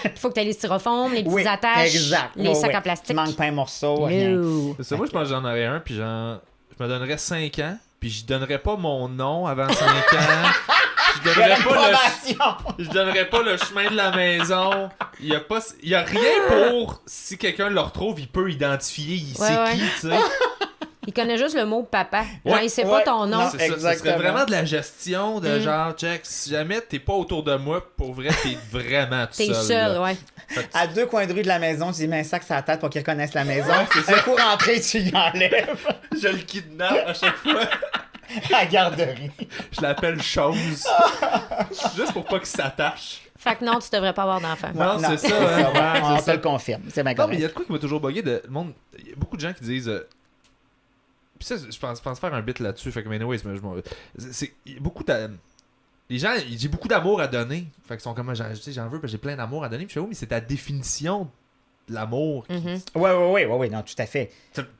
Speaker 2: Il faut que tu aies les styrofoams, les petites
Speaker 4: Oui,
Speaker 2: attaches,
Speaker 4: exact.
Speaker 2: les
Speaker 4: Ouais,
Speaker 2: sacs
Speaker 4: ouais.
Speaker 2: en plastique.
Speaker 4: Tu manques pas un morceau, rien.
Speaker 2: No.
Speaker 3: C'est ça, moi je pense que j'en aurais un, puis je me donnerais 5 ans, puis je donnerais pas mon nom avant 5 ans. Je
Speaker 4: Il y a
Speaker 3: donnerais
Speaker 4: une
Speaker 3: pas le
Speaker 4: probation.
Speaker 3: Je donnerais pas le chemin de la maison. Il y a rien pour si quelqu'un le retrouve, il peut identifier il
Speaker 2: Ouais,
Speaker 3: sait
Speaker 2: ouais.
Speaker 3: qui, tu sais.
Speaker 2: Il connaît juste le mot papa. Genre,
Speaker 3: Ouais,
Speaker 2: il sait
Speaker 4: ouais.
Speaker 2: pas ton nom.
Speaker 4: Non.
Speaker 3: C'est ça, ça
Speaker 4: Exactement.
Speaker 3: serait vraiment de la gestion de genre, check, si jamais t'es pas autour de moi, pour vrai, t'es vraiment tout
Speaker 2: T'es
Speaker 3: seul.
Speaker 2: seul,
Speaker 3: là.
Speaker 2: ouais.
Speaker 4: À 2 coins de rue de la maison, tu lui mets un sac sur la tête pour qu'il reconnaisse la maison. Un coup rentré, tu y enlèves.
Speaker 3: Je le kidnappe à chaque fois.
Speaker 4: À la garderie.
Speaker 3: Je l'appelle chose. Juste pour pas qu'il s'attache.
Speaker 2: Fait que non, tu devrais pas avoir d'enfant.
Speaker 3: Non, c'est ça, hein.
Speaker 4: ouais,
Speaker 3: Ouais,
Speaker 4: on
Speaker 3: c'est
Speaker 4: te
Speaker 3: ça.
Speaker 4: le confirme. C'est bien
Speaker 3: Non, mais il y
Speaker 4: correct.
Speaker 3: a de quoi qui m'a toujours bugué de le monde. Il y a beaucoup de gens qui disent. Puis ça, je pense faire un bit là-dessus. Fait que, mais anyways, il y a beaucoup de. Les gens, j'ai beaucoup d'amour à donner. Fait qu'ils sont comme, j'en veux, parce que j'ai plein d'amour à donner. Puis je fais, oui, mais c'est ta définition de l'amour.
Speaker 4: Ouais, non, tout à fait.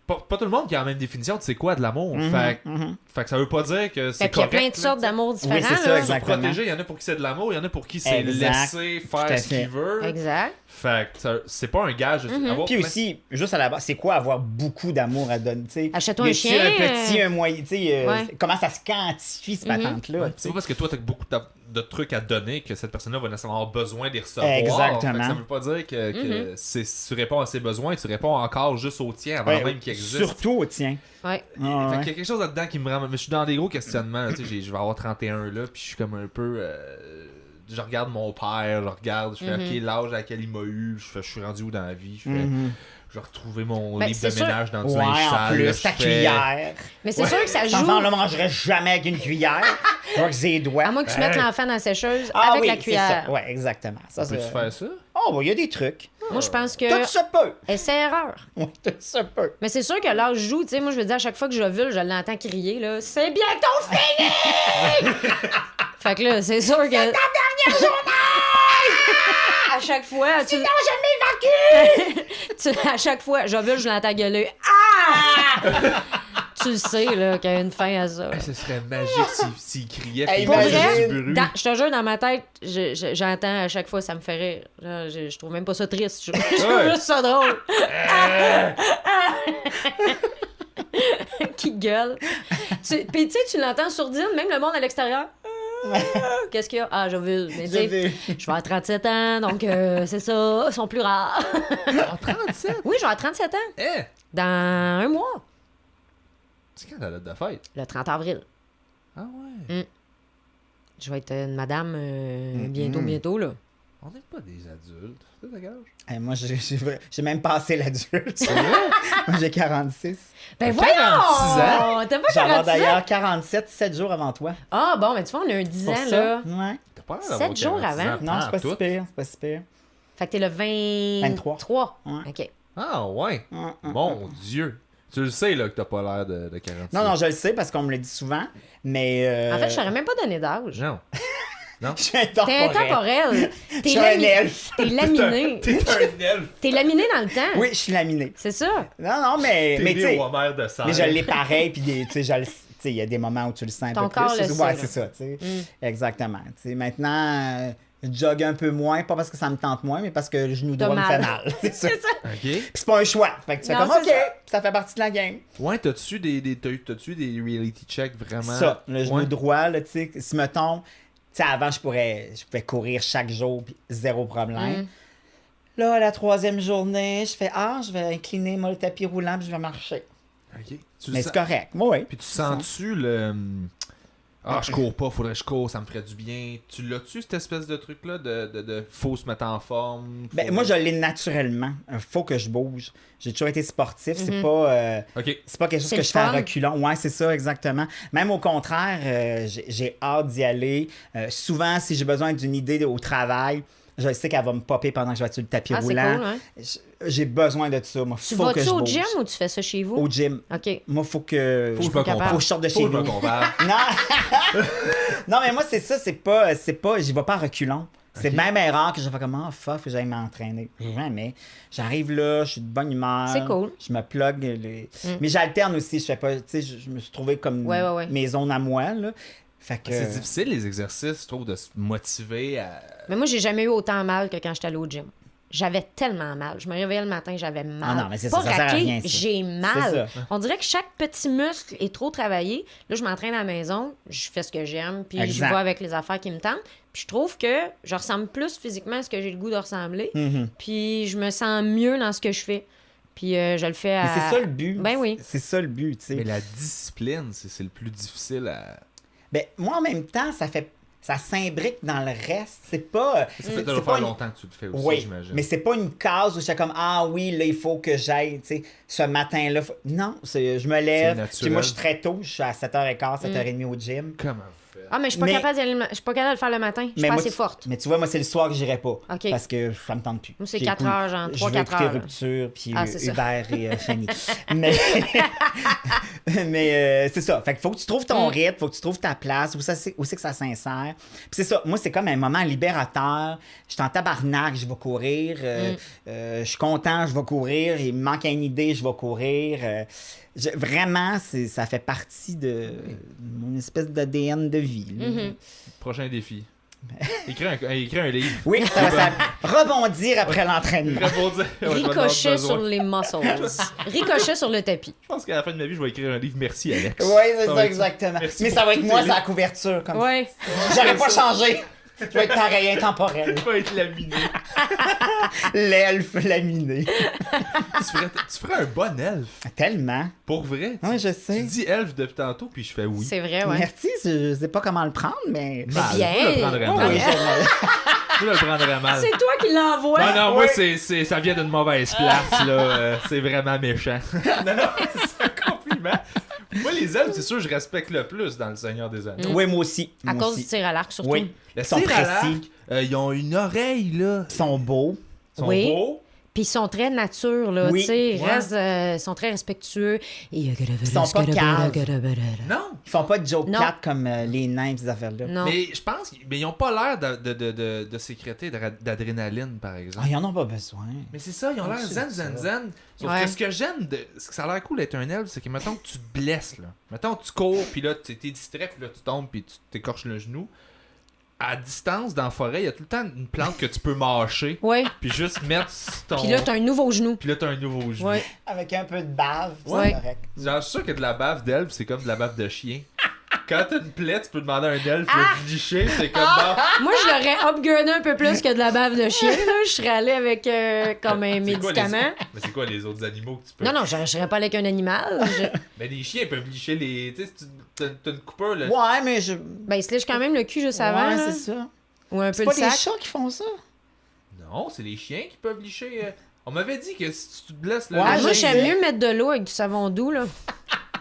Speaker 3: Pas tout le monde qui a la même définition de c'est quoi de l'amour. Fait que ça veut pas dire que c'est
Speaker 2: Fait qu'il y a
Speaker 3: correct.
Speaker 2: plein de sortes d'amour différents.
Speaker 4: Oui, c'est ça,
Speaker 2: là.
Speaker 4: exact.
Speaker 3: Protéger, il y en a pour qui c'est de l'amour, il y en a pour qui c'est
Speaker 4: Exact.
Speaker 3: laisser
Speaker 4: Tout à
Speaker 3: faire ce
Speaker 4: fait.
Speaker 3: qu'il veut.
Speaker 2: Exact.
Speaker 3: Fait que c'est pas un gage. Avoir
Speaker 4: Puis
Speaker 3: plein-
Speaker 4: aussi, juste à la base, c'est quoi avoir beaucoup d'amour à donner, tu sais?
Speaker 2: Achète-toi un
Speaker 4: Y a-tu
Speaker 2: chien,
Speaker 4: un petit, un moyen, tu sais,
Speaker 2: ouais.
Speaker 4: comment ça se quantifie, cette patente-là, tu
Speaker 3: C'est
Speaker 4: sais?
Speaker 3: pas parce que toi, t'as beaucoup de trucs à donner que cette personne-là va nécessairement avoir besoin d'y recevoir.
Speaker 4: Exactement.
Speaker 3: Fait que ça veut pas dire que tu réponds à ses besoins, tu réponds encore juste aux tiens avant
Speaker 4: Ouais,
Speaker 3: même qu'il existe.
Speaker 4: surtout, tiens.
Speaker 2: Ouais.
Speaker 3: Fait qu'il y a quelque chose là-dedans qui me rend. Mais je suis dans des gros questionnements. Là, tu sais, je vais avoir 31 là, puis je suis comme un peu. Je regarde mon père, je regarde, je fais ok, l'âge à laquelle il m'a eu, je suis rendu où dans la vie, je fais. Je vais retrouver mon
Speaker 2: Ben,
Speaker 3: livre
Speaker 2: c'est
Speaker 3: de
Speaker 2: sûr.
Speaker 3: ménage dans du
Speaker 4: Ouais,
Speaker 3: linge
Speaker 4: en
Speaker 3: sale.
Speaker 4: plus,
Speaker 3: là,
Speaker 4: ta
Speaker 3: je fais-
Speaker 4: cuillère.
Speaker 2: Mais c'est sûr que ça
Speaker 4: Cet
Speaker 2: joue.
Speaker 4: enfant ne mangerait jamais avec une cuillère. Je vois que c'est les doigts.
Speaker 2: À moins que tu mettes l'enfant dans la sécheuse
Speaker 4: Ah
Speaker 2: avec
Speaker 4: oui,
Speaker 2: la
Speaker 4: c'est
Speaker 2: cuillère.
Speaker 4: ça. Ouais, exactement. Ça,
Speaker 3: Peux-tu
Speaker 4: c'est...
Speaker 3: faire ça?
Speaker 4: Oh, bon, il y a des trucs.
Speaker 2: Moi, je pense
Speaker 4: Tout
Speaker 2: que.
Speaker 4: se peut.
Speaker 2: Essai-erreur.
Speaker 4: Oui, tout se peut.
Speaker 2: Mais c'est sûr que l'âge joue, tu sais, moi je veux dire, à chaque fois que j'ovule, je l'entends crier, là, c'est bientôt fini! Fait que là, c'est sûr que... C'est ta dernière journée! À chaque fois, tu...
Speaker 4: Non, je m'évacue!
Speaker 2: à chaque fois, j'ovule, je l'entends gueuler. Ah! Tu le sais, là, qu'il y a une fin à ça.
Speaker 3: Ce serait magique s'il criait.
Speaker 4: Hey,
Speaker 3: puis
Speaker 2: Pour
Speaker 3: il faisait
Speaker 2: vrai,
Speaker 3: du bruit.
Speaker 2: je te jure, dans ma tête, j'entends à chaque fois, ça me fait rire. Genre, je trouve même pas ça triste. Je trouve juste ça drôle. Qui gueule. Puis tu sais, tu l'entends sourdine, même le monde à l'extérieur. Qu'est-ce qu'il y a? Ah, j'ovule. Mais tu sais, je vais avoir 37 ans, donc c'est ça, ils sont plus rares.
Speaker 3: En 37?
Speaker 2: Oui, je vais avoir 37 ans.
Speaker 3: Eh!
Speaker 2: Dans un mois.
Speaker 3: C'est quand la date de fête?
Speaker 2: Le 30 avril.
Speaker 3: Ah ouais.
Speaker 2: Je vais être une madame bientôt, là.
Speaker 3: On n'est pas des adultes. C'est ta gage?
Speaker 4: Moi, j'ai même passé l'adulte. Moi, j'ai 46.
Speaker 2: Ben voyons!
Speaker 3: 46 ans?
Speaker 2: T'as pas
Speaker 4: J'en ai
Speaker 2: 47 ans?
Speaker 4: d'ailleurs 47, 7 jours avant toi.
Speaker 2: Ah, bon, mais tu vois, on a un 10
Speaker 4: Pour
Speaker 2: ans,
Speaker 4: ça.
Speaker 2: là.
Speaker 4: Ouais.
Speaker 3: T'as pas l'air
Speaker 2: 7
Speaker 3: d'avoir
Speaker 2: jours
Speaker 3: 46
Speaker 2: avant?
Speaker 3: ans.
Speaker 4: Non, c'est pas
Speaker 3: tout.
Speaker 4: si pire. C'est pas si pire.
Speaker 2: Fait que t'es le 23.
Speaker 4: 23. Ouais.
Speaker 2: OK.
Speaker 3: Ah, ouais. Mon Dieu. Tu le sais, là, que t'as pas l'air de 46.
Speaker 4: Non, je le sais parce qu'on me le dit souvent, mais...
Speaker 2: En fait, je t'aurais même pas donné d'âge.
Speaker 3: Non.
Speaker 4: je suis
Speaker 2: T'es
Speaker 4: intemporel.
Speaker 2: intemporel.
Speaker 4: Je suis un elfe.
Speaker 2: T'es laminé.
Speaker 3: T'es un elfe.
Speaker 2: T'es laminé dans le temps.
Speaker 4: Oui, je suis laminé.
Speaker 2: C'est ça.
Speaker 4: Non, mais
Speaker 3: T'es
Speaker 4: tu
Speaker 3: né
Speaker 4: sais...
Speaker 3: au Homer de Serre.
Speaker 4: Mais je l'ai pareil, puis tu sais, il y a des moments où tu le sens un
Speaker 2: Ton
Speaker 4: peu
Speaker 2: corps
Speaker 4: plus.
Speaker 2: le
Speaker 4: Ouais,
Speaker 2: sait,
Speaker 4: c'est
Speaker 2: là.
Speaker 4: ça, tu sais. Exactement. Tu sais, maintenant, je jogue un peu moins, pas parce que ça me tente moins, mais parce que le genou
Speaker 2: T'as
Speaker 4: droit me
Speaker 2: mal.
Speaker 4: fait mal. C'est ça.
Speaker 2: C'est ça.
Speaker 3: OK.
Speaker 4: Puis c'est pas un choix. Fait que tu fais
Speaker 2: Non,
Speaker 4: comme,
Speaker 2: c'est
Speaker 4: OK,
Speaker 2: ça.
Speaker 4: ça fait partie de la game.
Speaker 3: Ouais, t'as-tu des reality checks vraiment?
Speaker 4: Ça, le genou
Speaker 3: Ouais.
Speaker 4: droit, là, tu sais, si mettons, tu sais, avant, je pouvais courir chaque jour, puis zéro problème. Là, la 3e journée, je fais, je vais incliner moi, le tapis roulant, puis je vais marcher.
Speaker 3: OK. Tu le
Speaker 4: Mais
Speaker 3: sens-
Speaker 4: c'est correct. Oui.
Speaker 3: Puis tu sens-tu le... Ah, je cours pas, faudrait que je cours, ça me ferait du bien. Tu l'as-tu, cette espèce de truc-là, de faut se mettre en forme?
Speaker 4: Ben,
Speaker 3: faut-
Speaker 4: moi, je l'ai naturellement. Faut que je bouge. J'ai toujours été sportif. C'est pas,
Speaker 3: OK.
Speaker 4: c'est pas quelque chose
Speaker 2: C'est
Speaker 4: que
Speaker 2: le
Speaker 4: je fais à
Speaker 2: fun.
Speaker 4: reculons. Ouais, c'est ça, exactement. Même au contraire, j'ai hâte d'y aller. Souvent, si j'ai besoin d'une idée au travail, je sais qu'elle va me popper pendant que je vais sur le tapis
Speaker 2: Ah, c'est
Speaker 4: roulant.
Speaker 2: cool, hein?
Speaker 4: J'ai besoin de ça. Moi,
Speaker 2: Tu
Speaker 4: faut que
Speaker 2: vas-tu
Speaker 4: je
Speaker 2: au
Speaker 4: bouge.
Speaker 2: gym ou tu fais ça chez vous?
Speaker 4: Au gym.
Speaker 2: OK.
Speaker 4: Moi, faut que...
Speaker 3: Faut que je me
Speaker 2: capable.
Speaker 3: compare.
Speaker 4: Faut que je sorte de
Speaker 3: Faut
Speaker 4: chez
Speaker 3: que je me
Speaker 4: nous.
Speaker 3: compare.
Speaker 4: Non, non, mais moi, c'est ça, c'est pas, j'y vais pas à reculons. C'est
Speaker 3: Ok.
Speaker 4: même erreur que je fais comme, fuck, faut que j'aille m'entraîner. Jamais. J'arrive là, je suis de bonne humeur.
Speaker 2: C'est cool.
Speaker 4: Je me plug. Mais j'alterne aussi, je fais pas, tu sais, je me suis trouvé comme
Speaker 2: Ouais.
Speaker 4: mes zones à moi, là. Fait que...
Speaker 3: C'est difficile, les exercices, je trouve, de se motiver à...
Speaker 2: Mais moi, j'ai jamais eu autant mal que quand j'étais allée au gym. J'avais tellement mal. Je me réveillais le matin, j'avais mal.
Speaker 4: Ah non, mais c'est
Speaker 2: pas
Speaker 4: ça sert à
Speaker 2: raqué,
Speaker 4: rien, ça.
Speaker 2: j'ai
Speaker 4: C'est
Speaker 2: mal.
Speaker 4: ça.
Speaker 2: On dirait que chaque petit muscle est trop travaillé. Là, je m'entraîne à la maison, je fais ce que j'aime, puis je
Speaker 4: Exact.
Speaker 2: vais avec les affaires qui me tentent. Puis je trouve que je ressemble plus physiquement à ce que j'ai le goût de ressembler.
Speaker 4: Mhm.
Speaker 2: Puis je me sens mieux dans ce que je fais. Puis je le fais à...
Speaker 4: Mais c'est ça le but.
Speaker 2: Ben oui.
Speaker 4: C'est ça le but, tu sais.
Speaker 3: Mais la discipline, c'est le plus difficile à...
Speaker 4: Ben, moi, en même temps, ça s'imbrique dans le reste. C'est pas...
Speaker 3: Ça fait
Speaker 4: c'est
Speaker 3: déjà
Speaker 4: pas
Speaker 3: faire
Speaker 4: une-
Speaker 3: longtemps que tu le fais aussi,
Speaker 4: Oui,
Speaker 3: j'imagine.
Speaker 4: mais c'est pas une case où je suis comme oui, là, il faut que j'aille, tu sais, ce matin-là. Non, je me lève,
Speaker 3: naturel.
Speaker 4: puis moi, je suis très tôt, je suis à 7h15, 7h30 au gym.
Speaker 3: Comment vous faites?
Speaker 2: Ah, mais je suis pas
Speaker 4: Mais-
Speaker 2: capable d'y aller je suis pas capable de le faire le matin. Je suis pas
Speaker 4: moi,
Speaker 2: assez forte.
Speaker 4: Mais tu vois, moi, c'est le soir que j'irai pas.
Speaker 2: OK.
Speaker 4: Parce que ça me tente plus.
Speaker 2: Moi, c'est
Speaker 4: J'ai
Speaker 2: 4
Speaker 4: goût-
Speaker 2: heures, genre,
Speaker 4: je
Speaker 2: 3-4
Speaker 4: veux écouter
Speaker 2: heures, là.
Speaker 4: Rupture, puis
Speaker 2: Ah, c'est ça.
Speaker 4: Hubert et Fanny. Mais, c'est ça. Fait qu'il faut que tu trouves ton rythme, faut que tu trouves ta place, où c'est que ça s'insère. Puis c'est ça. Moi, c'est comme un moment libérateur. Je suis en tabarnak, je vais courir. Je suis content, je vais courir. Il me manque une idée, je vais courir. Vraiment, ça fait partie de mon espèce d'ADN de vie. là.
Speaker 3: Prochain défi. Écris un livre.
Speaker 4: Oui, ça va rebondir après l'entraînement.
Speaker 3: Rebondir. Ouais, je vais en avoir
Speaker 2: Ricochet
Speaker 3: besoin.
Speaker 2: sur les muscles. Ricochet sur le tapis.
Speaker 3: Je pense qu'à la fin de ma vie, je vais écrire un livre. Merci, Alex.
Speaker 4: Oui, c'est
Speaker 3: va
Speaker 4: ça,
Speaker 3: être
Speaker 4: exactement.
Speaker 3: Merci
Speaker 4: Mais
Speaker 3: pour
Speaker 4: ça va être
Speaker 3: tous
Speaker 4: moi,
Speaker 3: tes
Speaker 4: c'est la couverture. Comme
Speaker 2: Ouais.
Speaker 4: ça. J'aurais pas changé. Je vais être pareil, intemporel.
Speaker 3: Je vais être laminé.
Speaker 4: L'elfe laminé.
Speaker 3: Tu ferais un bon elfe.
Speaker 4: Tellement.
Speaker 3: Pour vrai.
Speaker 4: Oui, je
Speaker 3: Tu
Speaker 4: sais.
Speaker 3: dis elfe depuis tantôt, puis je fais oui.
Speaker 2: C'est vrai, ouais.
Speaker 4: Merci, je sais pas comment le prendre, mais...
Speaker 3: Mal.
Speaker 2: bien.
Speaker 3: Je le prendrais
Speaker 4: Oh,
Speaker 3: mal.
Speaker 4: oui,
Speaker 3: Je le prendrais mal.
Speaker 2: C'est toi qui l'envoies.
Speaker 3: Non, non, moi,
Speaker 4: Oui.
Speaker 3: ça vient d'une mauvaise place, là. C'est vraiment méchant. non, non, c'est un compliment. Moi, les elfes, c'est sûr, je respecte le plus dans Le Seigneur des Anneaux.
Speaker 4: Oui, moi aussi.
Speaker 2: À
Speaker 4: moi
Speaker 2: cause
Speaker 4: aussi.
Speaker 2: du tir à l'arc, surtout.
Speaker 4: Oui,
Speaker 3: Le
Speaker 4: ils sont
Speaker 3: tir à l'arc,
Speaker 4: précis,
Speaker 3: ils ont une oreille, là.
Speaker 4: ils sont beaux.
Speaker 3: Ils sont
Speaker 2: Oui.
Speaker 3: beaux.
Speaker 2: Puis ils sont très nature, là.
Speaker 4: Oui,
Speaker 2: Tu sais,
Speaker 3: ouais.
Speaker 2: ils sont très respectueux. Ils
Speaker 4: sont pas caves.
Speaker 3: Non.
Speaker 4: Ils font pas de joke
Speaker 2: Non.
Speaker 4: plate comme les nains, ces affaires-là.
Speaker 2: Non.
Speaker 3: Mais je pense qu'ils ont pas l'air de sécréter d'adrénaline, par exemple.
Speaker 4: Ah, ils en ont pas besoin.
Speaker 3: Mais c'est ça, ils ont l'air
Speaker 4: C'est
Speaker 3: zen,
Speaker 4: ça.
Speaker 3: zen, zen. Sauf
Speaker 2: Ouais.
Speaker 3: que ce que j'aime, ce que ça a l'air cool d'être un elfe, c'est que mettons que tu te blesses, là. Mettons que tu cours, puis là, t'es distrait, puis là, tu tombes, puis tu t'écorches le genou. À distance, dans la forêt, il y a tout le temps une plante que tu peux mâcher,
Speaker 2: Ouais.
Speaker 3: puis juste mettre ton...
Speaker 2: Puis là, t'as un nouveau genou.
Speaker 3: Puis là, t'as un nouveau genou.
Speaker 2: Ouais.
Speaker 4: Avec un peu de bave,
Speaker 2: Ouais.
Speaker 4: c'est correct.
Speaker 3: Genre, je suis sûr que de la bave d'elfe, c'est comme de la bave de chien. Quand t'as une plaie, tu peux demander à un elfe de licher, c'est comme dans...
Speaker 2: Moi, je l'aurais upgradé un peu plus que de la bave de chien. Là. Je serais allée avec comme un médicament.
Speaker 3: Mais c'est quoi les autres animaux que tu peux...
Speaker 2: Non, je serais pas allée avec un animal.
Speaker 3: Mais les chiens peuvent licher les... Tu sais, si t'as une coupeur, là...
Speaker 4: Ouais, mais je.
Speaker 2: Ben, il se lèche quand même le cul juste avant.
Speaker 4: Ouais,
Speaker 2: là.
Speaker 4: c'est ça.
Speaker 2: Ou un
Speaker 4: C'est
Speaker 2: peu
Speaker 4: pas
Speaker 2: le
Speaker 4: les
Speaker 2: sac.
Speaker 4: chats qui font ça.
Speaker 3: Non, c'est les chiens qui peuvent licher... On m'avait dit que si tu te blesses... Là,
Speaker 4: Ouais,
Speaker 3: le
Speaker 2: Moi,
Speaker 3: chien-
Speaker 2: j'aime mieux mettre de l'eau avec du savon doux. Là.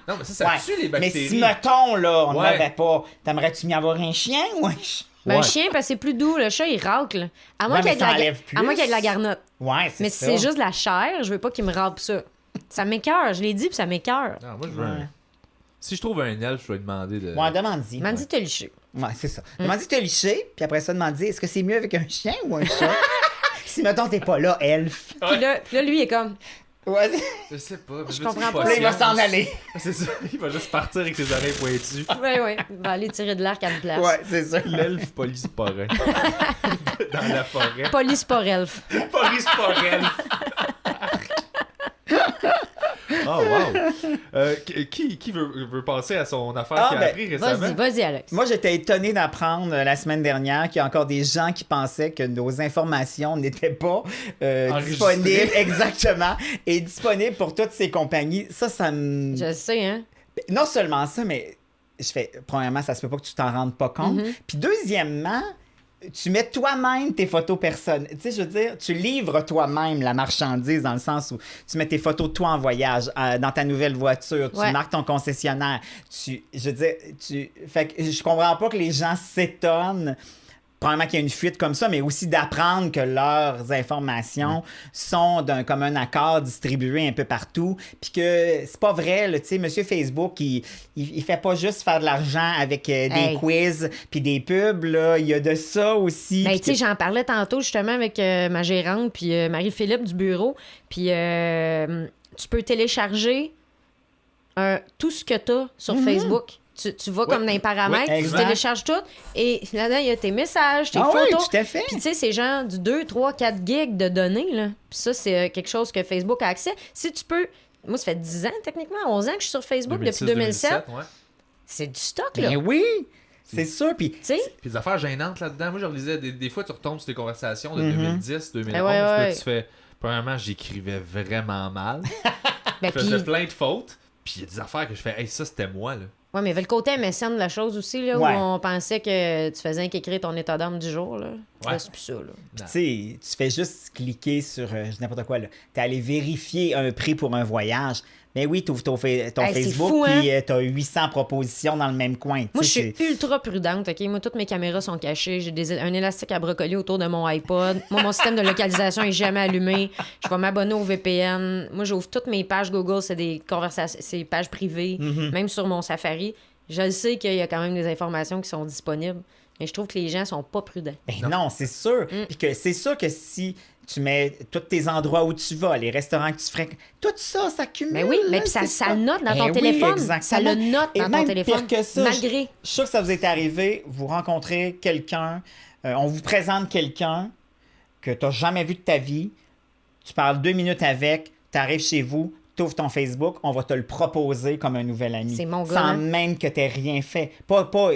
Speaker 3: Non, mais ça
Speaker 4: Ouais.
Speaker 3: tue les
Speaker 4: Mais
Speaker 3: bactéries.
Speaker 4: si, mettons, là, on
Speaker 3: Ouais.
Speaker 4: n'avait pas. T'aimerais-tu mieux avoir un chien ou un chat?
Speaker 2: Ben, un
Speaker 3: Ouais.
Speaker 2: chien, parce que c'est plus doux. Le chat, il racle. À moins
Speaker 4: Ouais,
Speaker 2: qu'il y
Speaker 4: mais
Speaker 2: ait de
Speaker 4: ça
Speaker 2: la...
Speaker 4: enlève plus.
Speaker 2: à moins qu'il y ait de la garnotte.
Speaker 4: Ouais, c'est
Speaker 2: Mais
Speaker 4: ça.
Speaker 2: si c'est juste de la chair, je veux pas qu'il me râpe ça. Ça m'écoeure. Je l'ai dit, puis ça m'écoeure.
Speaker 3: Non, moi, je veux
Speaker 4: Ouais.
Speaker 3: un... Si je trouve un elfe, je vais lui demander de...
Speaker 4: Ouais, demande-y.
Speaker 2: Mandy t'a liché.
Speaker 4: Ouais, c'est ça. Demande-y de te licher, puis après ça, demande-y est-ce que c'est mieux avec un chien ou un chat? Si, mettons, t'es pas là, elfe.
Speaker 2: Puis là, lui, il est comme...
Speaker 4: Ouais,
Speaker 3: Je sais pas. mais
Speaker 2: Je
Speaker 3: veux-tu
Speaker 2: comprends
Speaker 3: une
Speaker 2: pas.
Speaker 4: là, il va
Speaker 3: potion?
Speaker 4: s'en aller.
Speaker 3: C'est ça. Il va juste partir avec ses oreilles pointues.
Speaker 2: Ouais. Il va aller tirer de l'arc à une place.
Speaker 4: Ouais, c'est ça.
Speaker 3: L'elfe polysporin. Dans la forêt.
Speaker 2: Polysporelf.
Speaker 3: Polysporel. Oh, wow. Qui veut passer à son affaire
Speaker 4: Ah,
Speaker 3: qu'il a
Speaker 4: ben,
Speaker 3: appris récemment?
Speaker 2: Vas-y, Alex.
Speaker 4: Moi, j'étais étonné d'apprendre la semaine dernière qu'il y a encore des gens qui pensaient que nos informations n'étaient pas
Speaker 3: Enregistrées.
Speaker 4: disponibles, exactement, et disponibles pour toutes ces compagnies. Ça me...
Speaker 2: Je sais, hein.
Speaker 4: Non seulement ça, mais je fais, premièrement, ça se peut pas que tu t'en rendes pas compte. Puis deuxièmement, tu mets toi-même tes photos personnelles. Tu sais, je veux dire, tu livres toi-même la marchandise dans le sens où tu mets tes photos de toi en voyage, dans ta nouvelle voiture, tu
Speaker 2: Ouais.
Speaker 4: marques ton concessionnaire. Je veux dire, fait que je comprends pas que les gens s'étonnent. Probablement qu'il y a une fuite comme ça, mais aussi d'apprendre que leurs informations sont d'un commun accord distribuées un peu partout, puis que c'est pas vrai, là, tu sais, Monsieur Facebook, il fait pas juste faire de l'argent avec des
Speaker 2: Hey.
Speaker 4: quiz puis des pubs, là, il y a de ça aussi.
Speaker 2: Ben,
Speaker 4: puis
Speaker 2: tu sais, j'en parlais tantôt justement avec ma gérante puis Marie-Philippe du bureau. Puis tu peux télécharger tout ce que tu as sur Facebook. Tu vas comme dans les paramètres,
Speaker 4: Ouais,
Speaker 2: tu
Speaker 4: exact.
Speaker 2: télécharges tout. Et là-dedans, il y a tes messages, tes
Speaker 4: Ah oui,
Speaker 2: photos.
Speaker 4: tout à fait.
Speaker 2: Puis tu sais, c'est genre du 2, 3, 4 gigs de données. Là. Puis ça, c'est quelque chose que Facebook a accès. Si tu peux... Moi, ça fait 10 ans, techniquement, 11 ans que je suis sur Facebook, depuis 2007.
Speaker 3: 2007, ouais.
Speaker 2: C'est du stock, là.
Speaker 4: Ben oui, c'est sûr. Puis
Speaker 2: Tu sais?
Speaker 3: Puis des affaires gênantes là-dedans. Moi, je relisais, des fois, tu retombes sur des conversations de 2010, 2011,
Speaker 2: Ah ouais,
Speaker 3: là,
Speaker 2: ouais.
Speaker 3: tu fais... Premièrement, j'écrivais vraiment mal.
Speaker 2: Ben,
Speaker 3: Je faisais
Speaker 2: puis...
Speaker 3: plein de fautes. Puis il y a des affaires que je fais, hey, ça, c'était moi, là.
Speaker 2: Ouais, mais il y avait le côté MSN de la chose aussi, là,
Speaker 4: Ouais.
Speaker 2: où on pensait que tu faisais qu'écrire ton état d'âme du jour, là.
Speaker 3: Ouais.
Speaker 2: Là, c'est plus ça, là.
Speaker 4: tu sais, tu fais juste cliquer sur n'importe quoi. T'es allé vérifier un prix pour un voyage. Ben oui, t'ouvres ton
Speaker 2: Hey, c'est
Speaker 4: Facebook,
Speaker 2: fou, hein?
Speaker 4: puis t'as 800 propositions dans le même coin.
Speaker 2: Moi,
Speaker 4: Tu
Speaker 2: je
Speaker 4: sais,
Speaker 2: suis ultra prudente, OK? Moi, toutes mes caméras sont cachées. J'ai un élastique à brocoli autour de mon iPod. Moi, mon système de localisation est jamais allumé. Je vais m'abonner au VPN. Moi, j'ouvre toutes mes pages Google. C'est des conversations, c'est des pages privées. Même sur mon Safari. Je le sais qu'il y a quand même des informations qui sont disponibles. Mais je trouve que les gens sont pas prudents.
Speaker 4: Ben non, c'est sûr. Puis que c'est sûr que si tu mets tous tes endroits où tu vas, les restaurants que tu fréquentes, tout ça s'accumule.
Speaker 2: Mais oui, mais
Speaker 4: là,
Speaker 2: puis ça
Speaker 4: c'est
Speaker 2: le note dans
Speaker 4: Ben
Speaker 2: ton
Speaker 4: oui,
Speaker 2: téléphone.
Speaker 4: exactement.
Speaker 2: Ça le note
Speaker 4: Et
Speaker 2: dans
Speaker 4: même
Speaker 2: ton téléphone.
Speaker 4: pire que ça,
Speaker 2: Malgré.
Speaker 4: Je suis sûr que ça vous est arrivé, vous rencontrez quelqu'un, on vous présente quelqu'un que tu n'as jamais vu de ta vie, tu parles 2 minutes avec, tu arrives chez vous, tu ouvres ton Facebook, on va te le proposer comme un nouvel ami.
Speaker 2: C'est mon gars,
Speaker 4: Sans
Speaker 2: hein?
Speaker 4: même que tu aies rien fait.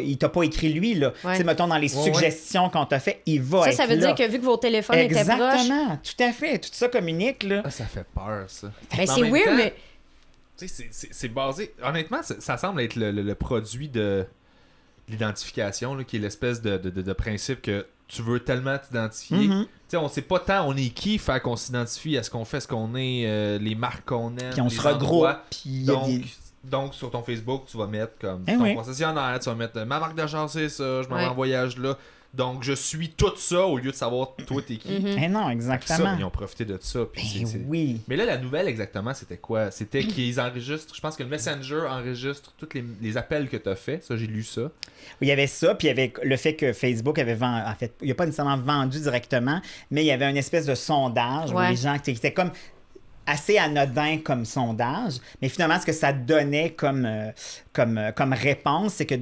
Speaker 4: Il t'a pas écrit lui, là.
Speaker 2: Ouais.
Speaker 4: Tu sais, mettons, dans les
Speaker 3: Ouais,
Speaker 4: suggestions qu'on t'a fait, il va
Speaker 2: Ça
Speaker 4: être
Speaker 2: veut
Speaker 4: là.
Speaker 2: dire que vu que vos téléphones étaient proches,
Speaker 4: Exactement, tout à fait. Tout ça communique, là.
Speaker 3: Ah, ça fait peur, ça.
Speaker 2: ben
Speaker 3: Mais en
Speaker 2: c'est
Speaker 3: même
Speaker 2: weird,
Speaker 3: temps,
Speaker 2: mais
Speaker 3: Tu sais, c'est basé... Honnêtement, ça semble être le produit de l'identification, là, qui est l'espèce de principe que tu veux tellement t'identifier.
Speaker 4: Mhm.
Speaker 3: Tu sais, on sait pas tant on est qui, fait qu'on s'identifie à ce qu'on fait, ce qu'on est, les marques qu'on aime,
Speaker 4: Puis on
Speaker 3: les
Speaker 4: se regroupe,
Speaker 3: endroits.
Speaker 4: puis il y a
Speaker 3: Donc,
Speaker 4: des...
Speaker 3: donc, sur ton Facebook, tu vas mettre comme
Speaker 4: Eh
Speaker 3: ton
Speaker 4: oui.
Speaker 3: concessionnaire, tu vas mettre ma marque de char, c'est ça, je m'en vais
Speaker 2: Ouais.
Speaker 3: en voyage là. Donc, je suis tout ça au lieu de savoir toi t'es qui.
Speaker 4: Eh non,
Speaker 3: Ça,
Speaker 4: exactement.
Speaker 3: ils ont profité de ça. Puis
Speaker 4: Ben oui.
Speaker 3: Mais là, la nouvelle exactement, c'était quoi? C'était qu'ils enregistrent, je pense que le Messenger enregistre tous les appels que tu as fait. Ça, j'ai lu ça.
Speaker 4: Il y avait ça, puis il y avait le fait que Facebook avait vendu, en fait, il n'a pas nécessairement vendu directement, mais il y avait une espèce de sondage où
Speaker 2: Ouais.
Speaker 4: les gens qui étaient comme assez anodin comme sondage, mais finalement, ce que ça donnait comme réponse, c'est que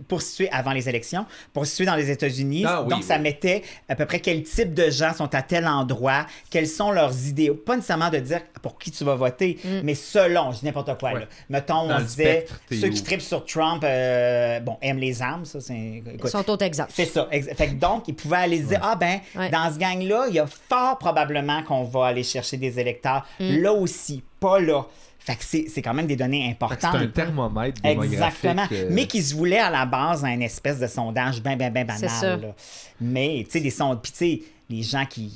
Speaker 4: pour se situer avant les élections, pour se situer dans les États-Unis, ça mettait à peu près quel type de gens sont à tel endroit, quelles sont leurs idées. Pas nécessairement de dire pour qui tu vas voter, mais selon, je dis n'importe quoi. Là. Mettons, on disait, ceux qui trippent sur Trump, aiment les armes, ça, c'est...
Speaker 2: Ils sont au Texas.
Speaker 4: C'est ça. Fait que donc, ils pouvaient aller dire, dans ce gang-là, il y a fort probablement qu'on va aller chercher des électeurs. Là aussi, pas là. Fait que c'est quand même des données importantes.
Speaker 3: C'est un thermomètre démographique.
Speaker 4: Exactement. Mais qui se voulait à la base un espèce de sondage bien banal. Là. Mais, tu sais, des sondages... Puis, tu sais, les gens qui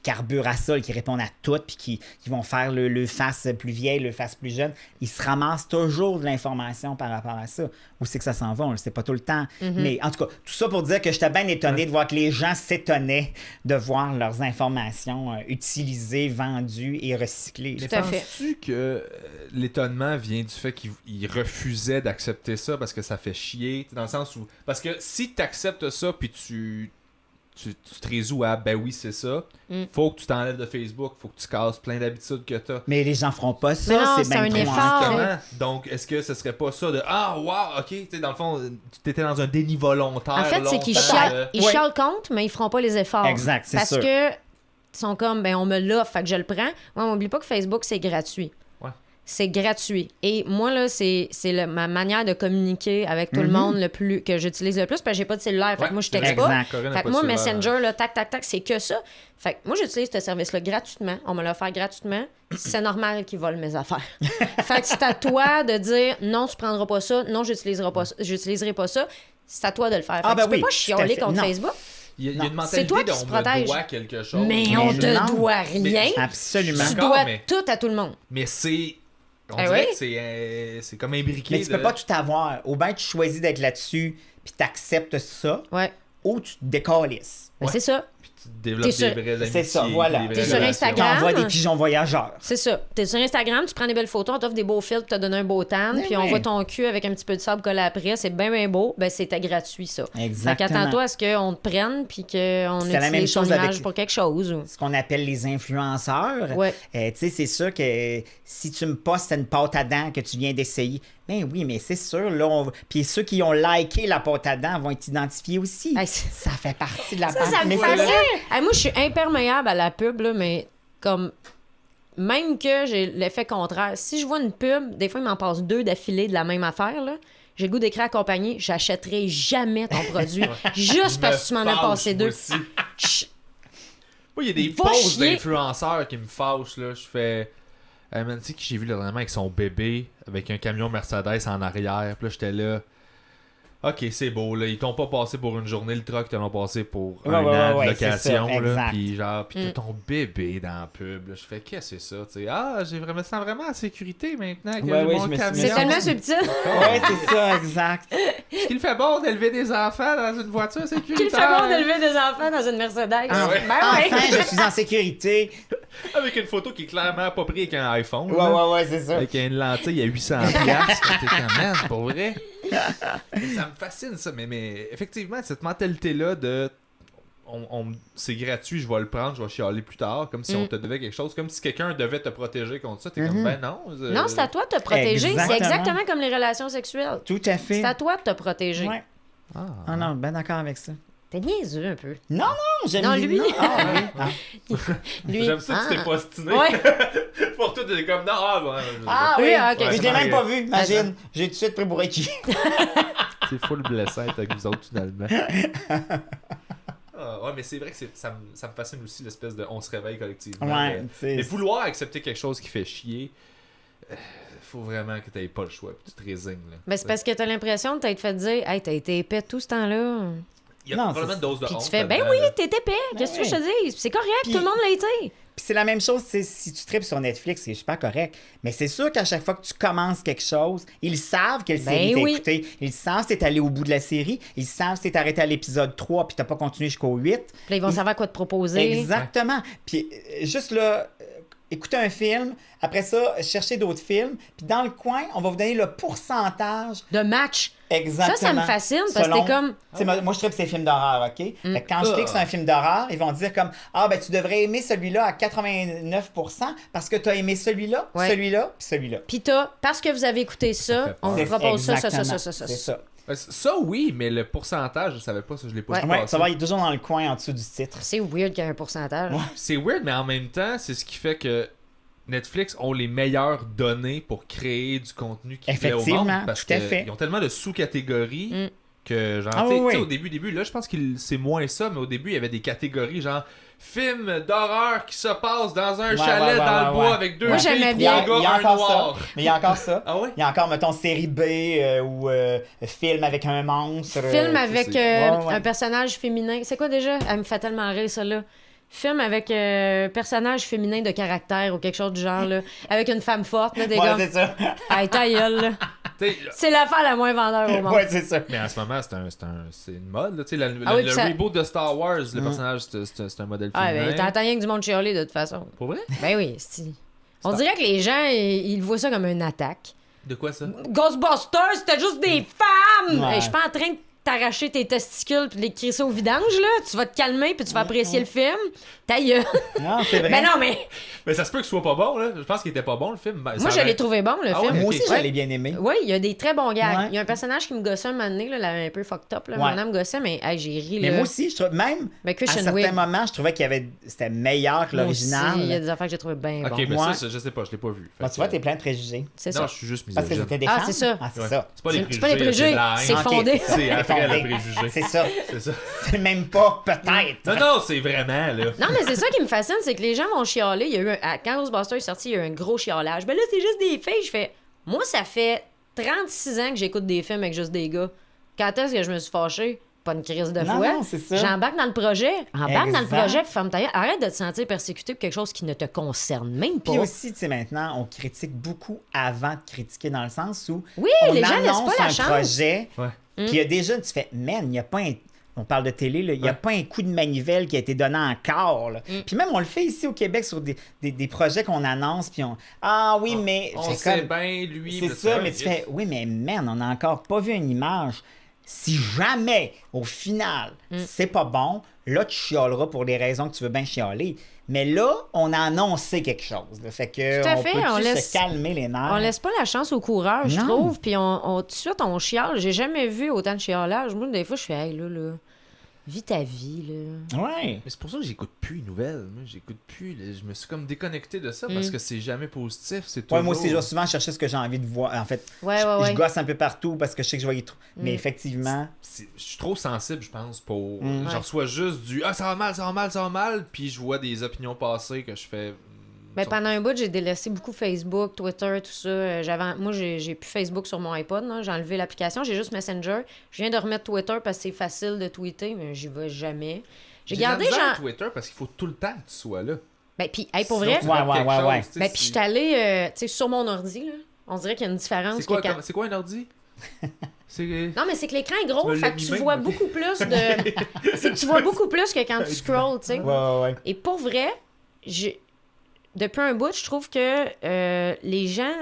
Speaker 4: carburent à ça, qui répondent à tout, puis qui vont faire le face plus vieille, le face plus jeune, ils se ramassent toujours de l'information par rapport à ça. Où c'est que ça s'en va, on le sait pas tout le temps. Mais en tout cas, tout ça pour dire que j'étais bien étonné de voir que les gens s'étonnaient de voir leurs informations utilisées, vendues et recyclées.
Speaker 3: Mais penses-tu que l'étonnement vient du fait qu'ils refusaient d'accepter ça parce que ça fait chier, dans le sens où... Parce que si tu acceptes ça, puis tu te résous à ben oui, c'est ça. Faut que tu t'enlèves de Facebook, faut que tu casses plein d'habitudes que t'as.
Speaker 4: Mais les gens feront pas ça,
Speaker 2: non,
Speaker 4: c'est bien
Speaker 2: un
Speaker 4: trop
Speaker 2: effort.
Speaker 3: Donc, est-ce que ce serait pas ça de wow, ok, tu sais, dans le fond, tu étais dans un déni volontaire.
Speaker 2: En fait, c'est qu'ils chialent contre, mais ils feront pas les efforts.
Speaker 4: Exact, c'est sûr.
Speaker 2: Parce que ils sont comme, on me l'offre, fait que je le prends. Moi, n'oublie pas que Facebook, c'est gratuit. C'est gratuit. Et moi, là, c'est ma manière de communiquer avec tout le monde que j'utilise le plus, parce que j'ai pas de cellulaire. Fait que moi, je texte pas. Fait que moi, Messenger, là, tac, c'est que ça. Fait que moi, j'utilise ce service-là gratuitement. On me l'a offert gratuitement. C'est normal qu'ils volent mes affaires. Fait que c'est à toi de dire non, tu prendras pas ça. Non, j'utiliserai pas ça. C'est à toi de le faire. Fait que tu peux pas chialer contre Facebook.
Speaker 3: Il y a une mentalité
Speaker 2: toi qui
Speaker 3: on me doit quelque chose.
Speaker 2: Mais on te doit rien.
Speaker 4: Absolument.
Speaker 2: Tu dois tout à tout le monde.
Speaker 3: Mais c'est... On dirait que c'est comme imbriqué.
Speaker 4: Mais tu peux pas tout avoir. Au bien, tu choisis d'être là-dessus, puis tu acceptes ça, ou tu te décalisses.
Speaker 2: Ben, c'est ça.
Speaker 3: Puis tu développes des vraies amitiés.
Speaker 4: C'est ça, voilà.
Speaker 2: T'es sur Instagram.
Speaker 4: Tu envoies des pigeons voyageurs.
Speaker 2: C'est ça. T'es sur Instagram, tu prends des belles photos, on t'offre des beaux filtres, t'as donné un beau tan, puis on voit ton cul avec un petit peu de sable collé après. C'est bien beau. Ben, c'était gratuit, ça.
Speaker 4: Exactement.
Speaker 2: Fait qu'attends-toi à ce qu'on te prenne, puis qu'on utilise ton image pour quelque chose.
Speaker 4: Ce qu'on appelle les influenceurs. Tu sais, c'est sûr que si tu me postes une pâte à dents que tu viens d'essayer, ben oui, mais c'est sûr, là, puis ceux qui ont liké la pâte à dents vont être identifiés aussi. Ça fait partie de la pâte.
Speaker 2: Ça me fascine. Moi, je suis imperméable à la pub, là, mais comme... Même que j'ai l'effet contraire. Si je vois une pub, des fois, il m'en passe 2 d'affilée de la même affaire, là. J'ai le goût d'écrire accompagné, j'achèterai jamais ton produit. Juste parce que tu m'en as passé 2.
Speaker 3: Moi, il y a des posts d'influenceurs qui me fâchent, là. Je fais... tu sais qui j'ai vu là, vraiment avec son bébé, avec un camion Mercedes en arrière. Puis là, j'étais là... Ok, c'est beau, là. Ils t'ont pas passé pour une journée, le truck, ils t'en ont passé pour un an de location, là. Puis genre, t'as ton bébé dans la pub, là. Je fais, qu'est-ce que c'est ça, tu sais? Je me sens vraiment en sécurité maintenant. Que mon camion.
Speaker 2: C'est tellement subtil.
Speaker 4: Ouais, c'est ça, exact.
Speaker 3: Est-ce qu'il fait bon d'élever des enfants dans une voiture sécuritaire?
Speaker 2: Qu'il fait bon d'élever des enfants dans une Mercedes?
Speaker 4: Enfin, je suis en sécurité.
Speaker 3: Avec une photo qui est clairement pas prise avec un iPhone.
Speaker 4: Ouais, c'est ça.
Speaker 3: Avec une lentille à 800$. T'es quand même, pour vrai. Ça me fascine ça, mais effectivement, cette mentalité-là de c'est gratuit, je vais le prendre, je vais chialer plus tard, comme si on te devait quelque chose, comme si quelqu'un devait te protéger contre ça. T'es comme, ben non.
Speaker 2: Non, c'est à toi de te protéger.
Speaker 4: Exactement.
Speaker 2: C'est exactement comme les relations sexuelles.
Speaker 4: Tout à fait.
Speaker 2: C'est à toi de te protéger.
Speaker 4: Ouais. Non, ben d'accord avec ça.
Speaker 2: T'es niaiseux un peu.
Speaker 4: Non, j'aime
Speaker 2: non, lui.
Speaker 3: Lui. J'aime ça que tu t'es postiné. Pour toi, t'es comme, non,
Speaker 2: ok.
Speaker 4: Je l'ai même pas vu, imagine. J'ai tout de suite pris pour acquis.
Speaker 3: C'est full blessant avec vous autres, finalement. Mais c'est vrai que ça me fascine aussi l'espèce de on se réveille collectivement. Mais vouloir accepter quelque chose qui fait chier, faut vraiment que t'aies pas le choix, puis tu te résignes.
Speaker 2: Ben, c'est parce que t'as l'impression de t'être fait dire, hey, t'as été épais tout ce temps-là.
Speaker 3: Il y a probablement une dose de honte.
Speaker 2: Puis tu fais, ben oui, t'es épais. Qu'est-ce que je te dis? C'est correct, tout le monde l'a été.
Speaker 4: Puis c'est la même chose, si tu tripes sur Netflix, c'est super correct. Mais c'est sûr qu'à chaque fois que tu commences quelque chose, ils savent quelle série t'as écouté. Ils savent si t'es allé au bout de la série. Ils savent si t'es arrêté à l'épisode 3 puis t'as pas continué jusqu'au 8.
Speaker 2: Puis là, ils vont savoir quoi te proposer.
Speaker 4: Exactement. Puis juste là, écoutez un film, après ça, cherchez d'autres films, puis dans le coin, on va vous donner le pourcentage
Speaker 2: De match.
Speaker 4: exactement.
Speaker 2: Ça me fascine parce que
Speaker 4: selon-
Speaker 2: t'es comme.
Speaker 4: Tu sais, moi, je tripe ces films d'horreur, OK? Fait que quand je clique sur un film d'horreur, ils vont dire comme ah, ben tu devrais aimer celui-là à 89% parce que tu as aimé celui-là,
Speaker 2: Ouais.
Speaker 4: celui-là, puis celui-là.
Speaker 2: Puis parce que vous avez écouté ça, on vous
Speaker 4: C'est
Speaker 2: propose ça.
Speaker 4: exactement- C'est ça.
Speaker 3: Ça, oui, mais le pourcentage, je savais pas, ça, je l'ai pas
Speaker 2: Ouais.
Speaker 3: vu
Speaker 4: Ouais,
Speaker 3: passer.
Speaker 4: ça va, il est toujours dans le coin en dessous du titre.
Speaker 2: C'est weird qu'il y ait un pourcentage.
Speaker 3: C'est weird, mais en même temps, c'est ce qui fait que Netflix ont les meilleures données pour créer du contenu qui plaît au
Speaker 4: Effectivement,
Speaker 3: monde. Parce
Speaker 4: tout à fait.
Speaker 3: qu'ils ont tellement de sous-catégories que, genre,
Speaker 4: Ah
Speaker 3: tu sais,
Speaker 4: oui,
Speaker 3: tu sais,
Speaker 4: oui.
Speaker 3: au début, là, je pense que c'est moins ça, mais au début, il y avait des catégories, genre, film d'horreur qui se passe dans un
Speaker 4: Ouais,
Speaker 3: chalet
Speaker 4: ouais,
Speaker 3: dans
Speaker 4: ouais,
Speaker 3: le bois
Speaker 4: ouais.
Speaker 3: avec deux
Speaker 2: Moi,
Speaker 3: filles,
Speaker 2: j'aimais
Speaker 3: puis
Speaker 2: bien.
Speaker 3: un gars,
Speaker 4: Il y a
Speaker 3: un
Speaker 4: encore
Speaker 3: noir.
Speaker 4: ça. Mais il y a encore ça.
Speaker 3: Ah ouais?
Speaker 4: Il y a encore, mettons, série B ou film avec un monstre.
Speaker 2: Film avec
Speaker 3: c'est-
Speaker 4: Ouais, ouais.
Speaker 2: un personnage féminin. C'est quoi déjà? Elle me fait tellement rire, ça, là. Film avec personnage féminin de caractère ou quelque chose du genre, là. Avec une femme forte, là, des
Speaker 4: Ouais,
Speaker 2: gars.
Speaker 4: c'est ça.
Speaker 2: Hey, ta gueule, là.
Speaker 3: Tu sais,
Speaker 2: C'est l'affaire la moins vendeur au monde.
Speaker 4: Ouais, c'est ça.
Speaker 3: mais en ce moment, c'est une mode. Là. Tu sais,
Speaker 2: Ah oui,
Speaker 3: le
Speaker 2: puis ça-
Speaker 3: reboot de Star Wars, le personnage, c'est un modèle
Speaker 2: Ah,
Speaker 3: féminin.
Speaker 2: ben, t'entends rien que du monde chialer, de toute façon.
Speaker 3: Pour vrai?
Speaker 2: Ben oui, on dirait que les gens, ils voient ça comme une attaque.
Speaker 3: De quoi ça?
Speaker 2: Ghostbusters, c'était juste des femmes!
Speaker 4: Ouais.
Speaker 2: Hey, je suis pas en train de t'arracher tes testicules puis de les crisser au vidange, là. Tu vas te calmer puis tu vas apprécier le film. Ta gueule.
Speaker 4: Non, c'est vrai.
Speaker 2: Ben non, mais
Speaker 3: Mais ça se peut que ce soit pas bon, là. Je pense qu'il était pas bon, le film. Ben,
Speaker 2: moi,
Speaker 3: ça
Speaker 2: je
Speaker 3: aurait-
Speaker 2: l'ai trouvé bon, le
Speaker 3: Ah
Speaker 2: film.
Speaker 3: ouais?
Speaker 4: Moi
Speaker 3: Ok.
Speaker 4: aussi, je l'ai bien aimé.
Speaker 2: Oui, il y a des très bons gags.
Speaker 4: Ouais.
Speaker 2: Il y a un personnage qui me gossait un moment donné, là, un peu fucked up, là.
Speaker 4: Ouais.
Speaker 2: Mon âme gossait, mais hey, j'ai ri,
Speaker 4: Mais
Speaker 2: là.
Speaker 4: moi aussi, je trouve, même
Speaker 2: Ben,
Speaker 4: à
Speaker 2: Christian
Speaker 4: certains
Speaker 2: Wiig.
Speaker 4: moments, je trouvais qu'il y avait, c'était meilleur que
Speaker 2: Moi aussi,
Speaker 4: l'original.
Speaker 2: il y a des affaires que j'ai trouvé bien
Speaker 3: Ok,
Speaker 2: bon.
Speaker 3: mais
Speaker 4: Moi-
Speaker 3: ça, je sais pas, je l'ai pas vu.
Speaker 4: Bah,
Speaker 3: Fait
Speaker 4: tu vois,
Speaker 3: que-
Speaker 4: t'es plein de préjugés.
Speaker 2: C'est
Speaker 3: Non,
Speaker 2: ça.
Speaker 3: je suis juste
Speaker 4: Parce que
Speaker 3: misogyne.
Speaker 4: c'était des
Speaker 2: Ah,
Speaker 4: femmes.
Speaker 2: c'est ça.
Speaker 4: Ah, c'est
Speaker 3: Ouais.
Speaker 4: ça.
Speaker 3: C'est pas les
Speaker 2: C'est
Speaker 3: préjugés.
Speaker 2: pas les préjugés,
Speaker 3: de la
Speaker 2: c'est
Speaker 3: haine.
Speaker 4: Ok,
Speaker 2: fondé.
Speaker 3: C'est après
Speaker 4: fondé.
Speaker 3: le préjugé.
Speaker 4: C'est ça.
Speaker 3: C'est ça.
Speaker 4: C'est même pas peut-être.
Speaker 3: Non, non, c'est vraiment, là.
Speaker 2: Non, mais c'est ça qui me fascine, c'est que les gens vont chialer. Il y a eu quand Ghostbusters est sorti, il y a eu un gros chialage. Ben là, c'est juste des filles. Je fais, moi, ça fait 36 ans que j'écoute des films avec juste des gars. Quand est-ce que je me suis fâchée? Pas une crise de
Speaker 4: Non,
Speaker 2: foi.
Speaker 4: non, c'est ça.
Speaker 2: J'embarque dans le projet. Embarque dans le
Speaker 4: Exact.
Speaker 2: projet, puis ferme ta gueule. Arrête de te sentir persécuté pour quelque chose qui ne te concerne même pas.
Speaker 4: Puis aussi, tu sais, maintenant, on critique beaucoup avant de critiquer dans le sens où
Speaker 2: Oui,
Speaker 4: on
Speaker 2: les gens laissent
Speaker 4: annonce
Speaker 2: pas la
Speaker 4: un
Speaker 2: chance.
Speaker 4: projet,
Speaker 3: Ouais.
Speaker 4: puis il y a déjà, tu fais, man, il n'y a pas un... On parle de télé, là, il n'y a
Speaker 3: Ouais.
Speaker 4: pas un coup de manivelle qui a été donné encore. Là. Puis même, on le fait ici au Québec sur des projets qu'on annonce, puis on... Ah oui, mais...
Speaker 3: On
Speaker 4: c'est
Speaker 3: sait
Speaker 4: comme-
Speaker 3: bien, lui.
Speaker 4: C'est ça, mais tu fais, oui, mais man, on n'a encore pas vu une image. Si jamais, au final, c'est pas bon, là, tu chialeras pour les raisons que tu veux bien chialer. Mais là, on a annoncé quelque chose. Là. Fait que
Speaker 2: Tout à
Speaker 4: on
Speaker 2: fait,
Speaker 4: peut
Speaker 2: on laisse-
Speaker 4: se calmer les nerfs.
Speaker 2: On laisse pas la chance aux coureurs, je
Speaker 4: Non.
Speaker 2: trouve. Puis tout de suite, on chiale. J'ai jamais vu autant de chialage. Moi, des fois, je fais, hey, là, vis ta vie, là.
Speaker 4: Ouais.
Speaker 3: Mais c'est pour ça que j'écoute plus les nouvelles. Moi, j'écoute plus. Je me suis comme déconnecté de ça parce que c'est jamais positif. C'est
Speaker 4: Ouais,
Speaker 3: toujours...
Speaker 4: moi aussi, je vais souvent chercher ce que j'ai envie de voir. En fait,
Speaker 2: Ouais,
Speaker 4: je,
Speaker 2: ouais, ouais.
Speaker 4: je gosse un peu partout parce que je sais que je vais y trouver. Mais effectivement,
Speaker 3: Je suis trop sensible, je pense, pour.
Speaker 4: Mm.
Speaker 3: J'en
Speaker 2: Ouais.
Speaker 3: reçois juste du Ah, ça va mal, ça va mal, ça va mal. Puis je vois des opinions passées que je fais.
Speaker 2: Ben, pendant un bout, j'ai délaissé beaucoup Facebook, Twitter, tout ça. Moi, j'ai plus Facebook sur mon iPod. Là. J'ai enlevé l'application. J'ai juste Messenger. Je viens de remettre Twitter parce que c'est facile de tweeter, mais j'y vais jamais. J'ai gardé,
Speaker 3: de la misère
Speaker 2: genre...
Speaker 3: Twitter parce qu'il faut tout le temps que tu sois là.
Speaker 2: Ben, puis, hey, pour
Speaker 3: Sinon,
Speaker 2: vrai...
Speaker 3: tu rates
Speaker 4: Ouais,
Speaker 3: quelque
Speaker 4: ouais,
Speaker 3: chose,
Speaker 4: ouais.
Speaker 3: tu sais,
Speaker 2: Ben, puis je suis allée, tu sais, sur mon ordi, là. On dirait qu'il y a une différence.
Speaker 3: C'est quoi,
Speaker 2: que quand-
Speaker 3: c'est quoi un ordi? C'est.
Speaker 2: Non, mais c'est que l'écran est
Speaker 3: Tu
Speaker 2: gros,
Speaker 3: me
Speaker 2: fait
Speaker 3: l'as
Speaker 2: que
Speaker 3: mis
Speaker 2: tu
Speaker 3: même,
Speaker 2: vois
Speaker 3: ok.
Speaker 2: beaucoup plus de... c'est que tu vois beaucoup plus que quand tu scrolls, tu sais.
Speaker 4: ouais.
Speaker 2: Et pour vrai, depuis un bout, je trouve que les gens,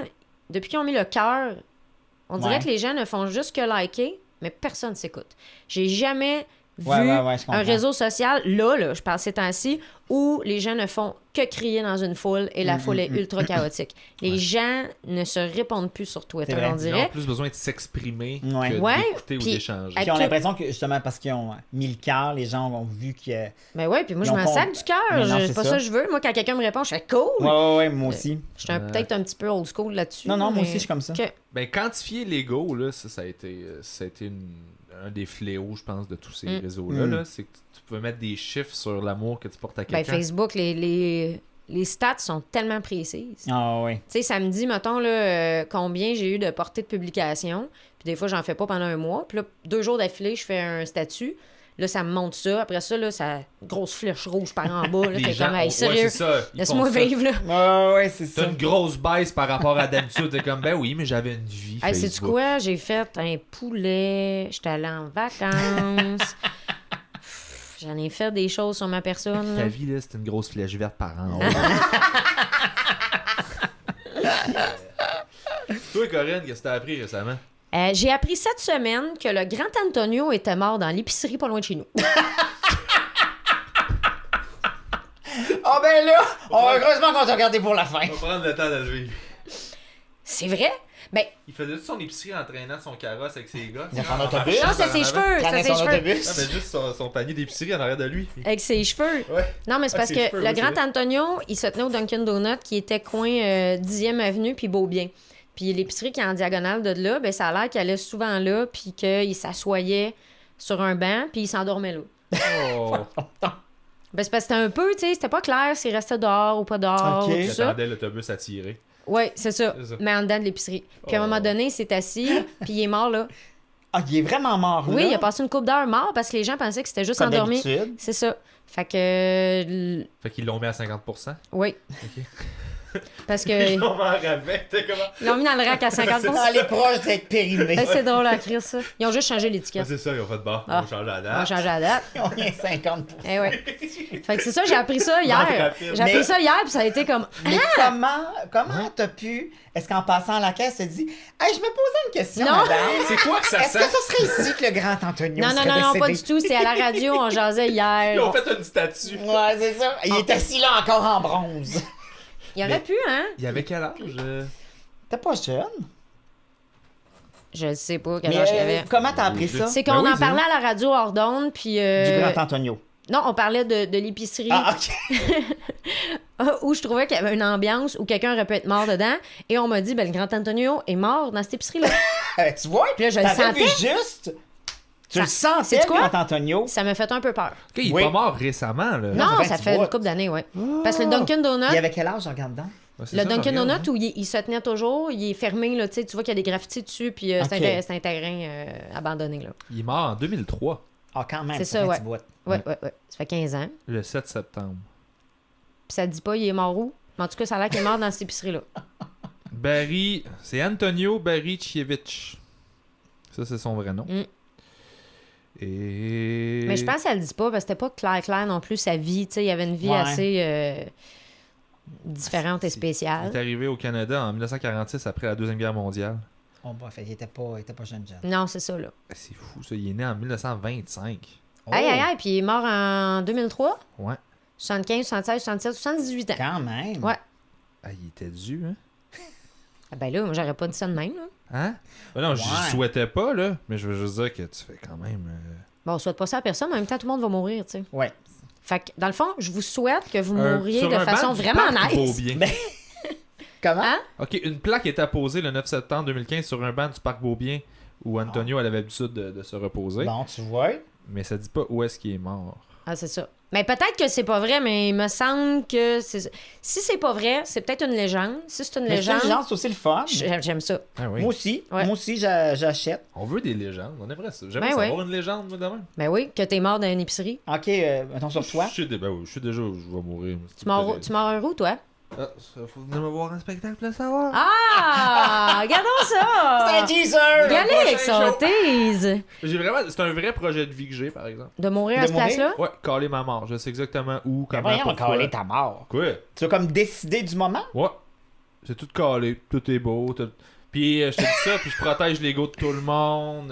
Speaker 2: depuis qu'ils ont mis le cœur, on dirait
Speaker 4: Ouais.
Speaker 2: que les gens ne font juste que liker, mais personne ne s'écoute. J'ai jamais vu
Speaker 4: Ouais, je comprends.
Speaker 2: un réseau social, là, je parle ces temps-ci, où les gens ne font que crier dans une foule et la foule est ultra chaotique. Les gens ne se répondent plus sur Twitter,
Speaker 4: C'est vrai.
Speaker 2: on
Speaker 3: Ils ont
Speaker 2: dirait.
Speaker 3: plus besoin de s'exprimer
Speaker 4: Ouais.
Speaker 3: que
Speaker 2: Ouais,
Speaker 3: d'écouter ou
Speaker 2: puis-
Speaker 3: d'échanger.
Speaker 2: Hey,
Speaker 4: Puis on a
Speaker 2: tout-
Speaker 4: l'impression que justement parce qu'ils ont mis le cœur, les gens ont vu que.
Speaker 2: Mais ouais, puis moi,
Speaker 4: Ils
Speaker 2: je
Speaker 4: ont
Speaker 2: m'en
Speaker 4: con-
Speaker 2: sac du cœur.
Speaker 4: Mais non,
Speaker 2: C'est
Speaker 4: c'est
Speaker 2: pas
Speaker 4: ça.
Speaker 2: ça que je veux. Moi, quand quelqu'un me répond, je fais cool.
Speaker 4: Ouais, moi aussi.
Speaker 2: Je suis peut-être un petit peu old school là-dessus.
Speaker 4: Non, moi
Speaker 2: mais-
Speaker 4: aussi, je suis comme ça.
Speaker 2: que-
Speaker 3: Ben, quantifier l'ego, là, ça a été un des fléaux, je pense, de tous ces réseaux-là. Là. C'est que tu peux mettre des chiffres sur l'amour que tu portes à
Speaker 2: Ben,
Speaker 3: quelqu'un.
Speaker 2: Facebook, les stats sont tellement précises.
Speaker 4: Ah ouais.
Speaker 2: Tu sais, ça me dit, mettons, là, combien j'ai eu de portées de publication. Puis des fois, j'en fais pas pendant un mois. Puis là, 2 jours d'affilée, je fais un statut. Là, ça me montre ça. Après ça, là, ça grosse flèche rouge par en bas. Là,
Speaker 3: Les
Speaker 2: t'es
Speaker 3: gens-
Speaker 2: comme, hey,
Speaker 3: ouais,
Speaker 2: sérieux,
Speaker 3: c'est ça, ils
Speaker 2: laisse-moi
Speaker 3: font ça.
Speaker 2: vivre, là.
Speaker 4: Ouais, c'est ça.
Speaker 3: T'as une grosse baisse par rapport à d'habitude. T'es comme, ben oui, mais j'avais une vie.
Speaker 2: Hey, sais-tu
Speaker 3: Facebook.
Speaker 2: quoi? J'ai fait un poulet. J'étais allée en vacances. J'en ai fait des choses sur ma personne. là.
Speaker 3: Ta vie, là, c'est une grosse flèche verte par an. Toi, Corinne, qu'est-ce que t'as appris récemment?
Speaker 2: J'ai appris cette semaine que le grand Antonio était mort dans l'épicerie pas loin de chez nous.
Speaker 4: Ah ben là, heureusement qu'on t'a regardé pour la fin.
Speaker 3: On va prendre le temps de le vivre.
Speaker 2: C'est vrai? Ben,
Speaker 3: Il faisait tout son épicerie en traînant son carrosse avec ses gars.
Speaker 4: Il a son autobus.
Speaker 2: non, c'est ses cheveux.
Speaker 4: Prenez
Speaker 2: C'est ses
Speaker 4: son
Speaker 2: cheveux.
Speaker 4: autobus.
Speaker 3: Non, mais juste son panier d'épicerie en arrière de lui.
Speaker 2: Avec ses cheveux.
Speaker 3: Ouais.
Speaker 2: Non, mais c'est
Speaker 3: Ah,
Speaker 2: parce
Speaker 3: ses
Speaker 2: que
Speaker 3: cheveux,
Speaker 2: le
Speaker 3: oui,
Speaker 2: grand
Speaker 3: c'est vrai.
Speaker 2: Antonio, il se tenait au Dunkin' Donut qui était coin 10e Avenue puis Beaubien. Puis l'épicerie qui est en diagonale de là, ben ça a l'air qu'il allait souvent là puis qu'il s'assoyait sur un banc puis il s'endormait là.
Speaker 3: Oh.
Speaker 2: Ben c'est parce que c'était un peu, tu sais, c'était pas clair s'il restait dehors ou pas dehors
Speaker 4: Ok.
Speaker 2: ou tout ça.
Speaker 3: J'attendais l'autobus à tirer.
Speaker 2: Oui, c'est ça.
Speaker 3: C'est ça.
Speaker 2: Mais en dedans de l'épicerie. Puis à un
Speaker 3: Oh.
Speaker 2: moment donné, il s'est assis puis il est mort là.
Speaker 4: Ah, il est vraiment mort là.
Speaker 2: Oui, il a passé une couple d'heures mort parce que les gens pensaient que c'était juste
Speaker 4: comme
Speaker 2: endormi.
Speaker 4: d'habitude.
Speaker 2: C'est ça. Fait que...
Speaker 3: Fait qu'ils l'ont mis à 50%.
Speaker 2: Oui.
Speaker 3: Ok.
Speaker 2: Parce que...
Speaker 3: Ils l'ont mis en rabais. T'es comment?
Speaker 2: Ils l'ont mis dans le rack à 50
Speaker 4: Ah, elle est proche d'être périmée.
Speaker 2: Ben, c'est drôle à écrire ça. Ils ont juste changé
Speaker 3: Ouais,
Speaker 2: l'étiquette.
Speaker 3: c'est ça, ils ont fait de bord.
Speaker 2: Ah.
Speaker 3: On change la
Speaker 2: On a
Speaker 3: date.
Speaker 2: changé la date.
Speaker 4: On est 50%.
Speaker 2: Eh ouais. Fait que c'est ça, j'ai appris ça
Speaker 3: Vente
Speaker 2: hier.
Speaker 3: rapide.
Speaker 2: J'ai appris
Speaker 4: Mais-
Speaker 2: ça hier, puis ça a été comme...
Speaker 4: Mais comment t'as pu... Est-ce qu'en passant à la caisse, tu te dis « Hey, je me posais une question,
Speaker 2: Non.
Speaker 4: madame.
Speaker 3: C'est quoi que ça
Speaker 4: Est-ce
Speaker 3: sent?
Speaker 4: que ce serait ici que le grand Antonio
Speaker 2: Non, non,
Speaker 4: serait
Speaker 2: non, non, pas
Speaker 4: décédé?
Speaker 2: du tout. C'est à la radio, on jasait
Speaker 3: Ils
Speaker 2: hier.
Speaker 3: ont fait une statue.
Speaker 4: Ouais, c'est ça. Il est assis là encore en bronze.
Speaker 2: Il aurait pu, hein?
Speaker 3: Il avait quel âge?
Speaker 4: T'es pas jeune.
Speaker 2: Je sais pas quel
Speaker 4: Mais
Speaker 2: âge il avait.
Speaker 4: comment t'as appris ça?
Speaker 2: C'est
Speaker 3: Ben
Speaker 2: qu'on
Speaker 3: oui,
Speaker 2: en
Speaker 3: c'est
Speaker 2: parlait à la radio hors d'onde, puis...
Speaker 4: Du grand Antonio.
Speaker 2: Non, on parlait de l'épicerie
Speaker 4: Ah, OK.
Speaker 2: où je trouvais qu'il y avait une ambiance où quelqu'un aurait pu être mort dedans. Et on m'a dit, ben le grand Antonio est mort dans cette épicerie-là.
Speaker 4: Tu vois?
Speaker 2: Puis là, je le
Speaker 4: t'avais vu
Speaker 2: sentais.
Speaker 4: juste... Tu
Speaker 2: Ça-
Speaker 4: le sentais,
Speaker 2: sais-tu quoi?
Speaker 4: le grand Antonio.
Speaker 2: Ça m'a fait un peu peur.
Speaker 3: Ok, il est
Speaker 4: Oui.
Speaker 3: pas mort récemment, là.
Speaker 2: Non,
Speaker 4: ça fait
Speaker 2: ça
Speaker 4: un petit
Speaker 2: fait
Speaker 4: bout.
Speaker 2: une couple d'années, ouais. Parce que le Dunkin' Donut...
Speaker 4: Il avait quel âge, je regarde dedans?
Speaker 3: Ouais, c'est
Speaker 2: Le
Speaker 3: ça, je
Speaker 2: Dunkin'
Speaker 3: regarde,
Speaker 2: Donut où il se tenait toujours, il est fermé, là, tu sais, tu vois qu'il y a des graffitis dessus, puis
Speaker 4: Ok.
Speaker 2: c'est un terrain abandonné, là.
Speaker 3: Il est mort en 2003,
Speaker 4: Ah, quand même,
Speaker 2: C'est
Speaker 4: ça
Speaker 2: ça,
Speaker 4: fait un
Speaker 2: ouais.
Speaker 4: petit bout.
Speaker 2: Ouais. Ça fait 15 ans.
Speaker 3: le 7 septembre.
Speaker 2: Puis ça dit pas il est mort où. Mais en tout cas, ça a l'air qu'il est mort dans cette épicerie-là.
Speaker 3: Barry... C'est Antonio Barichievich. Ça, c'est son vrai nom.
Speaker 2: Mm.
Speaker 3: Et...
Speaker 2: Mais je pense qu'elle le dit pas, parce que c'était pas clair non plus sa vie, tu sais, il y avait une vie
Speaker 4: Ouais.
Speaker 2: assez différente et
Speaker 3: Il est
Speaker 2: spéciale.
Speaker 3: arrivé au Canada en 1946 après la Deuxième Guerre mondiale.
Speaker 4: Oh, bah, fait, il était pas jeune.
Speaker 2: Non, c'est ça, là.
Speaker 3: C'est fou, ça. Il est né en 1925.
Speaker 4: Oh,
Speaker 2: Aïe, puis il est mort en 2003,
Speaker 3: Ouais.
Speaker 2: 75, 76, 77, 78 ans.
Speaker 4: Quand même.
Speaker 2: Ouais.
Speaker 3: Ah, il était dû, hein?
Speaker 2: Ah ben là, moi, j'aurais pas dit ça de même, là.
Speaker 3: Hein? Ben non,
Speaker 4: Ouais.
Speaker 3: je souhaitais pas, là. Mais je veux juste dire que tu fais quand même...
Speaker 2: Bon, on souhaite pas ça à personne, mais en même temps, tout le monde va mourir, tu sais.
Speaker 4: Ouais.
Speaker 2: Fait que, dans le fond, je vous souhaite que vous
Speaker 3: un-
Speaker 2: mouriez
Speaker 3: sur
Speaker 2: de
Speaker 3: un
Speaker 2: façon
Speaker 3: banc du
Speaker 2: vraiment
Speaker 3: parc
Speaker 2: nice.
Speaker 3: Beaubien.
Speaker 4: Ben- Comment?
Speaker 2: Hein?
Speaker 3: OK, une plaque est apposée le 9 septembre 2015 sur un banc du parc Beaubien où Antonio avait l'habitude de se reposer.
Speaker 4: Bon, tu vois.
Speaker 3: Mais ça dit pas où est-ce qu'il est mort.
Speaker 2: Ah, c'est ça. Mais peut-être que c'est pas vrai, mais il me semble que c'est... Si c'est pas vrai, c'est peut-être une légende. Si c'est une
Speaker 4: Mais c'est
Speaker 2: légende,
Speaker 4: une légende, c'est aussi le fun.
Speaker 2: j'aime ça.
Speaker 3: Ah oui.
Speaker 4: Moi aussi.
Speaker 2: Ouais.
Speaker 4: Moi aussi, j'achète.
Speaker 3: On veut des légendes. On aimerait ça. J'aimerais
Speaker 2: Ben
Speaker 3: savoir
Speaker 2: oui.
Speaker 3: une légende, moi, demain.
Speaker 2: Ben oui, que t'es mort dans une épicerie.
Speaker 4: OK, mettons sur toi.
Speaker 3: Ben oui, je suis déjà... Je vais mourir.
Speaker 2: Tu mords un roux, toi?
Speaker 3: Ah, ça, faut venir me voir un spectacle pour le savoir.
Speaker 2: Ah! Regardons
Speaker 4: C'est un
Speaker 2: ça!
Speaker 4: teaser!
Speaker 2: Galix,
Speaker 3: prochain
Speaker 2: on
Speaker 3: show.
Speaker 2: tease!
Speaker 3: J'ai vraiment... C'est un vrai projet de vie que j'ai, par exemple.
Speaker 2: De mourir
Speaker 4: De
Speaker 2: à cette
Speaker 4: mourir?
Speaker 2: place-là?
Speaker 3: Ouais, caler ma mort. Je sais exactement où,
Speaker 4: Mais
Speaker 3: comment,
Speaker 4: voyons,
Speaker 3: pourquoi.
Speaker 4: caler ta mort.
Speaker 3: Quoi?
Speaker 4: Tu vas comme décider du moment?
Speaker 3: Ouais. C'est tout calé. Tout est beau. Puis je te dis ça, puis je protège l'ego de tout le monde.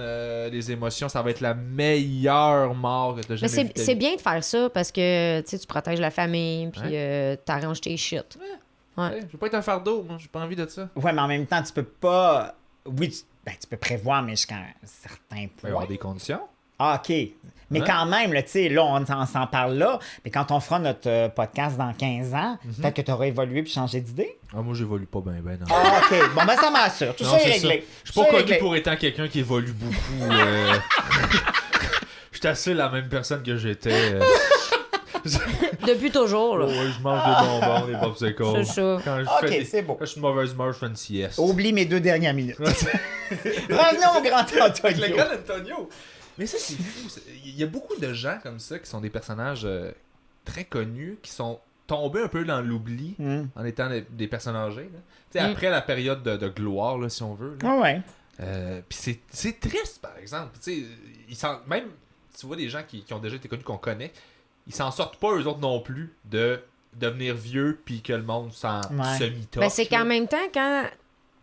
Speaker 3: Les émotions, ça va être la meilleure mort que t'as
Speaker 2: Mais
Speaker 3: jamais vue de ta
Speaker 2: c'est
Speaker 3: vie.
Speaker 2: bien de faire ça parce que tu protèges la famille puis t'arranges tes shit.
Speaker 3: Ouais, je veux pas être un fardeau, moi. J'ai pas envie de ça.
Speaker 4: Ouais, mais en même temps, tu peux pas... Oui, tu peux prévoir, mais jusqu'à un certain
Speaker 3: Il va y
Speaker 4: point.
Speaker 3: avoir des conditions.
Speaker 4: Ah, OK. Mais
Speaker 3: Hein?
Speaker 4: quand même, là, tu sais, là, on s'en parle là, mais quand on fera notre podcast dans 15 ans, peut-être que tu auras évolué puis changé d'idée.
Speaker 3: Ah, moi, j'évolue pas bien, ben non.
Speaker 4: Ah, OK. Bon, ben ça m'assure. Tout
Speaker 3: Non,
Speaker 4: ça est
Speaker 3: c'est
Speaker 4: réglé.
Speaker 3: Je suis
Speaker 4: Tout
Speaker 3: pas
Speaker 4: ça est
Speaker 3: connu
Speaker 4: réglé.
Speaker 3: pour étant quelqu'un qui évolue beaucoup. Je suis assez la même personne que j'étais.
Speaker 2: Depuis toujours,
Speaker 3: Oh,
Speaker 2: là.
Speaker 3: ouais, je mange des bonbons, des popsicles.
Speaker 2: C'est ça.
Speaker 3: Quand je
Speaker 4: OK,
Speaker 3: fais des...
Speaker 4: c'est beau.
Speaker 3: Quand je suis de mauvaise humeur, je fais une sieste.
Speaker 4: Oublie mes 2 dernières minutes. Revenons au grand Antonio.
Speaker 3: Le grand Antonio. Mais ça, c'est fou. Il y a beaucoup de gens comme ça qui sont des personnages très connus, qui sont tombés un peu dans l'oubli
Speaker 4: Hmm.
Speaker 3: en étant des personnes âgées. Là. Tu sais, après la période de gloire, là, si on veut. là.
Speaker 4: Ouais, ouais.
Speaker 3: Puis c'est triste, par exemple. Tu sais, même, tu vois, des gens qui ont déjà été connus, qu'on connaît, ils s'en sortent pas, eux autres non plus, de devenir vieux puis que le monde s'en
Speaker 2: Ben,
Speaker 3: semi-torche.
Speaker 2: c'est qu'en
Speaker 3: là.
Speaker 2: même temps, quand